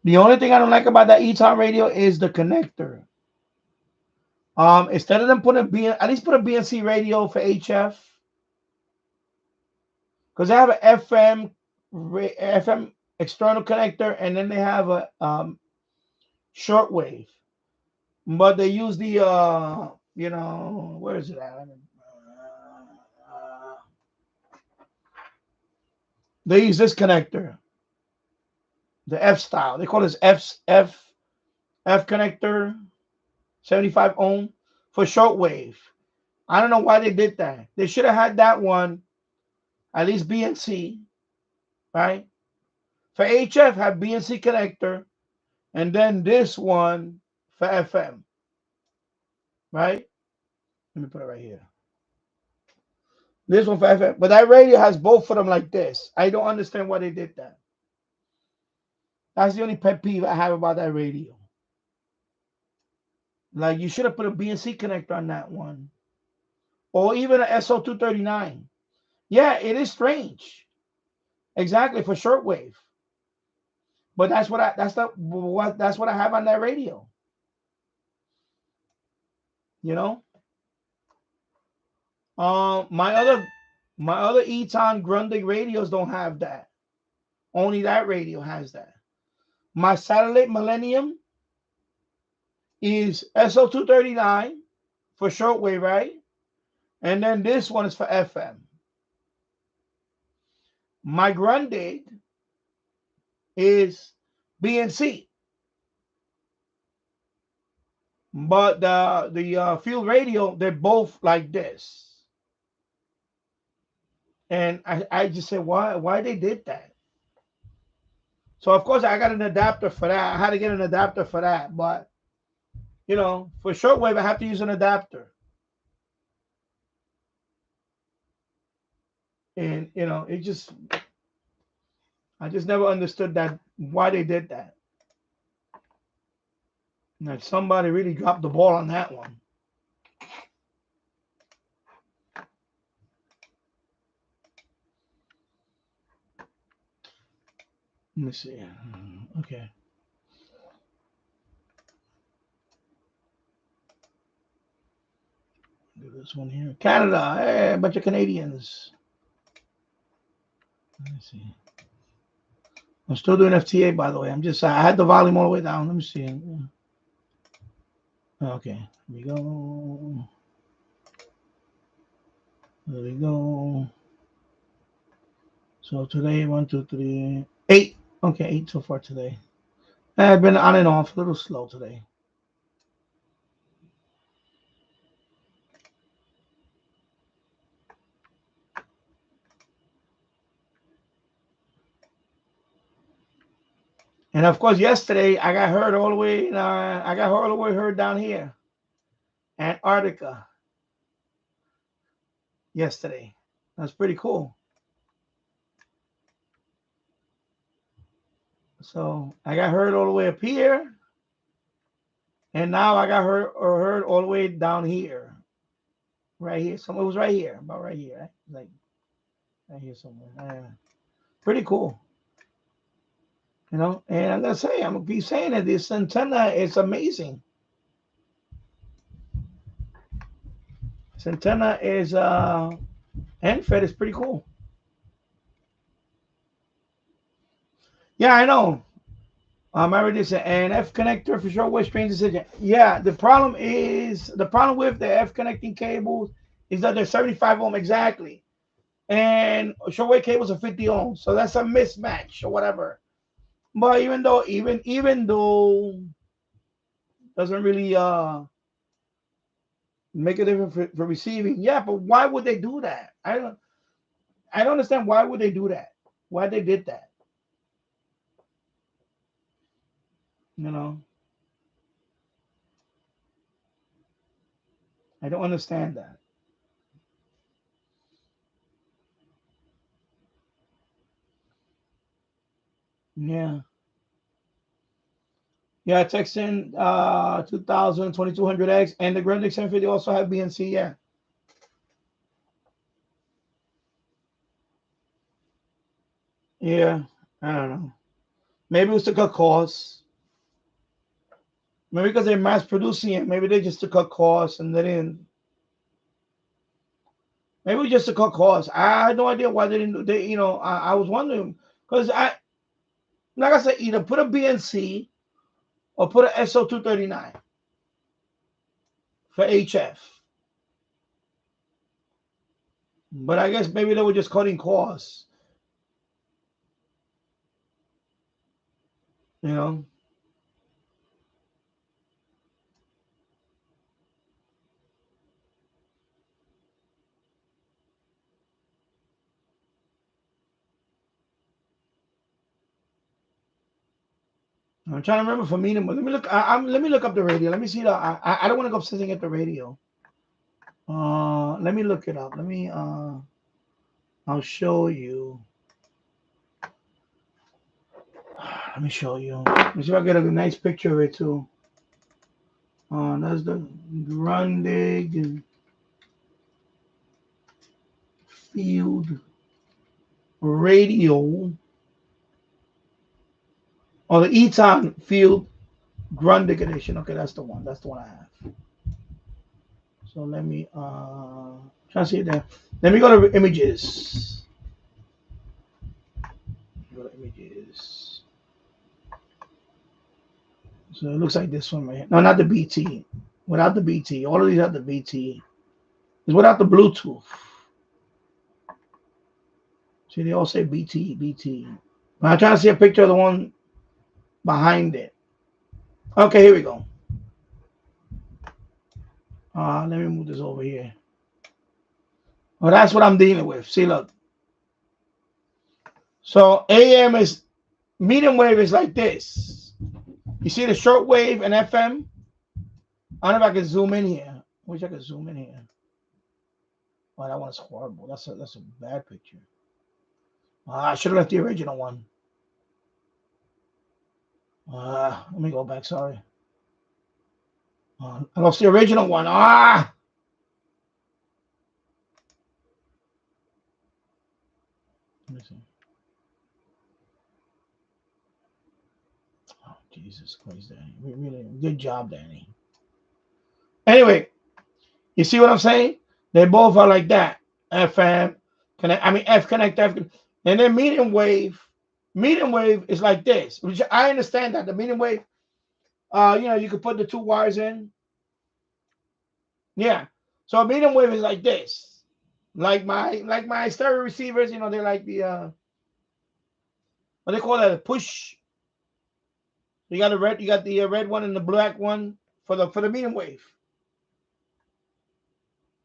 Speaker 1: The only thing I don't like about that E-Town radio is the connector. Instead of them at least put a BNC radio for HF, because they have an FM external connector, and then they have a shortwave. But they use the where is it at? They use this connector, the F style. They call this F connector, 75 ohm for shortwave. I don't know why they did that. They should have had that one, at least BNC, right? For HF, have BNC connector, and then this one for FM, right? Let me put it right here. This one for FM. But that radio has both of them like this. I don't understand why they did that. That's the only pet peeve I have about that radio. Like, you should have put a BNC connector on that one. Or even an SO239. Yeah, it is strange. Exactly, for shortwave. But that's what I have on that radio. You know? My other Eton Grundig radios don't have that. Only that radio has that. My satellite Millennium is SO239 for shortwave, right? And then this one is for FM. My Grundig is BNC. But the field radio, they're both like this. And I just said, why they did that? So of course I got an adapter for that. I had to get an adapter for that. But for shortwave, I have to use an adapter. And I just never understood that why they did that. Like somebody really dropped the ball on that one. Let me see. Okay. Do this one here. Canada. Hey, a bunch of Canadians. Let me see. I'm still doing FTA, by the way. I had the volume all the way down. Let me see. Okay. Here we go. There we go. So today, 1, 2, 3, 8. Okay, 8 so far today. I've been on and off, a little slow today. And of course, yesterday I got heard all the way. I got all the way heard down here, Antarctica. Yesterday, that's pretty cool. So I got heard all the way up here, and now I got heard all the way down here, right here. Somewhere was right here, about right here, right? Like right here somewhere. Pretty cool. And I'm gonna be saying that this antenna is amazing. This antenna is end-fed is pretty cool. Yeah, I know. I already said an F connector for shortwave strange decision. Yeah, the problem with the F connecting cables is that they're 75 ohm exactly, and shortwave cables are 50 ohms, so that's a mismatch or whatever. But even though doesn't really make a difference for receiving. Yeah, but why would they do that? I don't understand why would they do that. Why they did that? I don't understand that. Yeah. Yeah, text in 2000 2200X and the Grundig 750 also have BNC. Yeah. Yeah. I don't know. Maybe it was to cut costs. Maybe because they're mass producing it. Maybe they just to cut costs and they didn't. Maybe just to cut costs. I had no idea why they didn't. I was wondering because like I said, either put a BNC or put a SO239 for HF. But I guess maybe they were just cutting costs. You know. I'm trying to remember for me. Let me look. Let me look up the radio. Let me see the. I don't want to go sitting at the radio. Let me look it up. Let me. I'll show you. Let me show you. Let me see if I get a nice picture of it too. That's the Grundig field radio. Oh, the Eton field Grundig edition. Okay, that's the one. That's the one I have. So let me try to see it there. Let me go to images. Go to images. So it looks like this one right here. No, not the BT. Without the BT. All of these have the BT. It's without the Bluetooth. See, they all say BT, BT. But I'm trying to see a picture of the one behind it. Okay, here we go. Let me move this over here. Well, that's what I'm dealing with. See, look. So AM is medium wave is like this. You see the short wave and FM? I don't know if I can zoom in here. Wish I could zoom in here. Oh, that one's horrible. That's a bad picture. I should have left the original one. Let me go back. Sorry. I lost the original one. Let me see. Oh, Jesus Christ, Danny. Really good job, Danny. Anyway, you see what I'm saying? They both are like that. FM connect. I mean F connect F, and then medium wave. Medium wave is like this. Which I understand that the medium wave. You could put the two wires in. Yeah. So a medium wave is like this. Like my stereo receivers, they're like the what they call that, a push. You got the red one and the black one for the medium wave.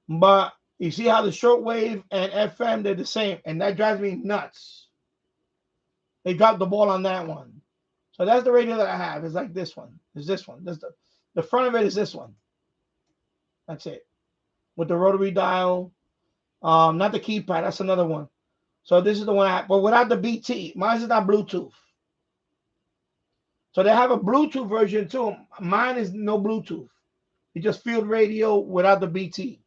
Speaker 1: But you see how the shortwave and FM, they're the same, and that drives me nuts. They dropped the ball on that one. So that's the radio that I have. It's like this one. It's this one. The front of it is this one. That's it. With the rotary dial. Not the keypad. That's another one. So this is the one I have, but without the BT. Mine is not Bluetooth. So they have a Bluetooth version too. Mine is no Bluetooth. It's just field radio without the BT.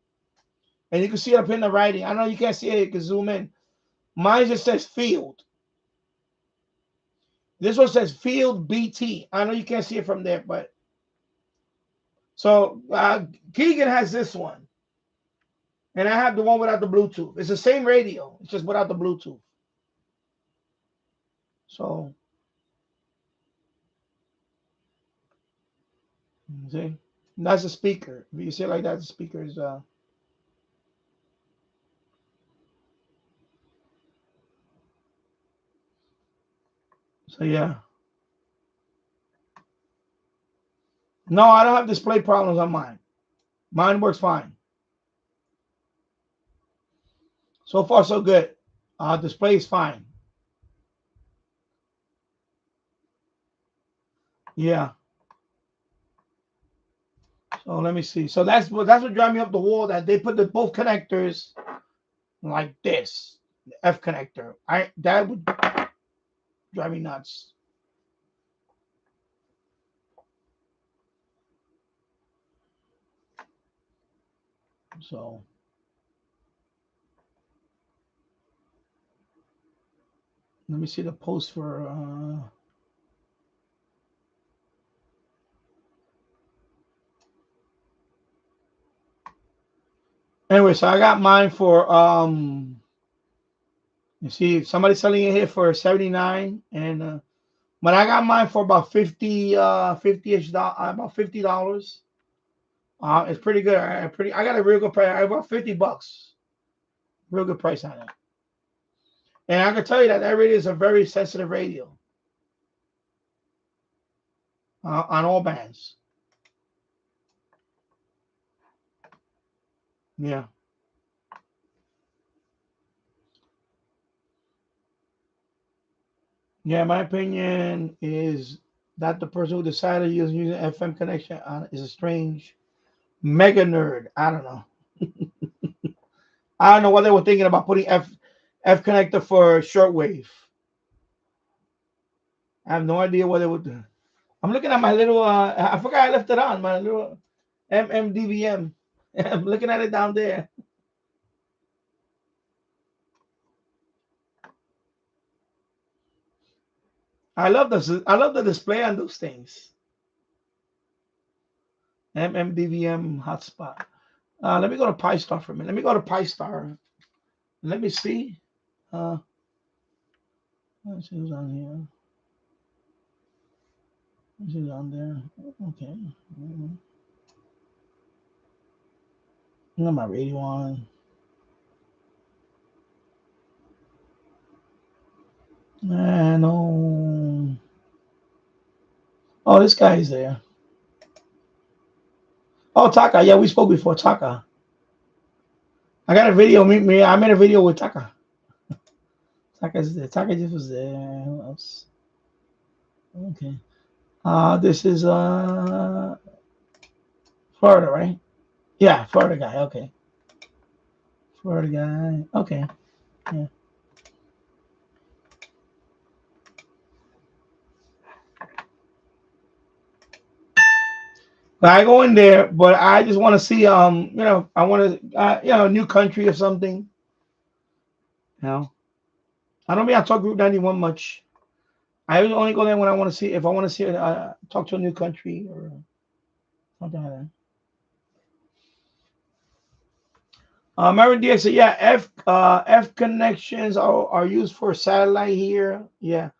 Speaker 1: And you can see it up in the writing. I know you can't see it. You can zoom in. Mine just says field. This one says field BT. I know you can't see it from there, but so Keegan has this one, and I have the one without the Bluetooth. It's the same radio. It's just without the Bluetooth. So see, that's a speaker. If you see it like that, the speaker is so yeah. No, I don't have display problems on mine. Mine works fine. So far, so good. Display is fine. Yeah. So let me see. So that's what drive me up the wall. That they put both connectors like this, the F connector. That would drive me nuts. So let me see the post for. Anyway, so I got mine for you see somebody selling it here for 79, and but I got mine for about 50-ish about $50. It's pretty good. I got a real good price. I bought $50. Real good price on it. And I can tell you that radio is a very sensitive radio on all bands. Yeah. Yeah, my opinion is that the person who decided he was using FM connection is a strange mega nerd. I don't know. I don't know what they were thinking about putting F connector for shortwave. I have no idea what they would do. I'm looking at my little. I forgot I left it on my little MMDVM. I'm looking at it down there. I love this. I love the display on those things. MMDVM hotspot. Let me go to PyStar for a minute. Let me go to PyStar. Let me see. Let's see who's on here. Let's see who's on there. Okay. I got my radio on. No. Oh, this guy's there. Oh, Taka. Yeah, we spoke before. Taka. I got a video. I made a video with Taka. Taka's there. Taka just was there. Who else? Okay. This is Florida, right? Yeah, Florida guy. Okay. Florida guy. Okay. Yeah. But I go in there, but I just want to see, I want to, a new country or something. You know, I don't mean I talk Group 91 much. I only go there when I want to see, if I want to see, talk to a new country or something like that. Mary Diaz said, yeah, F connections are used for satellite here. Yeah.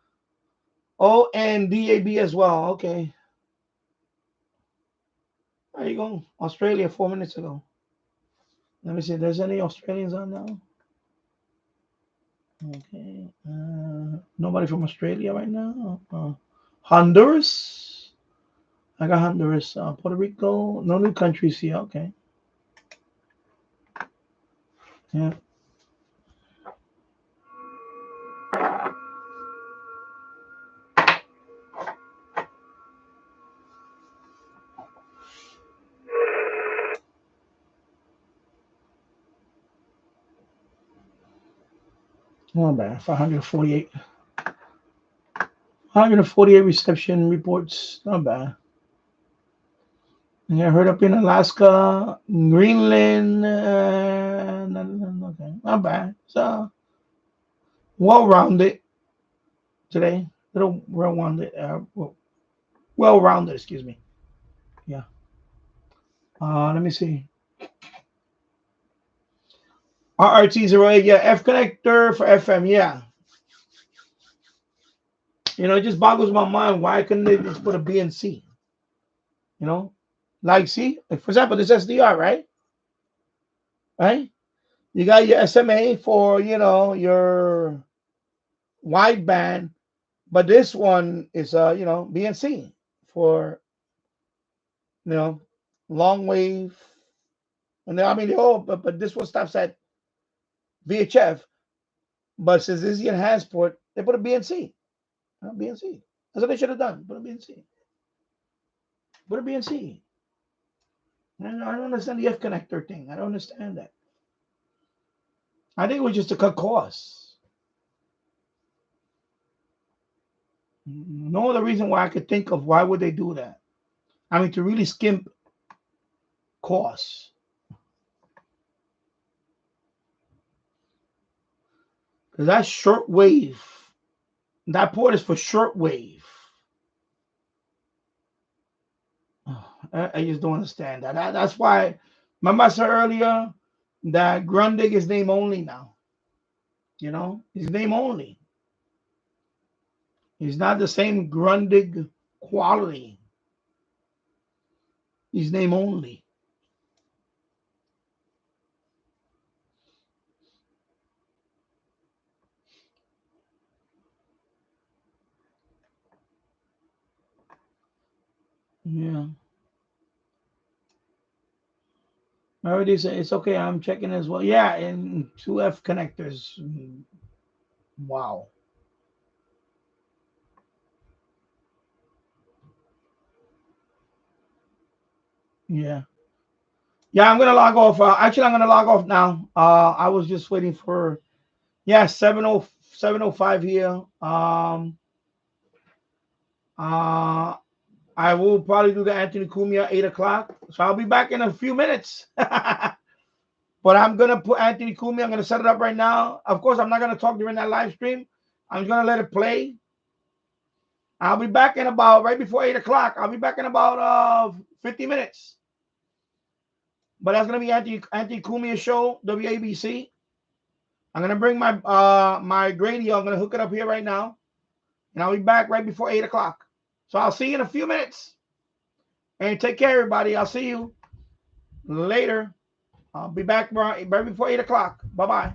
Speaker 1: Oh, and DAB as well. Okay. There you go. Australia 4 minutes ago. Let me see if there's any Australians on now. Okay. Nobody from Australia right now. Honduras. I got Honduras. Puerto Rico. No new countries here. Okay. Yeah. Not bad. 548. 148 reception reports. Not bad. Yeah, heard up in Alaska, Greenland. Okay, not bad. So well-rounded today. Little well-rounded. Well-rounded. Excuse me. Yeah. Let me see. RRT08. Yeah, F connector for FM. Yeah. It just boggles my mind. Why couldn't they just put a B and C? Like see, like for example, this SDR, right? Right? You got your SMA for your wideband, but this one is B and C for long wave. And I mean, but this one stops at VHF. But since this is the enhanced port, they put a B and C. B and C. That's what they should have done. Put a B and C. Put a B and C. I don't understand the F connector thing. I don't understand that. I think it was just to cut costs. No other reason why I could think of why would they do that. I mean, to really skimp costs. Because that's shortwave. That port is for shortwave. I just don't understand that. That's why, remember I said earlier that Grundig is name only now. He's name only. He's not the same Grundig quality. He's name only. Yeah. I already said it's okay. I'm checking as well. Yeah, and 2F connectors. Wow. Yeah. Yeah, I'm gonna log off. Actually, I'm gonna log off now. I was just waiting for 7:05 here. I will probably do the Anthony Cumia 8 o'clock. So I'll be back in a few minutes. But I'm gonna put Anthony Cumia. I'm gonna set it up right now. Of course, I'm not gonna talk during that live stream. I'm just gonna let it play. I'll be back in about right before 8 o'clock. I'll be back in about 50 minutes. But that's gonna be Anthony Cumia show, WABC. I'm gonna bring my my radio. I'm gonna hook it up here right now, and I'll be back right before 8 o'clock. So I'll see you in a few minutes. And take care, everybody. I'll see you later. I'll be back right before 8 o'clock. Bye-bye.